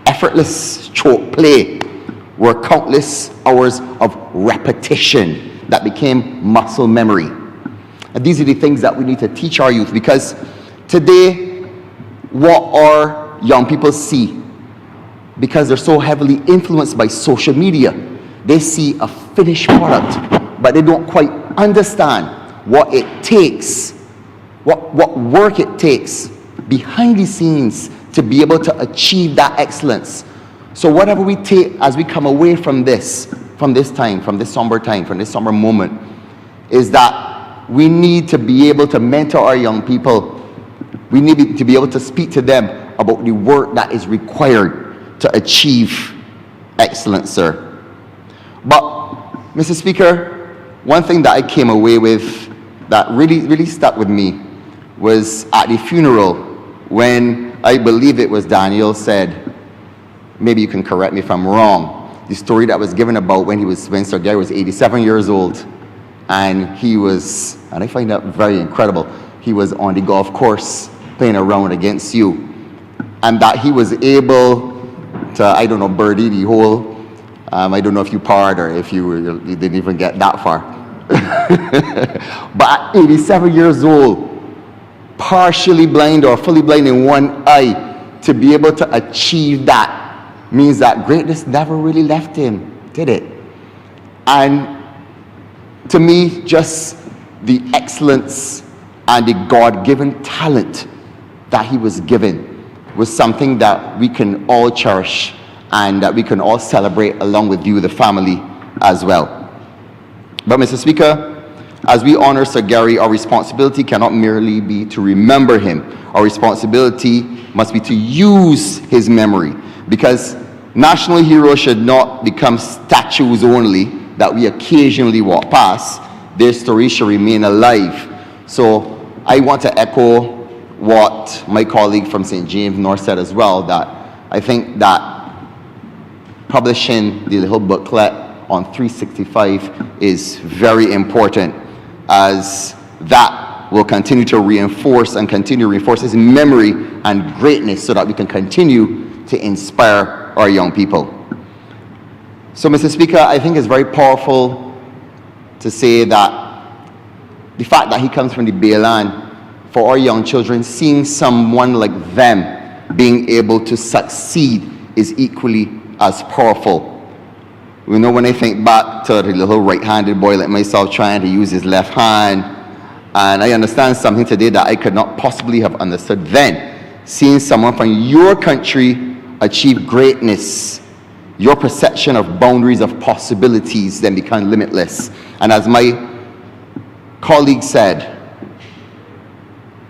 effortless stroke play were countless hours of repetition that became muscle memory. And these are the things that we need to teach our youth, because today, what our young people see, because they're so heavily influenced by social media, they see a finished product, but they don't quite understand what it takes, what work it takes behind the scenes to be able to achieve that excellence. So whatever we take as we come away from this time, from this somber moment, is that we need to be able to mentor our young people. We need to be able to speak to them about the work that is required to achieve excellence, sir. But, Mr. Speaker, one thing that I came away with that really stuck with me was at the funeral when I believe it was Daniel said, maybe you can correct me if I'm wrong, the story that was given about when Sir Gary was 87 years old, and he was, and I find that very incredible, he was on the golf course playing around against you, and that he was able to, I don't know, birdie the hole. I don't know if you parred or if you didn't even get that far. But at 87 years old, partially blind or fully blind in one eye, to be able to achieve that means that greatness never really left him, did it? And to me, just the excellence and the God-given talent that he was given was something that we can all cherish and that we can all celebrate along with you, the family, as well. But Mr. Speaker, as we honor Sir Gary, our responsibility cannot merely be to remember him. Our responsibility must be to use his memory, because national heroes should not become statues only that we occasionally walk past. Their stories should remain alive. So I want to echo what my colleague from St. James North said as well, that I think that publishing the little booklet on 365 is very important, as that will continue to reinforce his memory and greatness so that we can continue to inspire our young people. So, Mr. Speaker, I think it's very powerful to say that the fact that he comes from the Bayland, for our young children, seeing someone like them being able to succeed is equally as powerful. You know, when I think back to the little right-handed boy like myself trying to use his left hand, and I understand something today that I could not possibly have understood then. Seeing someone from your country achieve greatness, your perception of boundaries of possibilities then become limitless. And as my colleague said,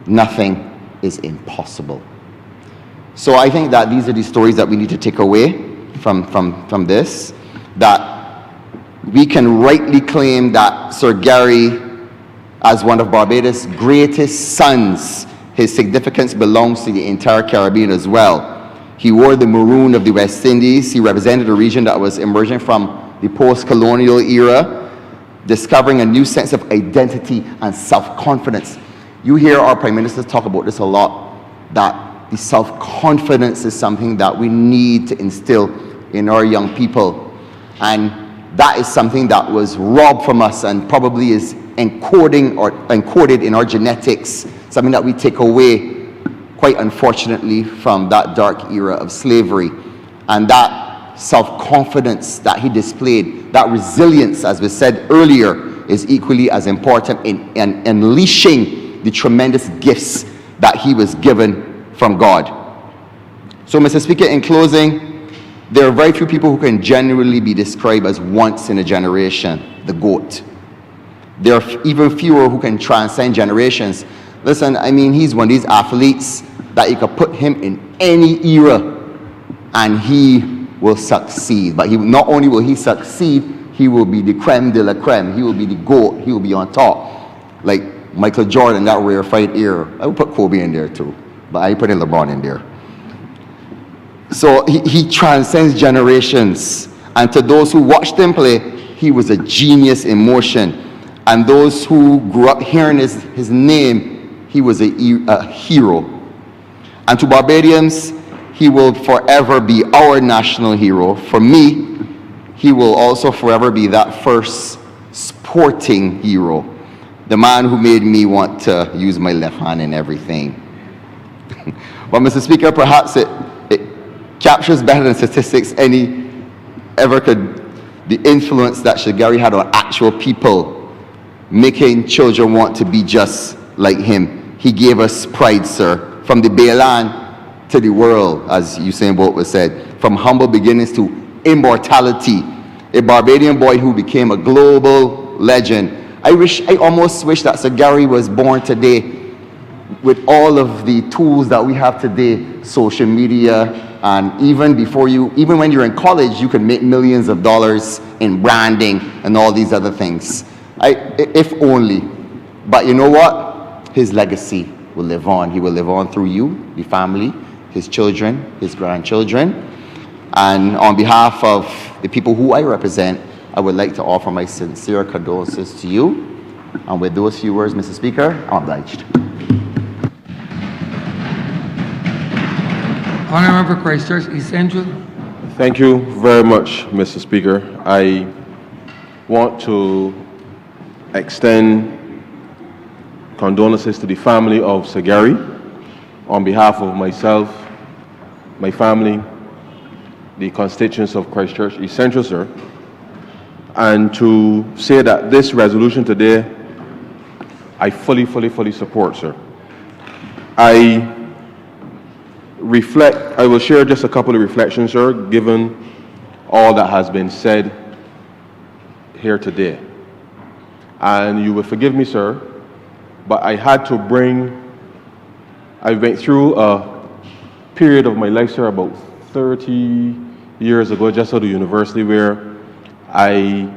nothing is impossible. So I think that these are the stories that we need to take away from this, that we can rightly claim that Sir Gary, as one of Barbados' greatest sons, his significance belongs to the entire Caribbean as well. He wore the maroon of the West Indies. He represented a region that was emerging from the post-colonial era, discovering a new sense of identity and self-confidence. You hear our Prime Minister talk about this a lot, that the self-confidence is something that we need to instill in our young people. And that is something that was robbed from us and probably is encoded in our genetics, something that we take away, quite unfortunately, from that dark era of slavery. And that self-confidence that he displayed, that resilience, as we said earlier, is equally as important in unleashing the tremendous gifts that he was given from God. So, Mr. Speaker, in closing, there are very few people who can genuinely be described as once in a generation, the GOAT. There are even fewer who can transcend generations. Listen, I mean, he's one of these athletes that you could put him in any era and he will succeed. But not only will he succeed, he will be the creme de la creme. He will be the GOAT. He will be on top. Like Michael Jordan, that rarefied era. I would put Kobe in there too, but I put in LeBron in there. So he transcends generations. And to those who watched him play, he was a genius in motion. And those who grew up hearing his name, he was a hero. And to Barbadians, he will forever be our national hero. For me, he will also forever be that first sporting hero. The man who made me want to use my left hand in everything. But Mr. Speaker, perhaps it captures better than statistics ever could the influence that Shagari had on actual people, making children want to be just like him. He gave us pride, sir, from the Baylan to the world, as Usain Bolt was said, from humble beginnings to immortality. A Barbadian boy who became a global legend. I almost wish that Sir Gary was born today with all of the tools that we have today, social media, and even when you're in college, you can make millions of dollars in branding and all these other things. If only. But you know what? His legacy will live on. He will live on through you, the family, his children, his grandchildren. And on behalf of the people who I represent, I would like to offer my sincere condolences to you. And with those few words, Mr. Speaker, I'm obliged. Honourable for Christchurch East Central. Thank you very much, Mr. Speaker. I want to extend condolences to the family of Sir Gary on behalf of myself, my family, the constituents of Christchurch East Central, sir, and to say that this resolution today, I fully support, sir. I will share just a couple of reflections, sir, given all that has been said here today. And you will forgive me, sir, but I went through a period of my life, sir, about 30 years ago, just out of university, where I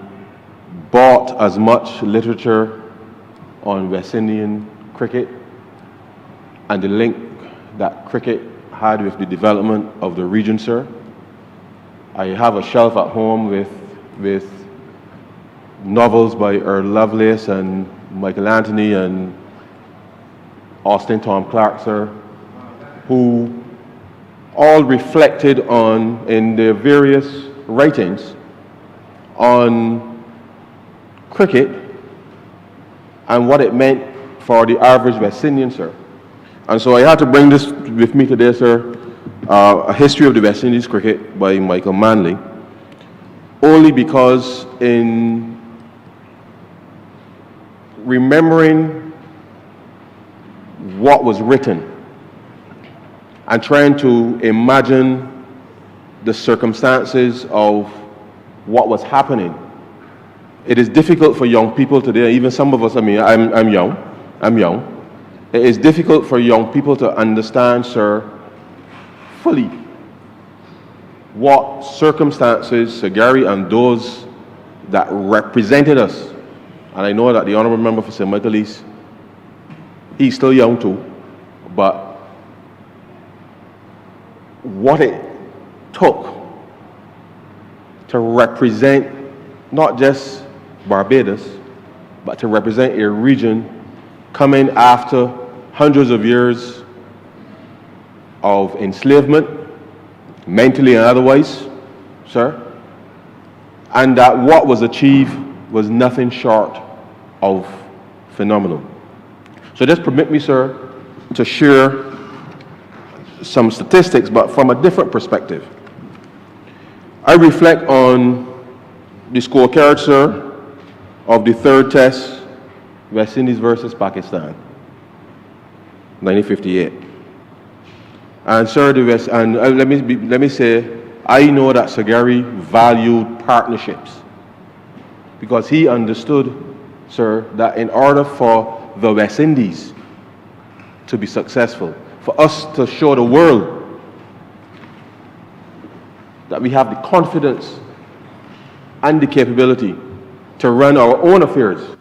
bought as much literature on West Indian cricket and the link that cricket had with the development of the region, sir. I have a shelf at home with novels by Earl Lovelace and Michael Anthony and Austin Tom Clark, sir, who all reflected on, in their various writings, on cricket and what it meant for the average West Indian, sir. And so I had to bring this with me today, sir, A History of the West Indies Cricket by Michael Manley, only because in remembering what was written and trying to imagine the circumstances of what was happening, it is difficult for young people today, even some of us, I mean, I'm young. It is difficult for young people to understand, sir, fully what circumstances Sir Gary and those that represented us, and I know that the Honourable Member for St. Michael East, he's still young too, but what it took to represent not just Barbados, but to represent a region coming after hundreds of years of enslavement, mentally and otherwise, sir, and that what was achieved was nothing short of phenomenal. So just permit me, sir, to share some statistics, but from a different perspective. I reflect on the scorecard, sir, of the third test, West Indies versus Pakistan, 1958. And sir, let me say, I know that Sir Gary valued partnerships because he understood, sir, that in order for the West Indies to be successful, for us to show the world that we have the confidence and the capability to run our own affairs,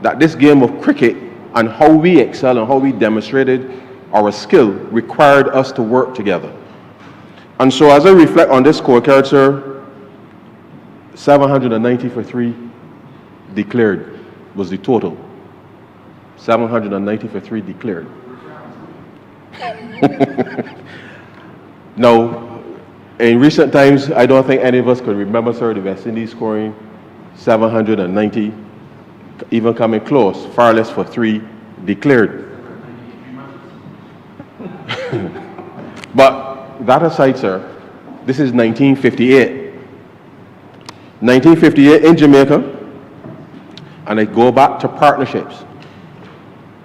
that this game of cricket and how we excel and how we demonstrated our skill required us to work together. And so as I reflect on this scorecard, sir, 790 for 3 declared was the total. 790 for 3 declared. Now, in recent times, I don't think any of us could remember, sir, the West Indies scoring 790, even coming close, far less for 3 declared. But that aside, sir, this is 1958. 1958 in Jamaica, and I go back to partnerships.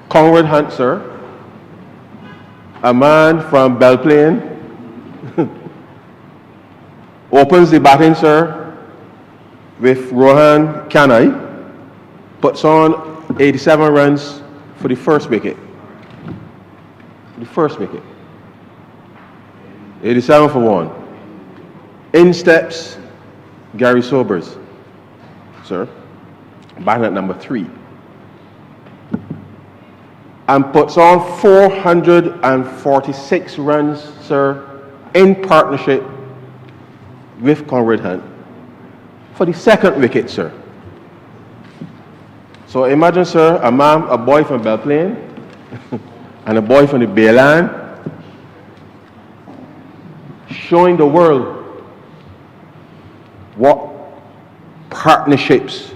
Conrad Hunt, sir, a man from Belplain, opens the batting, sir, with Rohan Kanai, puts on 87 runs for the first wicket. The first wicket. 87 for 1. In steps Gary Sobers, sir, batting at number 3. And puts on 446 runs, sir, in partnership with Conrad Hunt for the second wicket, sir. So imagine, sir, a boy from Belplain and a boy from the Bayland showing the world what partnerships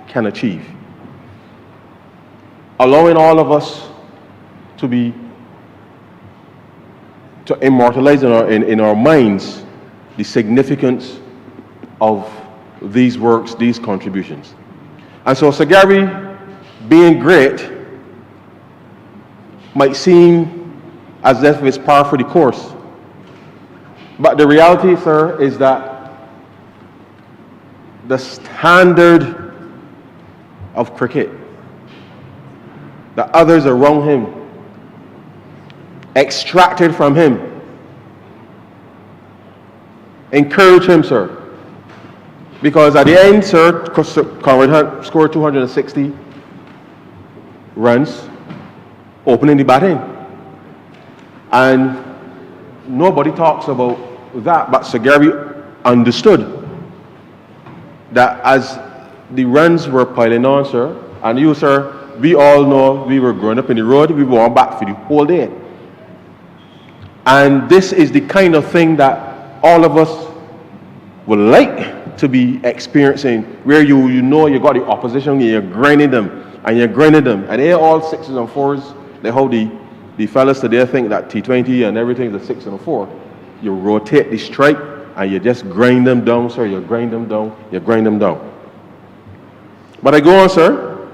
can achieve. Allowing all of us to immortalize in our minds the significance of these works, these contributions. And so Sir Gary, being great, might seem as if it's par for the course. But the reality, sir, is that the standard of cricket that others around him extracted from him, encourage him, sir. Because at the end, sir, Conrad Hunt scored 260 runs, opening the batting. And nobody talks about that, but Sir Gary understood that as the runs were piling on, sir, and you, sir, we all know we were growing up in the road, we were on back for the whole day. And this is the kind of thing that all of us would like to be experiencing, where you know you got the opposition and you're grinding them, and they're all 6s and 4s. They how the fellas today think that T20 and everything is a 6 and a 4. You rotate the strike and you just grind them down, sir. You grind them down. But I go on, sir,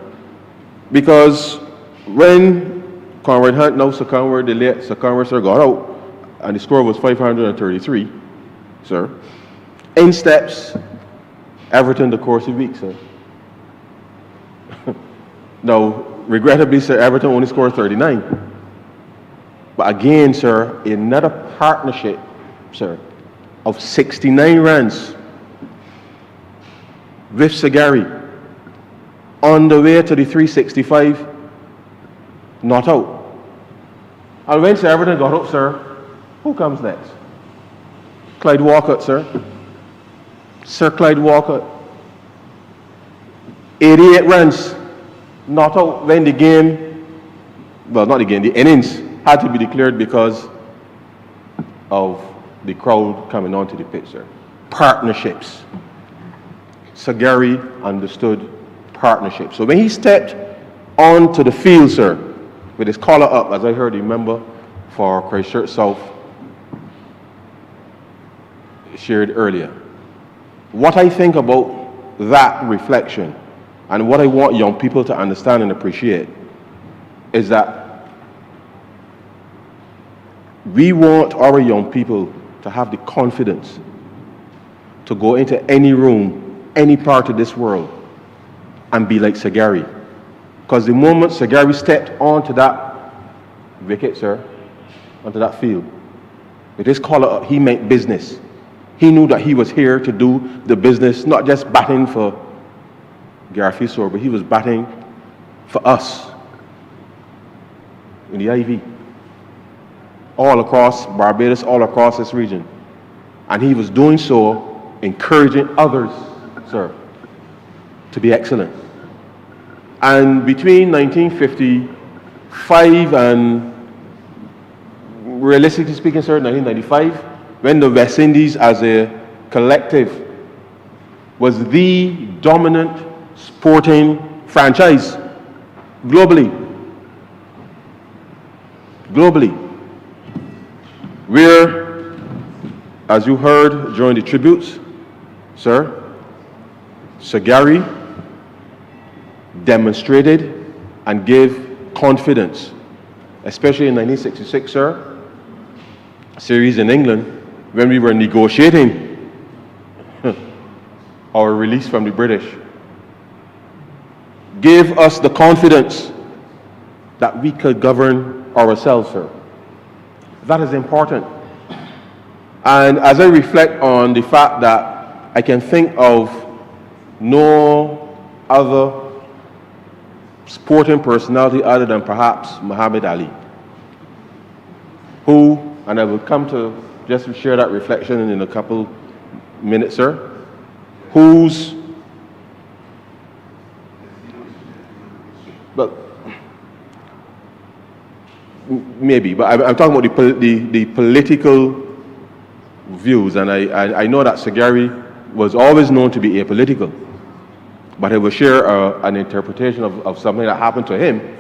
because when Conrad Hunt, now Sir Conrad, the late Sir Conrad, sir, got out, and the score was 533, sir, in steps Everton the course of week, sir. Now, regrettably, sir, Everton only scored 39. But again, sir, another partnership, sir, of 69 runs with Sir Gary on the way to the 365, not out. And when Sir Everton got up, sir, who comes next? Clyde Walcott, sir. Sir Clyde Walcott. 88 runs not out when the game, well, not the game, the innings had to be declared because of the crowd coming onto the pitch, sir. Partnerships. Sir Gary understood partnerships. So when he stepped onto the field, sir, with his collar up, as I heard the member for Christchurch South shared earlier, what I think about that reflection and what I want young people to understand and appreciate is that we want our young people to have the confidence to go into any room, any part of this world, and be like Sir Gary. Because the moment Sir Gary stepped onto that wicket, sir, onto that field, with his collar up, he meant business. He knew that he was here to do the business, not just batting for Garfield Sore, but he was batting for us in the IV, all across Barbados, all across this region. And he was doing so, encouraging others, sir, to be excellent. And between 1955 and, realistically speaking, sir, 1995, when the West Indies as a collective was the dominant sporting franchise globally, where, as you heard during the tributes, sir, Sir Gary demonstrated and gave confidence, especially in 1966, sir, series in England, when we were negotiating our release from the British, gave us the confidence that we could govern ourselves, sir. That is important. And as I reflect on the fact that I can think of no other sporting personality other than perhaps Muhammad Ali, who, and I will come to just share that reflection in a couple minutes, sir, whose, but maybe, but I'm talking about the political views, and I know that Sir Gary was always known to be apolitical, but I will share an interpretation of something that happened to him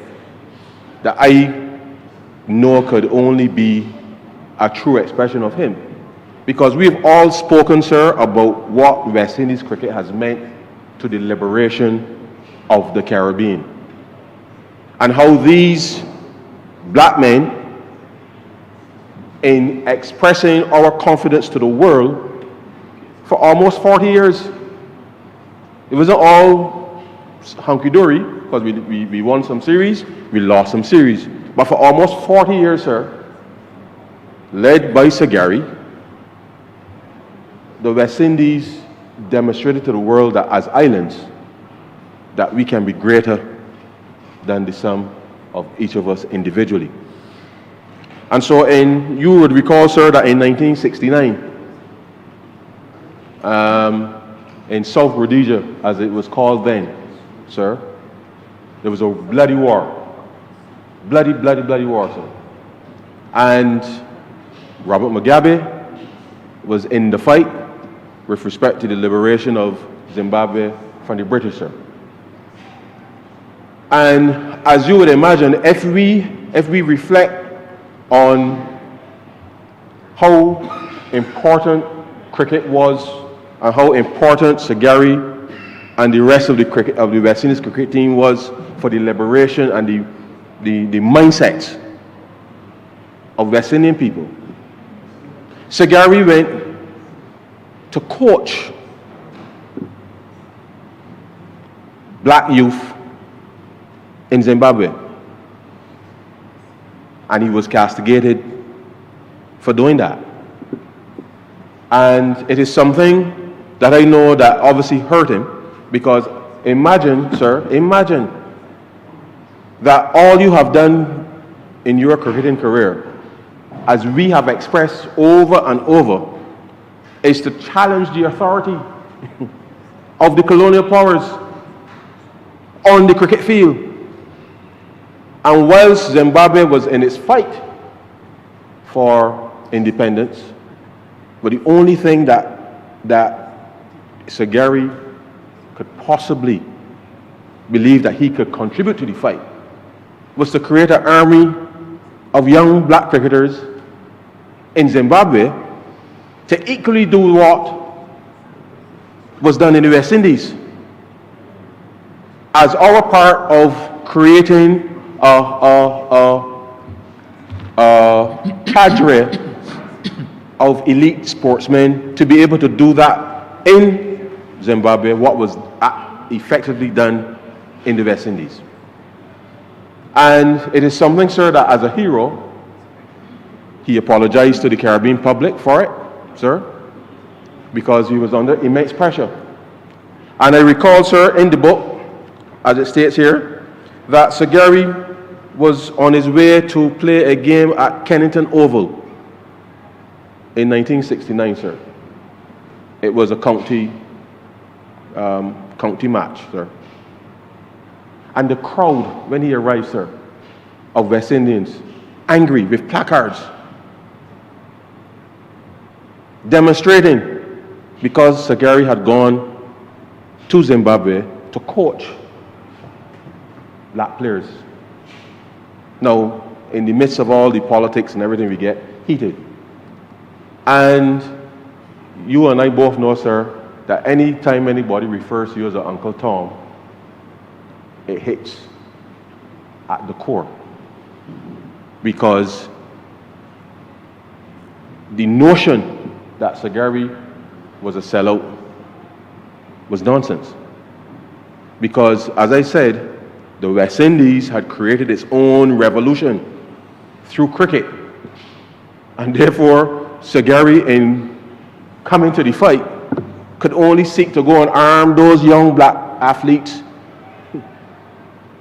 that I know could only be a true expression of him. Because we've all spoken, sir, about what West Indies cricket has meant to the liberation of the Caribbean, and how these black men, in expressing our confidence to the world for almost 40 years, it wasn't all hunky-dory, because we won some series, we lost some series, but for almost 40 years, sir, led by Sir Gary, the West Indies demonstrated to the world that as islands, that we can be greater than the sum of each of us individually. And so you would recall, sir, that in 1969, in South Rhodesia, as it was called then, sir, there was a bloody war. Bloody war, sir. And Robert Mugabe was in the fight with respect to the liberation of Zimbabwe from the British, sir. And as you would imagine, if we reflect on how important cricket was and how important Sir Gary and the rest of the West Indies cricket team was for the liberation and the mindsets of West Indian people, Sir Gary went to coach black youth in Zimbabwe, and he was castigated for doing that. And it is something that I know that obviously hurt him, because imagine, sir, imagine that all you have done in your cricketing career, as we have expressed over and over, is to challenge the authority of the colonial powers on the cricket field. And whilst Zimbabwe was in its fight for independence, but the only thing that Sir Gary could possibly believe that he could contribute to the fight was to create an army of young black cricketers in Zimbabwe to equally do what was done in the West Indies as our part of creating a cadre of elite sportsmen to be able to do that in Zimbabwe, what was effectively done in the West Indies. And it is something, sir, that as a hero, he apologized to the Caribbean public for it, sir, because he was under immense pressure. And I recall, sir, in the book, as it states here, that Sir Gary was on his way to play a game at Kennington Oval in 1969, sir. It was a county match, sir. And the crowd, when he arrived, sir, of West Indians, angry with placards, demonstrating because Sir Gary had gone to Zimbabwe to coach black players. Now, in the midst of all the politics and everything we get heated. And you and I both know, sir, that any time anybody refers to you as an Uncle Tom, it hits at the core. Because the notion that Sir Gary was a sellout was nonsense. Because, as I said, the West Indies had created its own revolution through cricket. And therefore, Sir Gary, in coming to the fight, could only seek to go and arm those young black athletes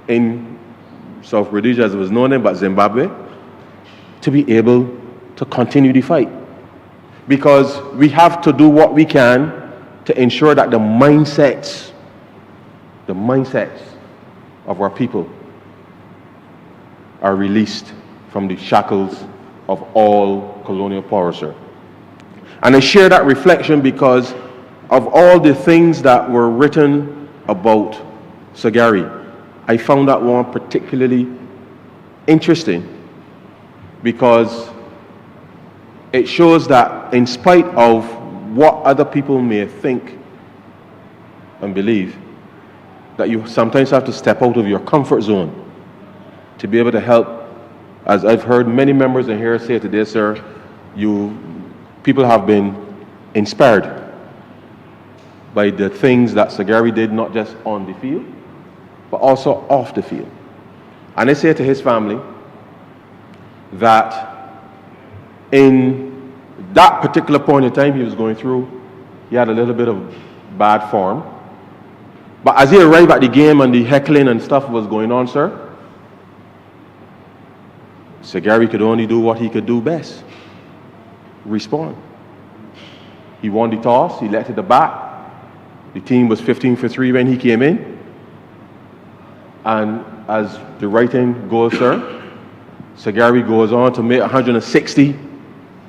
in South Rhodesia, as it was known then, but Zimbabwe, to be able to continue the fight. Because we have to do what we can to ensure that the mindsets of our people are released from the shackles of all colonial power, sir. And I share that reflection because of all the things that were written about Sir Gary. I found that one particularly interesting because it shows that in spite of what other people may think and believe, that you sometimes have to step out of your comfort zone to be able to help. As I've heard many members in here say today, sir, people have been inspired by the things that Sir Gary did, not just on the field, but also off the field. And I say to his family that in that particular point in time he was going through, he had a little bit of bad form. But as he arrived at the game and the heckling and stuff was going on, sir, Sir Gary could only do what he could do best: respond. He won the toss, he let it the bat. The team was 15 for 3 when he came in. And as the writing goes, sir, Sir Gary goes on to make 160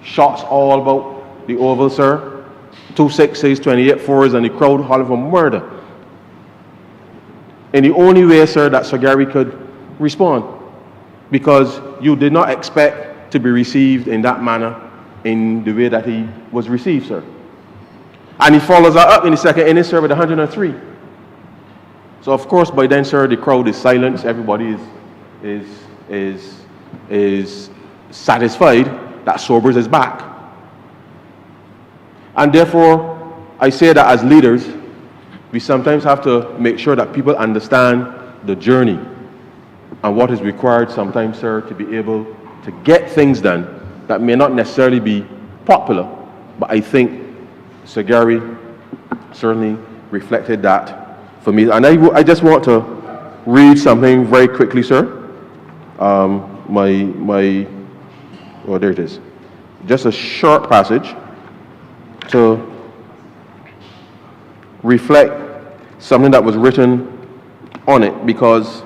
shots all about the oval, sir. 2 sixes, 28 fours, and the crowd hollering for murder. In the only way, sir, that Sir Gary could respond, because you did not expect to be received in that manner, in the way that he was received, sir. And he follows that up in the second inning, sir, with 103. So of course, by then, sir, the crowd is silent. Everybody is satisfied that Sobers is back. And therefore, I say that as leaders, we sometimes have to make sure that people understand the journey and what is required sometimes, sir, to be able to get things done that may not necessarily be popular. But I think Sir Gary certainly reflected that for me. And I just want to read something very quickly, sir. Oh, there it is. Just a short passage to reflect something that was written on it, because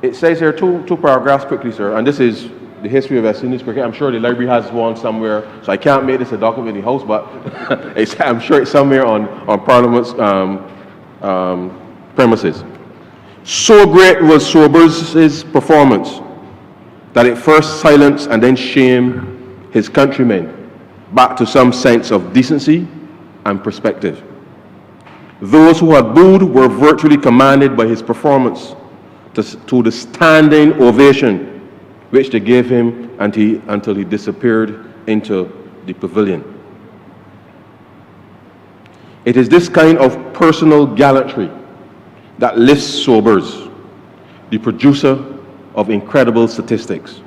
It says here two paragraphs quickly, sir, and this is the history of West Indies cricket. I'm sure the library has one somewhere, so I can't make this a document in the house, but I'm sure it's somewhere on Parliament's premises. So great was Sobers' performance that it first silenced and then shamed his countrymen back to some sense of decency and perspective. Those who had booed were virtually commanded by his performance to the standing ovation which they gave him until he disappeared into the pavilion. It is this kind of personal gallantry that lifts Sobers, the producer of incredible statistics,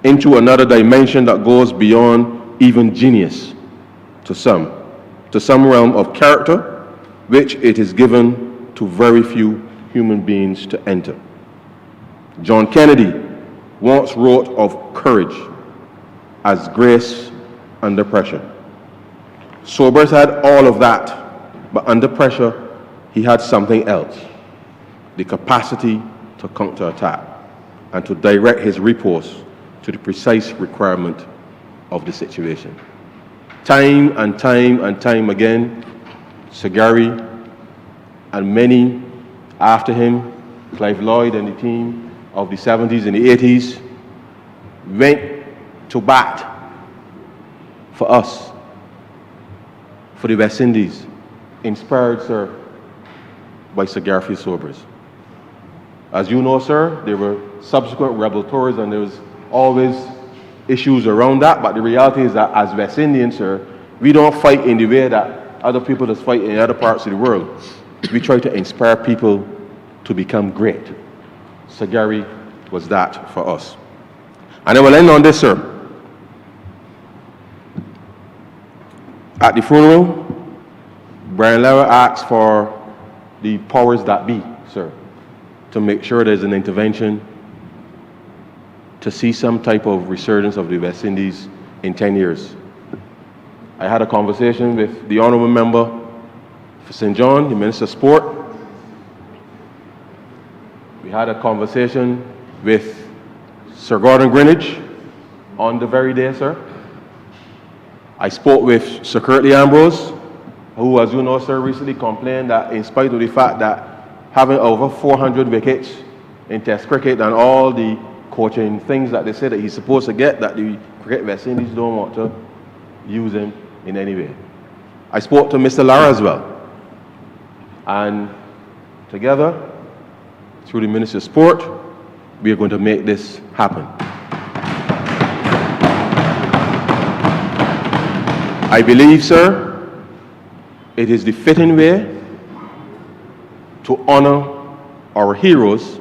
into another dimension that goes beyond even genius to some realm of character which it is given to very few human beings to enter. John Kennedy once wrote of courage as grace under pressure. Sobers had all of that, but under pressure, he had something else: the capacity to counterattack and to direct his riposte to the precise requirement of the situation. Time and time again, Sir Gary and many after him, Clive Lloyd and the team of the 70s and the 80s, went to bat for us, for the West Indies, inspired, sir, by Sir Garfield Sobers. As you know, sir, there were subsequent rebel tours and there was always issues around that, but the reality is that as West Indians, sir, we don't fight in the way that other people just fight in other parts of the world. We try to inspire people to become great. Sir Gary was that for us. And I will end on this, sir. At the funeral, Brian Lara asked for the powers that be, sir, to make sure there's an intervention to see some type of resurgence of the West Indies in 10 years. I had a conversation with the Honourable Member for St. John, the Minister of Sport. We had a conversation with Sir Gordon Greenwich on the very day, sir. I spoke with Sir Curtly Ambrose, who, as you know, sir, recently complained that in spite of the fact that having over 400 wickets in Test cricket and all the coaching things that they say that he's supposed to get, that the Cricket West Indies don't want to use him in any way. I spoke to Mr. Lara as well. And together, through the Ministry of Sport, we are going to make this happen. I believe, sir, it is the fitting way to honor our heroes.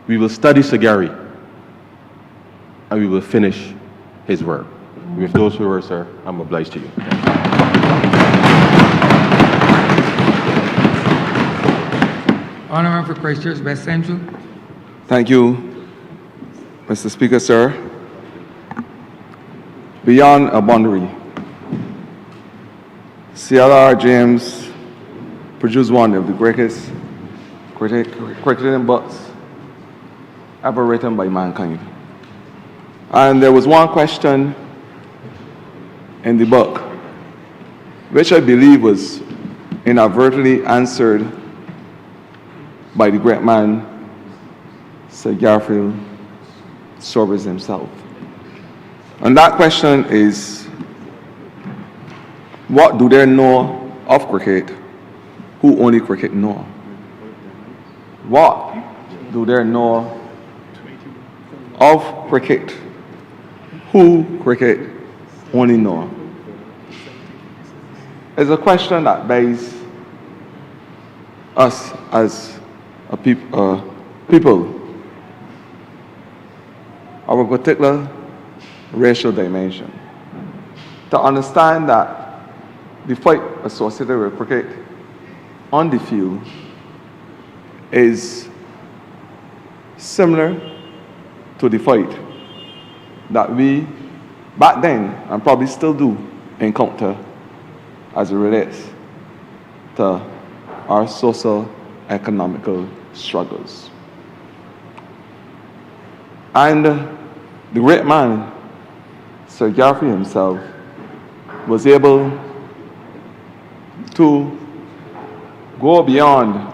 We will study Sir Gary and we will finish his work. With those who are, sir, I'm obliged to you. Honourable for Christchurch West Central. Thank you, Mr. Speaker, sir. Beyond a boundary, CLR James produced one of the greatest cricketing books ever written by mankind. And there was one question in the book which I believe was inadvertently answered by the great man, Sir Garfield Sobers himself. And that question is, what do they know of cricket who only cricket know? What do they know of cricket who cricket only know? It's a question that begs us as a people of a particular racial dimension to understand that the fight associated with cricket on the field is similar to the fight that we back then and probably still do encounter as it relates to our social economical struggles. And the great man, Sir Geoffrey himself, was able to go beyond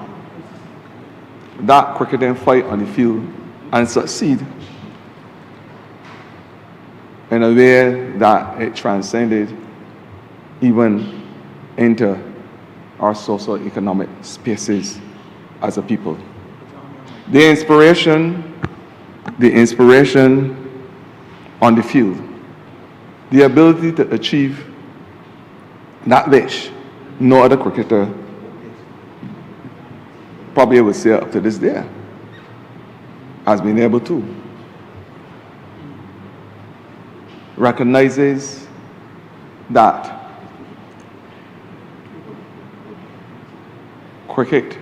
that cricketing fight on the field and succeed in a way that it transcended even into our socio-economic spaces as a people. The inspiration on the field, the ability to achieve that which no other cricketer probably would say up to this day has been able to, recognizes that cricket,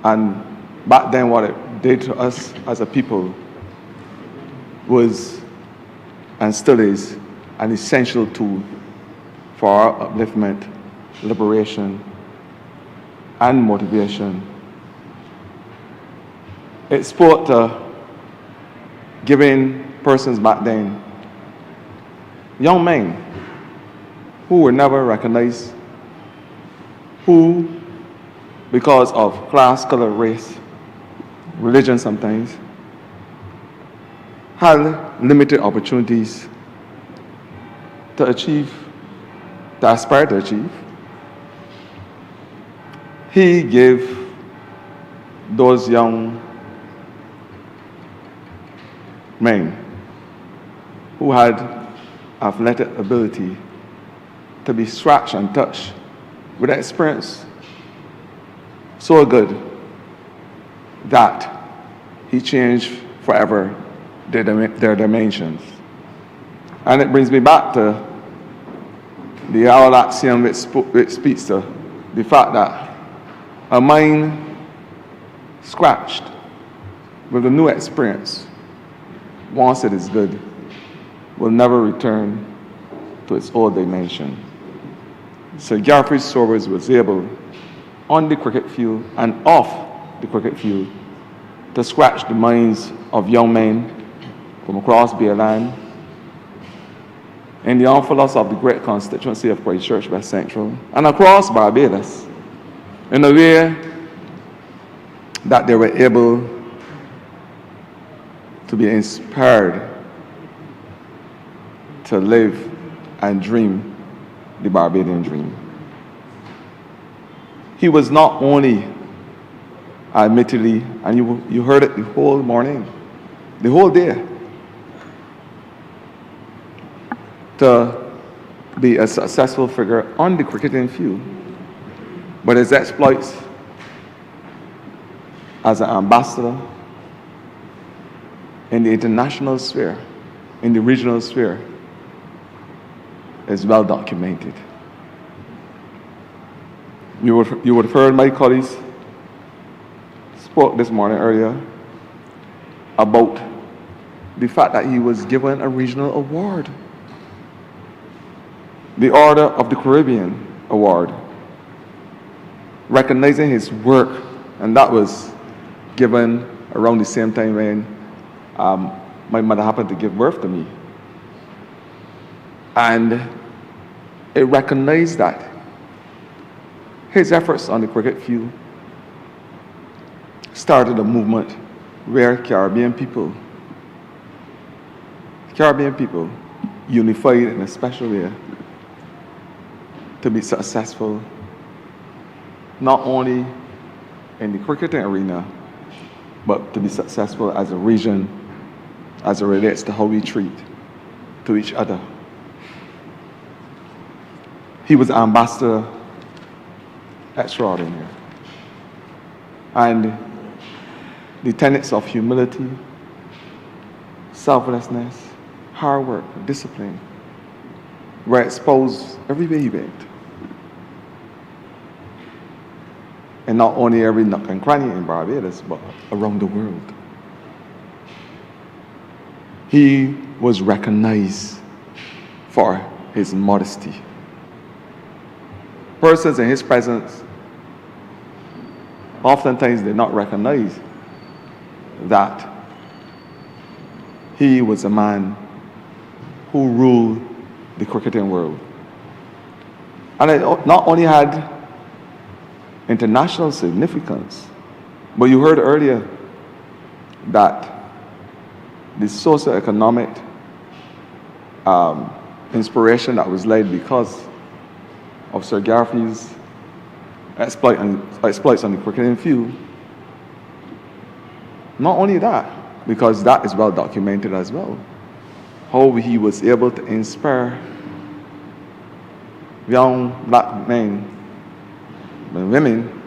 and back then what it did to us as a people, was and still is an essential tool for our upliftment, liberation, and motivation. It spoke to giving persons back then, young men who were never recognized, who, because of class, color, race, religion sometimes, had limited opportunities to achieve, to aspire to achieve. He gave those young men who had athletic ability to be scratched and touched with an experience so good that he changed forever their dimensions. And it brings me back to the old axiom which speaks to the fact that a mind scratched with a new experience, once it is good, will never return to its old dimension. So Geoffrey Sobers was able, on the cricket field and off the cricket field, to scratch the minds of young men from across Bay Land in the envelopes of the great constituency of Christchurch West Central and across Barbados in a way that they were able to be inspired to live and dream the Barbadian dream. He was not only, admittedly, and you heard it the whole morning, the whole day, to be a successful figure on the cricketing field, but his exploits as an ambassador in the international sphere, in the regional sphere, is well documented. You would have heard my colleagues spoke this morning earlier about the fact that he was given a regional award, the Order of the Caribbean Award, recognizing his work, and that was given around the same time when my mother happened to give birth to me. And it recognized that his efforts on the cricket field started a movement where Caribbean people unified in a special way to be successful, not only in the cricketing arena, but to be successful as a region as it relates to how we treat to each other. He was ambassador extraordinary. And the tenets of humility, selflessness, hard work, discipline were exposed everywhere he went. And not only every nook and cranny in Barbados, but around the world. He was recognized for his modesty. Persons in his presence oftentimes did not recognize that he was a man who ruled the cricketing world. And it not only had international significance, but you heard earlier that the socio-economic inspiration that was laid because of Sir Garfield's exploits on the cricketing field. Not only that, because that is well documented as well, how he was able to inspire young black men and women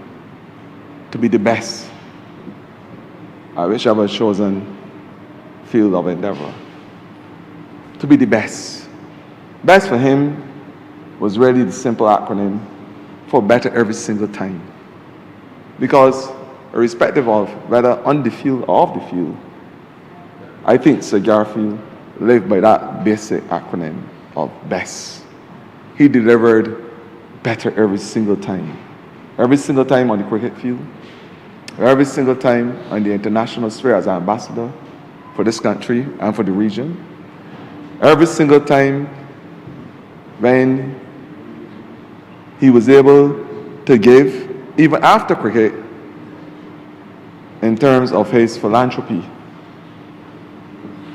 to be the best at whichever chosen field of endeavor. To be the best. Best for him was really the simple acronym for better every single time. Because irrespective of whether on the field or off the field, I think Sir Garfield lived by that basic acronym of BEST. He delivered better every single time. Every single time on the cricket field, every single time on the international sphere as an ambassador for this country and for the region, every single time when he was able to give, even after cricket, in terms of his philanthropy.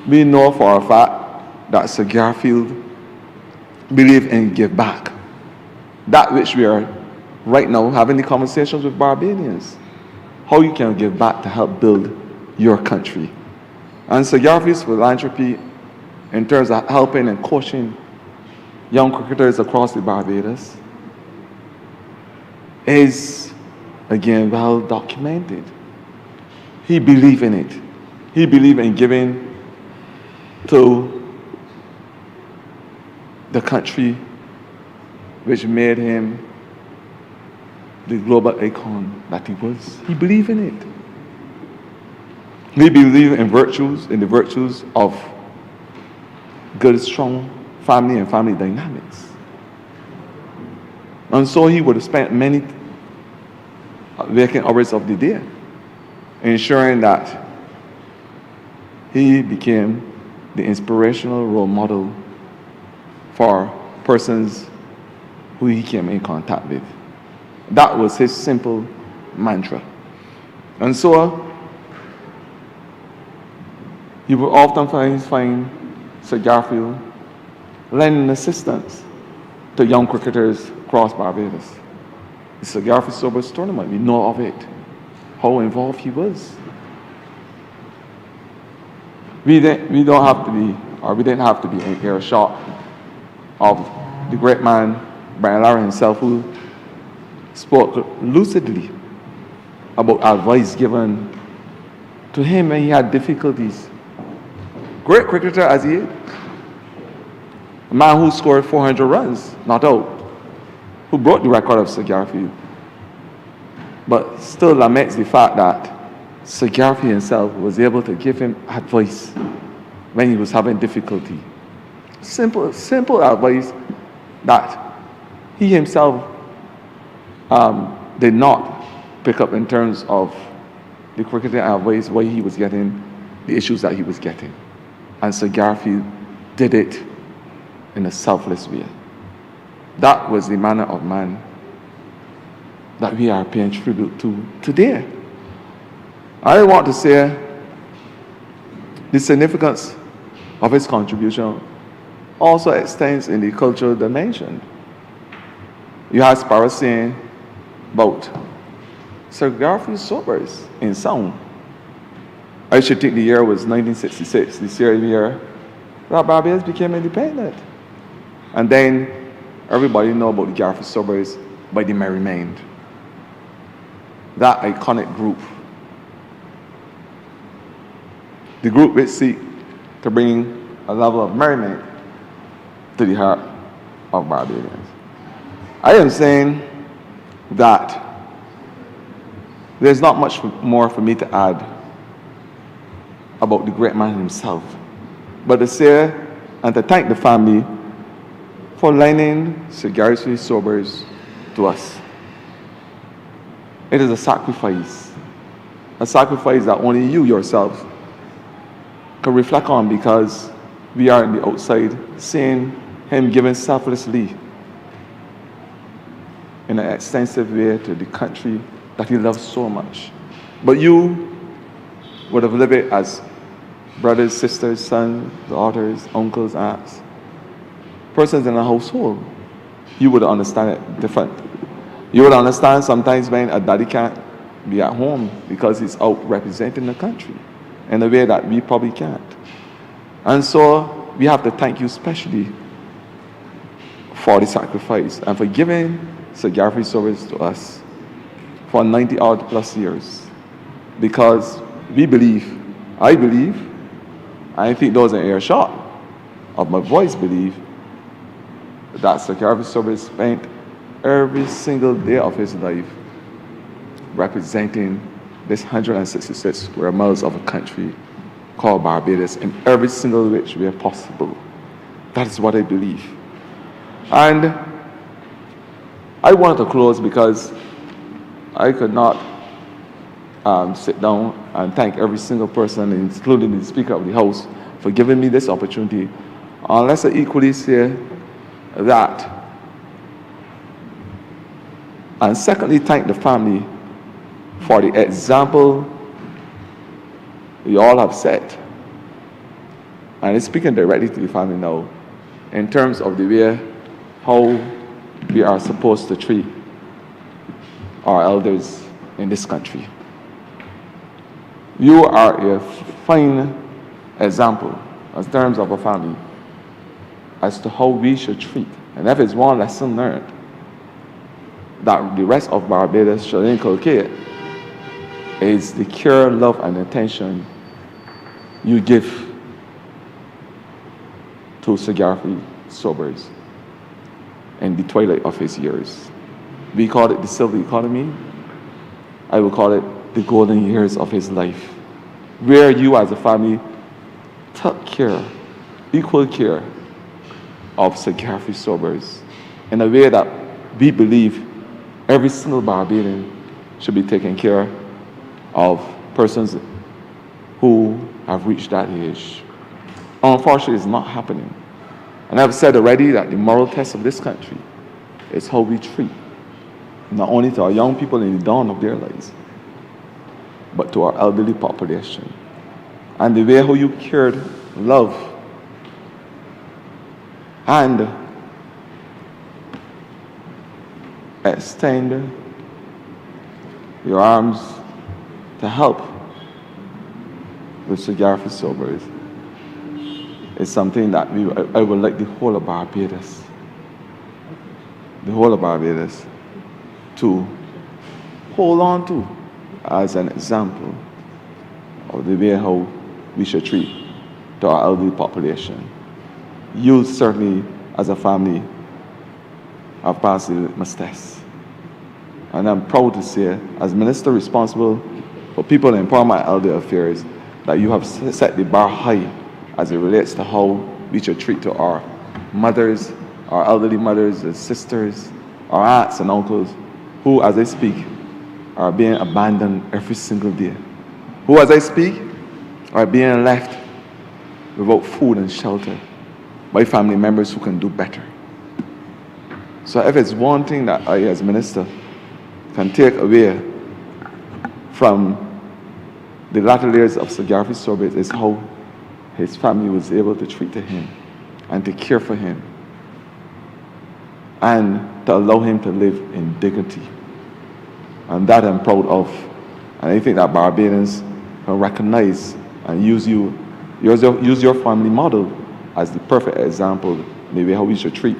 We know for a fact that Sir Garfield believed in give back. That which we are right now having the conversations with Barbadians. How you can give back to help build your country. And Sir Garfield's philanthropy in terms of helping and coaching young cricketers across the Barbados is, again, well documented. He believed in it. He believed in giving to the country which made him the global icon that he was. He believed in it. He believed in the virtues of good, strong family and family dynamics. And so he would have spent many waking hours of the day ensuring that he became the inspirational role model for persons who he came in contact with. That was his simple mantra. And so you will often find Sir Garfield lending assistance to young cricketers across Barbados. The Sir Garfield Sobers tournament, we know of it, how involved he was. We didn't have to be in earshot of the great man, Brian Lara himself, who spoke lucidly about advice given to him when he had difficulties. Great cricketer as he is. A man who scored 400 runs, not out, who broke the record of Sir Garfield, but still laments the fact that Sir Garfield himself was able to give him advice when he was having difficulty. Simple advice that he himself did not pick up in terms of the cricketing advice, why he was getting the issues that he was getting. And Sir Garfield did it in a selfless way. That was the manner of man that we are paying tribute to today. I want to say the significance of his contribution also extends in the cultural dimension. You had Sparrow saying about Sir Garfield Sobers in sound. I should think the year was 1966, the same year that Barbados became independent. And then everybody know about the Garfield Sobers by the Merry Men. That iconic group. The group which seek to bring a level of merriment to the heart of Barbadians. I am saying that there's not much more for me to add about the great man himself, but to say and to thank the family for lending Sir Garfield Sobers to us. It is a sacrifice that only you yourself can reflect on, because we are on the outside seeing him giving selflessly in an extensive way to the country that he loves so much. But you would have lived it as brothers, sisters, sons, daughters, uncles, aunts, persons in a household. You would understand it different. You would understand sometimes when a daddy can't be at home because he's out representing the country in a way that we probably can't. And so we have to thank you especially for the sacrifice and for giving Sir Garfield service to us for 90 odd plus years. Because we believe, I think those in earshot of my voice believe, that Sir Garfield service spent every single day of his life representing this 166 square miles of a country called Barbados in every single which way possible. That is what I believe. And I wanted to close because I could not sit down and thank every single person, including the Speaker of the House, for giving me this opportunity, unless I equally say that. And secondly, thank the family for the example you all have set. And I'm speaking directly to the family now, in terms of the way how we are supposed to treat our elders in this country. You are a fine example in terms of a family as to how we should treat. And if it's one lesson learned that the rest of Barbados should inculcate, is the care, love, and attention you give to Sir Garfield Sobers in the twilight of his years. We call it the silver economy. I will call it the golden years of his life, where you as a family took care, equal care of Sir Garfield Sobers in a way that we believe every single Barbadian should be taken care of persons who have reached that age. Unfortunately, it's not happening. And I've said already that the moral test of this country is how we treat, not only to our young people in the dawn of their lives, but to our elderly population. And the way how you cared, love, and extend your arms to help with Sir Garfield Sobers is something that I would like the whole of Barbados, to hold on to as an example of the way how we should treat to our elderly population. You certainly, as a family, have passed the litmus test. And I'm proud to say, as Minister responsible for people in Parliament Elder Affairs, that you have set the bar high as it relates to how we should treat to our mothers, our elderly mothers and sisters, our aunts and uncles, who, as I speak, are being abandoned every single day. Who, as I speak, are being left without food and shelter by family members who can do better. So if it's one thing that I, as Minister, can take away from the latter years of Sir Garfield Sobers is how his family was able to treat to him and to care for him and to allow him to live in dignity. And that I'm proud of. And I think that Barbadians can recognize and use your family model as the perfect example, maybe how we should treat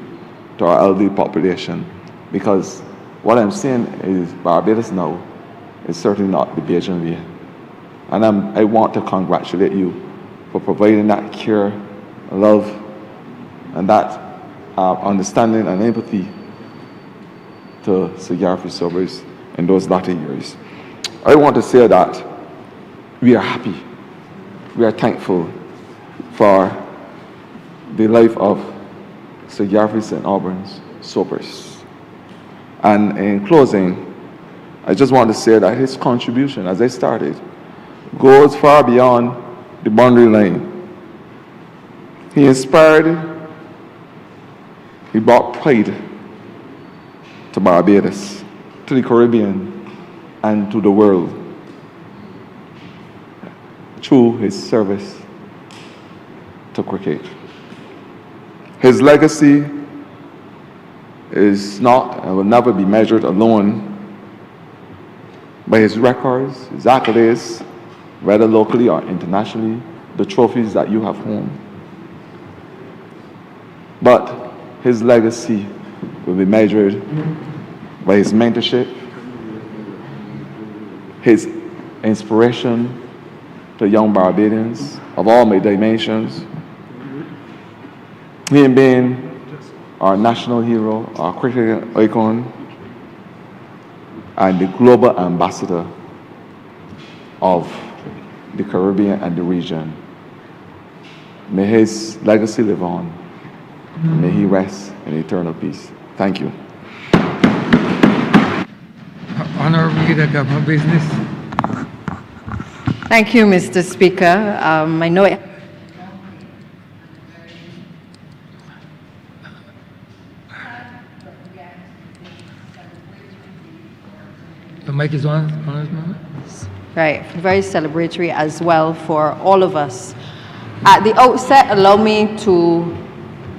to our elderly population. Because what I'm saying is Barbados now is certainly not the Bajan way. And I want to congratulate you for providing that care, love, and that understanding and empathy to Sir Garfield Sobers in those latter years. I want to say that we are happy, we are thankful for the life of Sir Garfield St. Albans Sobers. And in closing, I just want to say that his contribution, as I started, goes far beyond the boundary line. He inspired, he brought pride to Barbados, to the Caribbean, and to the world through his service to cricket. His legacy is not and will never be measured alone by his records, his accolades, whether locally or internationally, the trophies that you have home. But his legacy will be measured by his mentorship, his inspiration to young Barbadians of all dimensions, him being our national hero, our cricket icon, and the global ambassador of the Caribbean and the region. May his legacy live on. May he rest in eternal peace. Thank you. Honourable Leader, Government Business. Thank you, Mr. Speaker. I know it. The mic is on. Right, very celebratory as well for all of us. At the outset, allow me to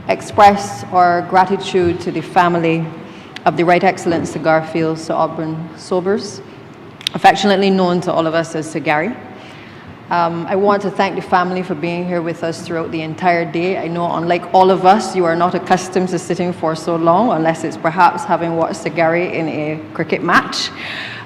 express our gratitude to the family of the Right Excellent Sir Garfield Sir Auburn Sobers, affectionately known to all of us as Sir Gary. I want to thank the family for being here with us throughout the entire day. I know, unlike all of us, you are not accustomed to sitting for so long, unless it's perhaps having watched Sir Gary in a cricket match.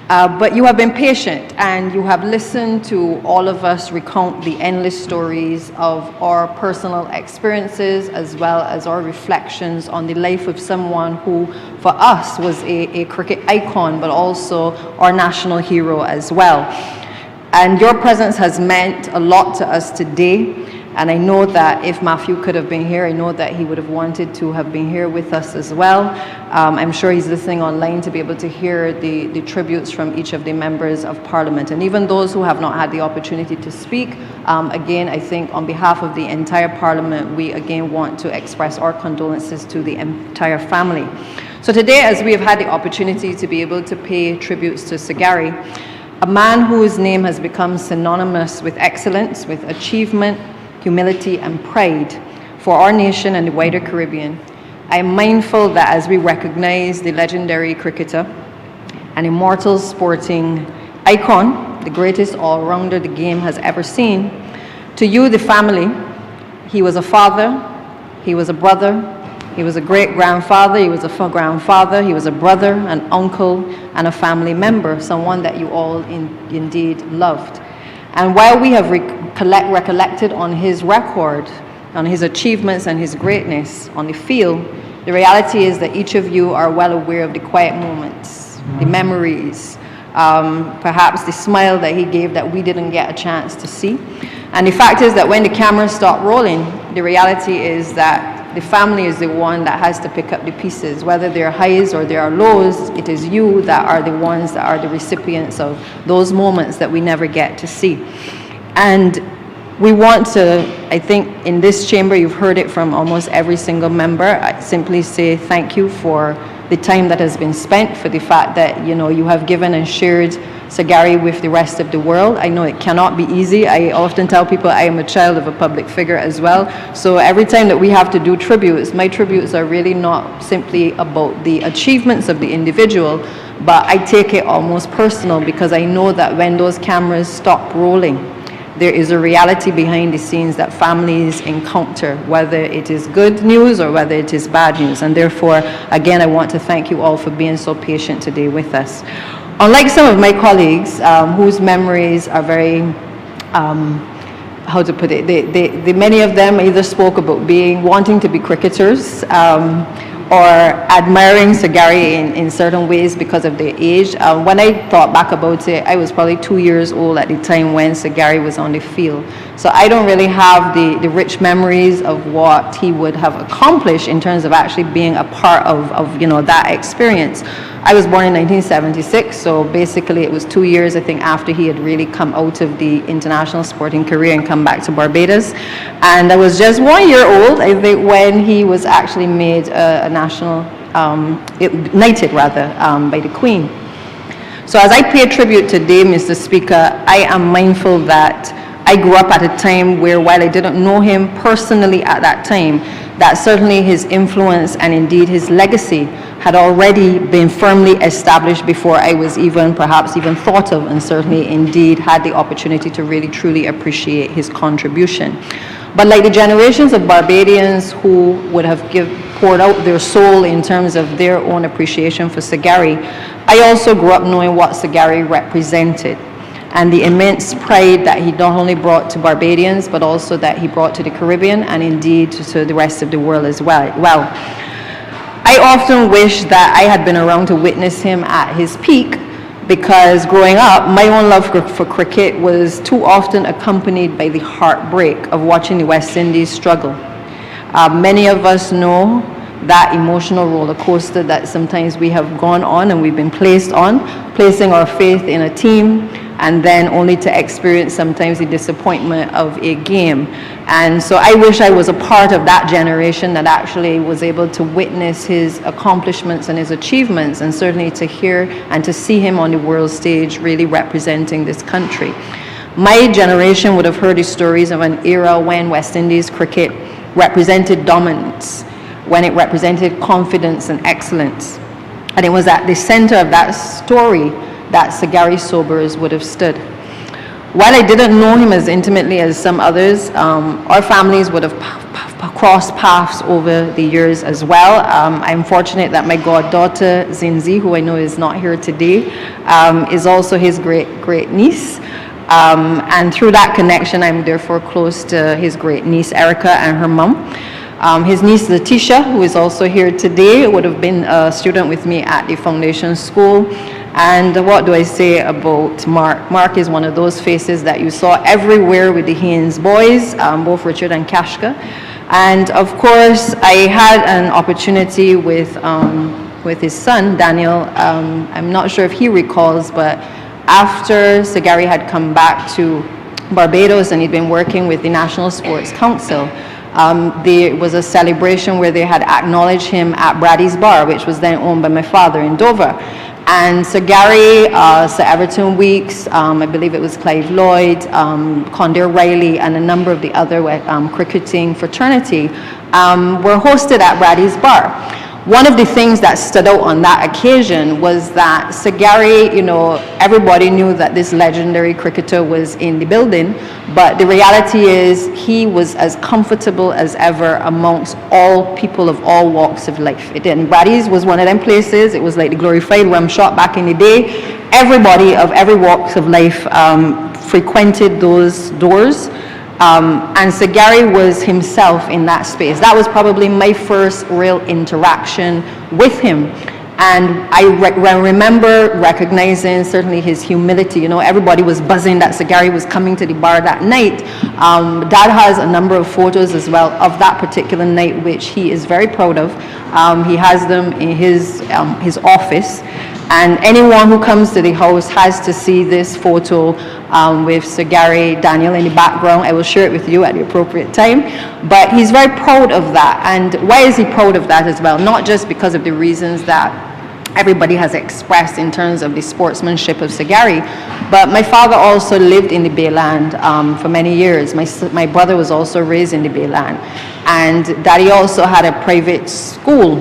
But you have been patient and you have listened to all of us recount the endless stories of our personal experiences as well as our reflections on the life of someone who, for us, was a cricket icon, but also our national hero as well. And your presence has meant a lot to us today. And I know that if Matthew could have been here, I know that he would have wanted to have been here with us as well. I'm sure he's listening online to be able to hear the tributes from each of the members of Parliament. And even those who have not had the opportunity to speak, again, I think on behalf of the entire Parliament, we again want to express our condolences to the entire family. So today, as we have had the opportunity to be able to pay tributes to Sir Gary, a man whose name has become synonymous with excellence, with achievement, humility and pride for our nation and the wider Caribbean. I am mindful that as we recognize the legendary cricketer, an immortal sporting icon, the greatest all-rounder the game has ever seen, to you, the family, he was a father, he was a brother, he was a great-grandfather, he was a grandfather, he was a brother, an uncle, and a family member, someone that you all indeed loved. And while we have recollected on his record, on his achievements and his greatness on the field, the reality is that each of you are well aware of the quiet moments, the memories, perhaps the smile that he gave that we didn't get a chance to see. And the fact is that when the cameras stop rolling, the reality is that the family is the one that has to pick up the pieces. Whether they're highs or there are lows, it is you that are the ones that are the recipients of those moments that we never get to see. And we want to, I think in this chamber, you've heard it from almost every single member, I simply say thank you for the time that has been spent, for the fact that, you know, you have given and shared Sir Gary with the rest of the world. I know it cannot be easy. I often tell people I am a child of a public figure as well. So every time that we have to do tributes, my tributes are really not simply about the achievements of the individual, but I take it almost personal because I know that when those cameras stop rolling, there is a reality behind the scenes that families encounter, whether it is good news or whether it is bad news. And therefore, again, I want to thank you all for being so patient today with us. Unlike some of my colleagues whose memories are very, how to put it, many of them either spoke about wanting to be cricketers, or admiring Sagari in certain ways because of their age. When I thought back about it, I was probably 2 years old at the time when Sagari was on the field. So I don't really have the rich memories of what he would have accomplished in terms of actually being a part of that experience. I was born in 1976, so basically it was 2 years, I think, after he had really come out of the international sporting career and come back to Barbados. And I was just 1 year old, I think, when he was actually made a national, knighted rather, by the Queen. So as I pay tribute today, Mr. Speaker, I am mindful that I grew up at a time where, while I didn't know him personally at that time, that certainly his influence and indeed his legacy had already been firmly established before I was perhaps even thought of, and certainly indeed had the opportunity to really truly appreciate his contribution. But like the generations of Barbadians who would have poured out their soul in terms of their own appreciation for Sagari, I also grew up knowing what Sagari represented, and the immense pride that he not only brought to Barbadians, but also that he brought to the Caribbean and indeed to the rest of the world as well. I often wish that I had been around to witness him at his peak, because growing up, my own love for cricket was too often accompanied by the heartbreak of watching the West Indies struggle. Many of us know that emotional roller coaster that sometimes we have gone on and we've been placed on, placing our faith in a team, and then only to experience sometimes the disappointment of a game. And so I wish I was a part of that generation that actually was able to witness his accomplishments and his achievements, and certainly to hear and to see him on the world stage really representing this country. My generation would have heard the stories of an era when West Indies cricket represented dominance, when it represented confidence and excellence. And it was at the center of that story that Sagari Sobers would have stood. While I didn't know him as intimately as some others, our families would have crossed paths over the years as well. I'm fortunate that my goddaughter, Zinzi, who I know is not here today, is also his great niece. And through that connection, I'm therefore close to his great niece, Erica, and her mom. His niece, Letitia, who is also here today, would have been a student with me at the foundation school. And what do I say about Mark? Mark is one of those faces that you saw everywhere with the Haynes boys, both Richard and Kashka. And of course, I had an opportunity with his son, Daniel. I'm not sure if he recalls, but after Sagari had come back to Barbados and he'd been working with the National Sports Council, there was a celebration where they had acknowledged him at Brady's Bar, which was then owned by my father in Dover. And Sir Gary, Sir Everton Weeks, I believe it was Clive Lloyd, Condé Riley, and a number of the other cricketing fraternity were hosted at Brady's Bar. One of the things that stood out on that occasion was that Sir Gary, everybody knew that this legendary cricketer was in the building, but the reality is he was as comfortable as ever amongst all people of all walks of life. Brady's was one of them places, it was like the glorified rum shop back in the day. Everybody of every walks of life frequented those doors. And Sir Gary was himself in that space. That was probably my first real interaction with him. And I remember recognizing certainly his humility. Everybody was buzzing that Sir Gary was coming to the bar that night. Dad has a number of photos as well of that particular night, which he is very proud of. He has them in his office. And anyone who comes to the house has to see this photo with Sir Gary Daniel in the background. I will share it with you at the appropriate time. But he's very proud of that. And why is he proud of that as well? Not just because of the reasons that everybody has expressed in terms of the sportsmanship of Sir Gary, but my father also lived in the Bayland for many years. My brother was also raised in the Bayland. And Daddy also had a private school,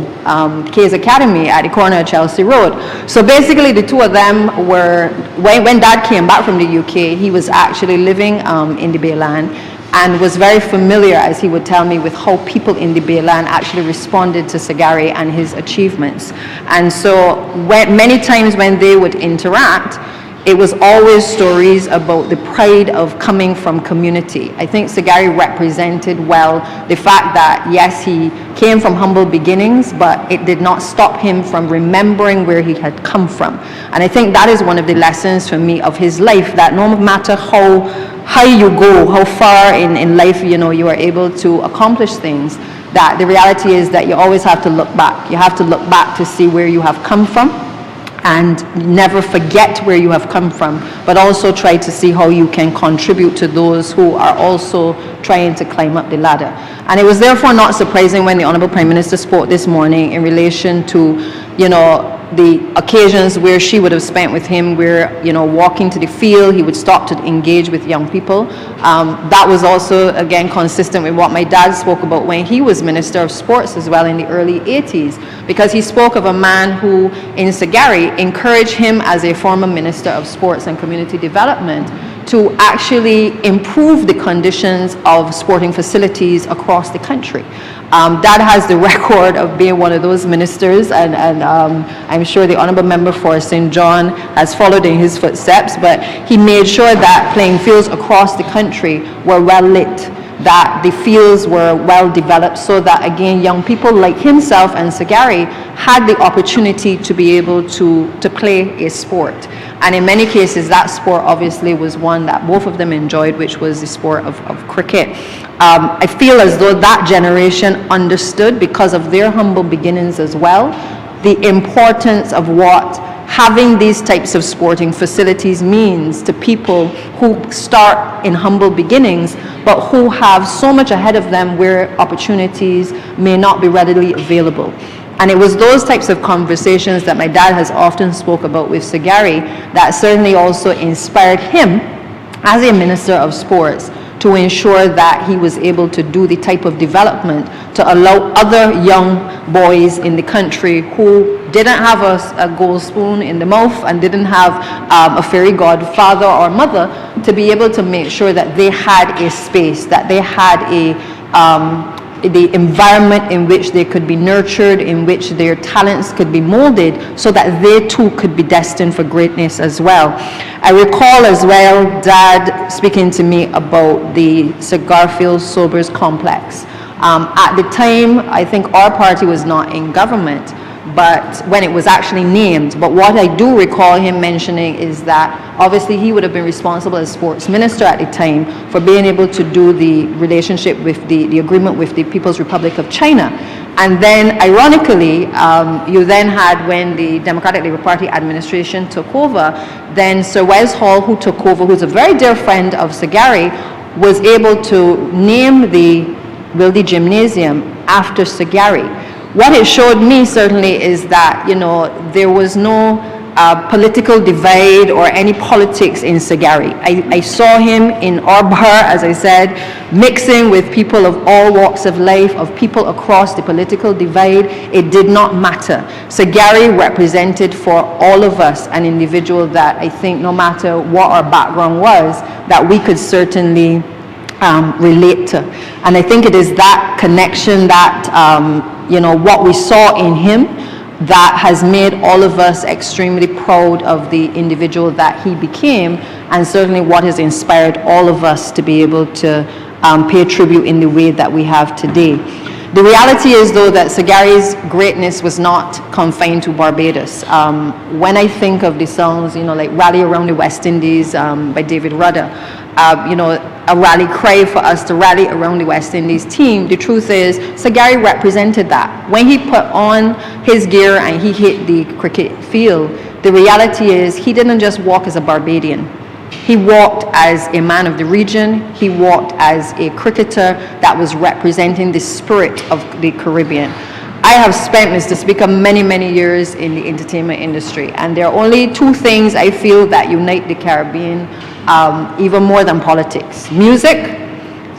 Kay's Academy, at the corner of Chelsea Road. So basically the two of them were, when Dad came back from the UK, he was actually living in the Bayland and was very familiar, as he would tell me, with how people in the Bayland actually responded to Sir Gary and his achievements. And so many times when they would interact, it was always stories about the pride of coming from community. I think Sagari represented well the fact that, yes, he came from humble beginnings, but it did not stop him from remembering where he had come from. And I think that is one of the lessons for me of his life, that no matter how high you go, how far in life, you are able to accomplish things, that the reality is that you always have to look back. You have to look back to see where you have come from, and never forget where you have come from, but also try to see how you can contribute to those who are also trying to climb up the ladder. And it was therefore not surprising when the Honourable Prime Minister spoke this morning in relation to, the occasions where she would have spent with him, where, walking to the field, he would stop to engage with young people. That was also, again, consistent with what my dad spoke about when he was Minister of Sports as well in the early 80s, because he spoke of a man who, in Sagari, encouraged him as a former Minister of Sports and Community Development to actually improve the conditions of sporting facilities across the country. Dad has the record of being one of those ministers, and I'm sure the Honourable Member for St. John has followed in his footsteps, but he made sure that playing fields across the country were well lit, that the fields were well developed, so that, again, young people like himself and Sagari had the opportunity to be able to play a sport. And in many cases, that sport obviously was one that both of them enjoyed, which was the sport of cricket. I feel as though that generation understood, because of their humble beginnings as well, the importance of what having these types of sporting facilities means to people who start in humble beginnings, but who have so much ahead of them where opportunities may not be readily available. And it was those types of conversations that my dad has often spoke about with Sagari that certainly also inspired him as a Minister of Sports to ensure that he was able to do the type of development to allow other young boys in the country who didn't have a gold spoon in the mouth and didn't have a fairy godfather or mother to be able to make sure that they had a space, that they had the environment in which they could be nurtured, in which their talents could be molded, so that they too could be destined for greatness as well. I recall as well Dad speaking to me about the Sir Garfield Sobers complex. At the time, I think our party was not in government, but when it was actually named. But what I do recall him mentioning is that obviously he would have been responsible as sports minister at the time for being able to do the relationship with the agreement with the People's Republic of China. And then ironically, you then had, when the Democratic Labour Party administration took over, then Sir Wes Hall, who took over, who's a very dear friend of Sagari, was able to name the Wilde Gymnasium after Sagari. What it showed me certainly is that, there was no political divide or any politics in Sagari. I saw him in Arbor, as I said, mixing with people of all walks of life, of people across the political divide. It did not matter. Sagari represented for all of us an individual that I think, no matter what our background was, that we could certainly relate to. And I think it is that connection, that what we saw in him, that has made all of us extremely proud of the individual that he became, and certainly what has inspired all of us to be able to pay tribute in the way that we have today. The reality is, though, that Sagari's greatness was not confined to Barbados. When I think of the songs, like Rally Around the West Indies by David Rudder, a rally cry for us to rally around the West Indies team, the truth is Sagari represented that. When he put on his gear and he hit the cricket field, the reality is he didn't just walk as a Barbadian. He walked as a man of the region. He walked as a cricketer that was representing the spirit of the Caribbean. I have spent, Mr. Speaker, many, many years in the entertainment industry, and there are only two things I feel that unite the Caribbean even more than politics: music,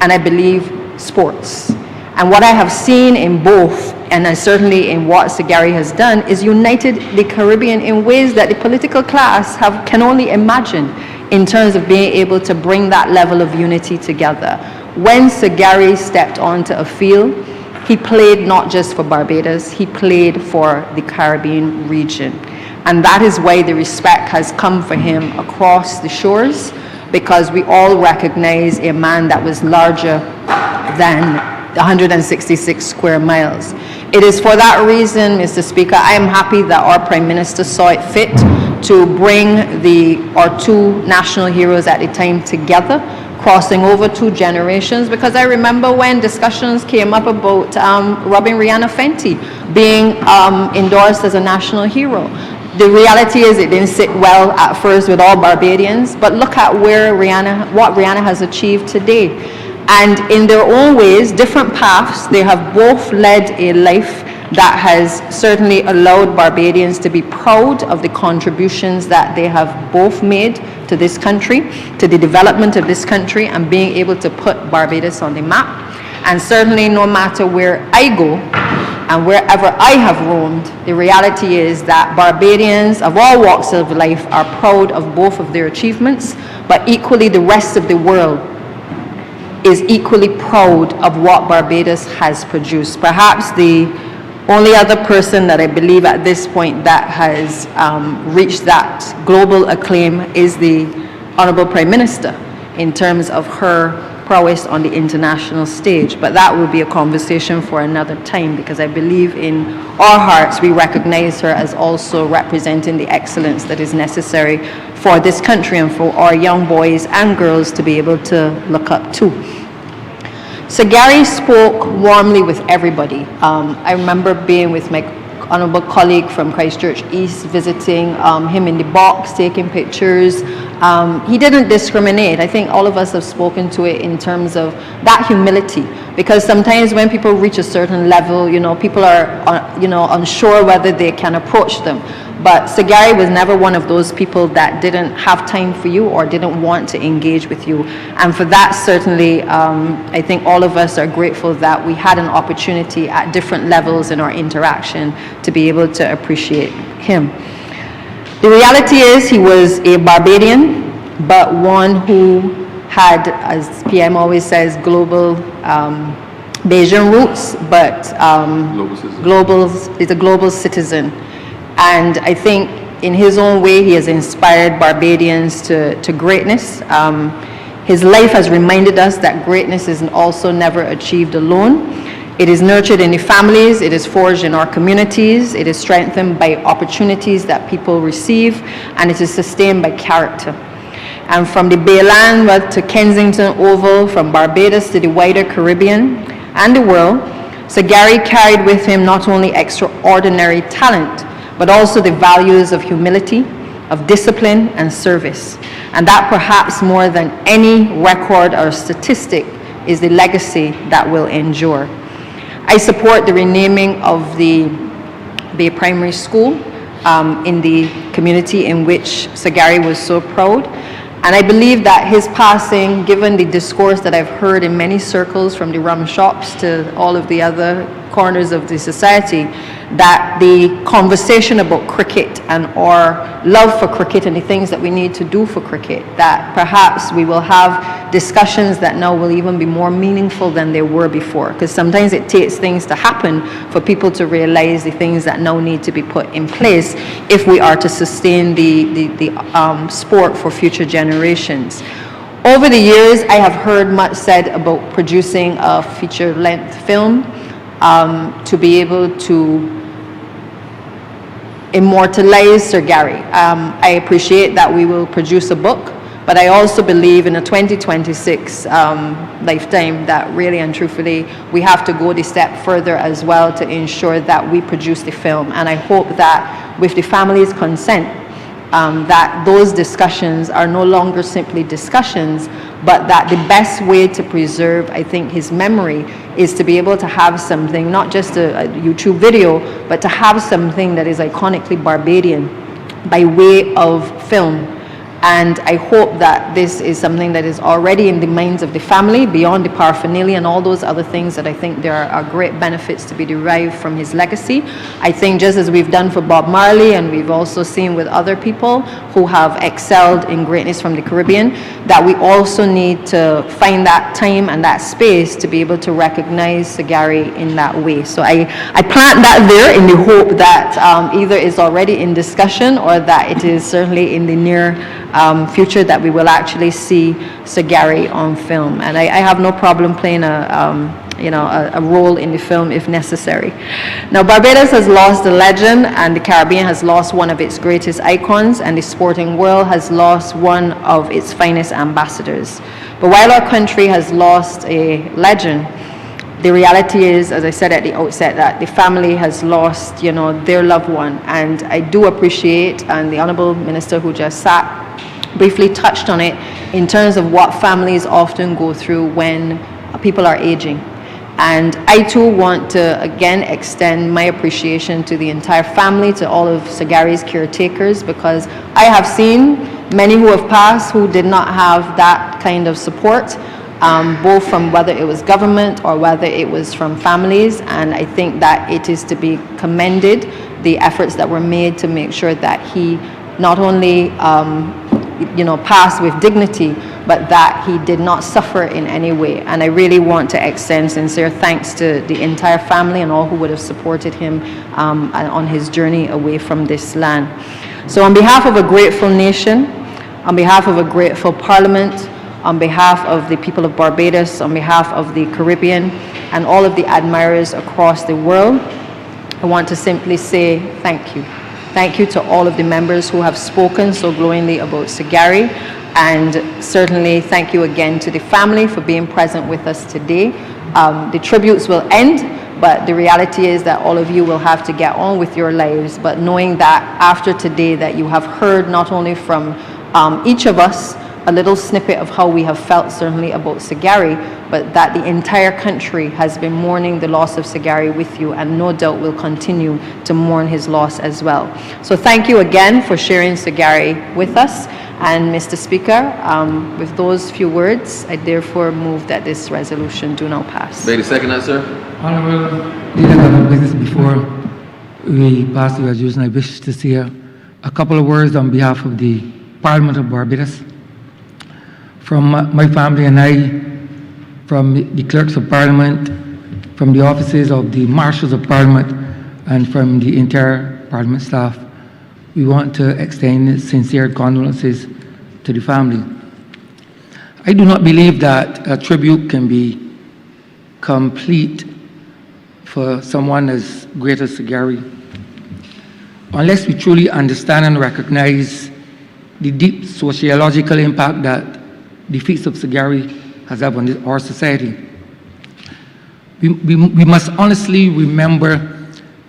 and I believe sports. And what I have seen in both, and certainly in what Sagari has done, is united the Caribbean in ways that the political class can only imagine, in terms of being able to bring that level of unity together. When Sagari stepped onto a field, he played not just for Barbados, he played for the Caribbean region. And that is why the respect has come for him across the shores, because we all recognize a man that was larger than 166 square miles. It is for that reason, Mr. Speaker, I am happy that our Prime Minister saw it fit to bring our two national heroes at the time together, crossing over two generations, because I remember when discussions came up about Robin Rihanna Fenty being endorsed as a national hero. The reality is it didn't sit well at first with all Barbadians, but look at what Rihanna has achieved today. And in their own ways, different paths, they have both led a life that has certainly allowed Barbadians to be proud of the contributions that they have both made to this country, to the development of this country, and being able to put Barbados on the map. And certainly no matter where I go and wherever I have roamed, the reality is that Barbadians of all walks of life are proud of both of their achievements, but equally the rest of the world is equally proud of what Barbados has produced. Perhaps the only other person that I believe at this point that has reached that global acclaim is the Honourable Prime Minister in terms of her prowess on the international stage. But that will be a conversation for another time, because I believe in our hearts we recognize her as also representing the excellence that is necessary for this country and for our young boys and girls to be able to look up to. So Gary spoke warmly with everybody. I remember being with my honourable colleague from Christchurch East, visiting him in the box, taking pictures. He didn't discriminate. I think all of us have spoken to it in terms of that humility, because sometimes when people reach a certain level, people are unsure whether they can approach them. But Sir Gary was never one of those people that didn't have time for you or didn't want to engage with you. And for that, certainly, I think all of us are grateful that we had an opportunity at different levels in our interaction to be able to appreciate him. The reality is he was a Barbadian, but one who had, as PM always says, global Bayesian roots, but is a global citizen. And I think in his own way, he has inspired Barbadians to greatness. His life has reminded us that greatness is also never achieved alone. It is nurtured in the families, it is forged in our communities, it is strengthened by opportunities that people receive, and it is sustained by character. And from the Bayland to Kensington Oval, from Barbados to the wider Caribbean and the world, Sir Gary carried with him not only extraordinary talent, but also the values of humility, of discipline and service. And that perhaps more than any record or statistic is the legacy that will endure. I support the renaming of the Bay Primary School in the community in which Sir Gary was so proud. And I believe that his passing, given the discourse that I've heard in many circles from the rum shops to all of the other corners of the society, that the conversation about cricket and our love for cricket and the things that we need to do for cricket, that perhaps we will have discussions that now will even be more meaningful than they were before. Because sometimes it takes things to happen for people to realize the things that now need to be put in place if we are to sustain the sport for future generations. Over the years, I have heard much said about producing a feature-length film to be able to immortalize Sir Gary. I appreciate that we will produce a book, but I also believe in a 2026 lifetime that really and truthfully we have to go the step further as well to ensure that we produce the film. And I hope that with the family's consent, that those discussions are no longer simply discussions, but that the best way to preserve, I think, his memory is to be able to have something, not just a YouTube video, but to have something that is iconically Barbadian by way of film. And I hope that this is something that is already in the minds of the family, beyond the paraphernalia and all those other things that I think there are great benefits to be derived from his legacy. I think just as we've done for Bob Marley, and we've also seen with other people who have excelled in greatness from the Caribbean, that we also need to find that time and that space to be able to recognize Sir Gary in that way. So I plant that there in the hope that either it's already in discussion or that it is certainly in the near future that we will actually see Sir Gary on film. And I have no problem playing a role in the film if necessary. Now, Barbados has lost a legend, and the Caribbean has lost one of its greatest icons, and the sporting world has lost one of its finest ambassadors. But while our country has lost a legend, the reality is, as I said at the outset, that the family has lost, their loved one. And I do appreciate, and the Honourable Minister who just sat briefly touched on it, in terms of what families often go through when people are aging. And I too want to again extend my appreciation to the entire family, to all of Sir Gary's caretakers, because I have seen many who have passed who did not have that kind of support, both from whether it was government or whether it was from families. And I think that it is to be commended, the efforts that were made to make sure that he not only passed with dignity, but that he did not suffer in any way. And I really want to extend sincere thanks to the entire family and all who would have supported him on his journey away from this land. So on behalf of a grateful nation, on behalf of a grateful parliament, on behalf of the people of Barbados, on behalf of the Caribbean, and all of the admirers across the world, I want to simply say thank you. Thank you to all of the members who have spoken so glowingly about Sir Gary, and certainly thank you again to the family for being present with us today. The tributes will end, but the reality is that all of you will have to get on with your lives, but knowing that after today that you have heard not only from each of us a little snippet of how we have felt certainly about Sir Gary, but that the entire country has been mourning the loss of Sir Gary with you, and no doubt will continue to mourn his loss as well. So thank you again for sharing Sir Gary with us. And Mr. Speaker, with those few words, I therefore move that this resolution do now pass. May I second that, sir? Honourable leader of business, before we pass the resolution, I wish to say a couple of words on behalf of the Parliament of Barbados. From my family and I, from the clerks of Parliament, from the offices of the Marshals of Parliament, and from the entire Parliament staff, we want to extend sincere condolences to the family. I do not believe that a tribute can be complete for someone as great as Sir Gary unless we truly understand and recognize the deep sociological impact that the feats of Sir Gary has had on our society. We must honestly remember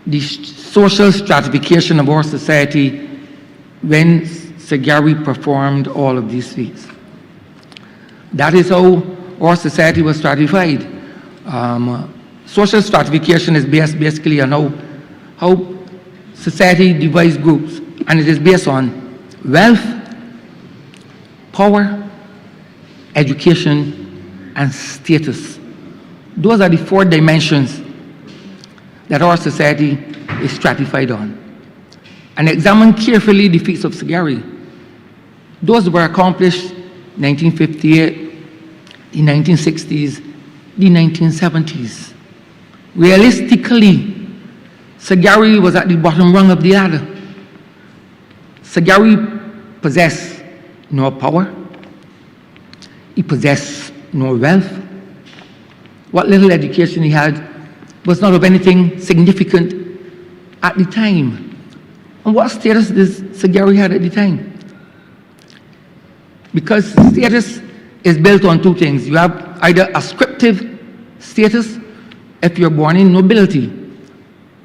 the social stratification of our society when Sir Gary performed all of these feats. That is how our society was stratified. Social stratification is basically on how society divides groups, and it is based on wealth, power, education, and status. Those are the four dimensions that our society is stratified on. And examine carefully the feats of Sir Gary. Those were accomplished in 1958, the 1960s, the 1970s. Realistically, Sir Gary was at the bottom rung of the ladder. Sir Gary possessed no power. He possessed no wealth. What little education he had was not of anything significant at the time. And what status did Sir Gary had at the time? Because status is built on two things. You have either ascriptive status if you're born in nobility.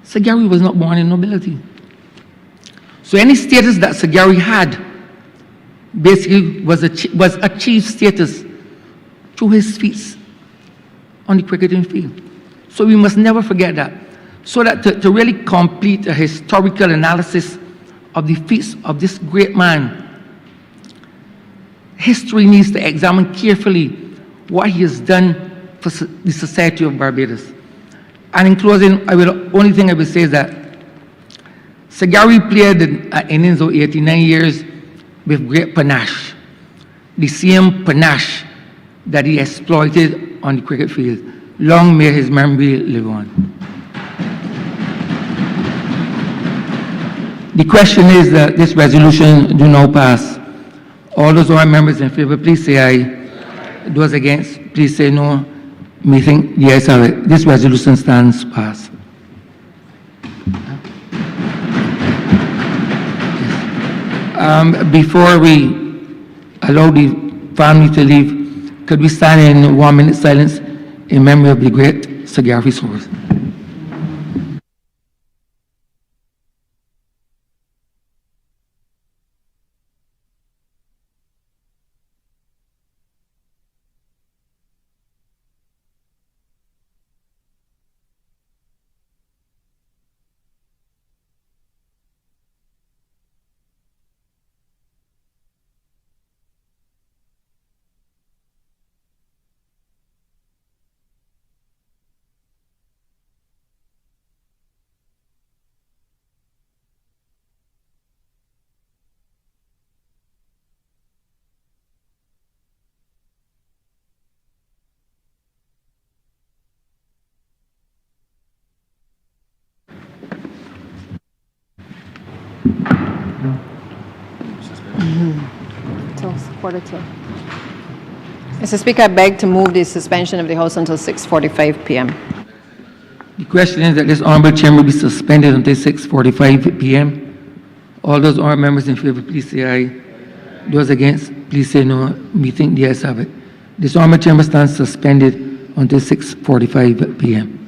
Sir Gary was not born in nobility. So any status that Sir Gary had basically was achieved status through his feats on the cricketing field. So we must never forget that. So that to really complete a historical analysis of the feats of this great man, history needs to examine carefully what he has done for the society of Barbados. And in closing, only thing I will say is that Sir Gary played an innings of 89 years with great panache, the same panache that he exploited on the cricket field. Long may his memory live on. The question is that this resolution do now pass. All those who are members in favor, please say aye. Those against, please say no. Meeting the ayes have it. This resolution stands passed. Before we allow the family to leave, could we stand in 1 minute silence in memory of the great Sir Gary Soares? Till 1:45. Mr. Speaker, I beg to move the suspension of the House until 6:45 p.m. The question is that this honorable chamber be suspended until 6:45 p.m. All those honorable members in favor, please say aye. Those against, please say no. Meeting the ayes have it. This honorable chamber stands suspended until 6:45 p.m.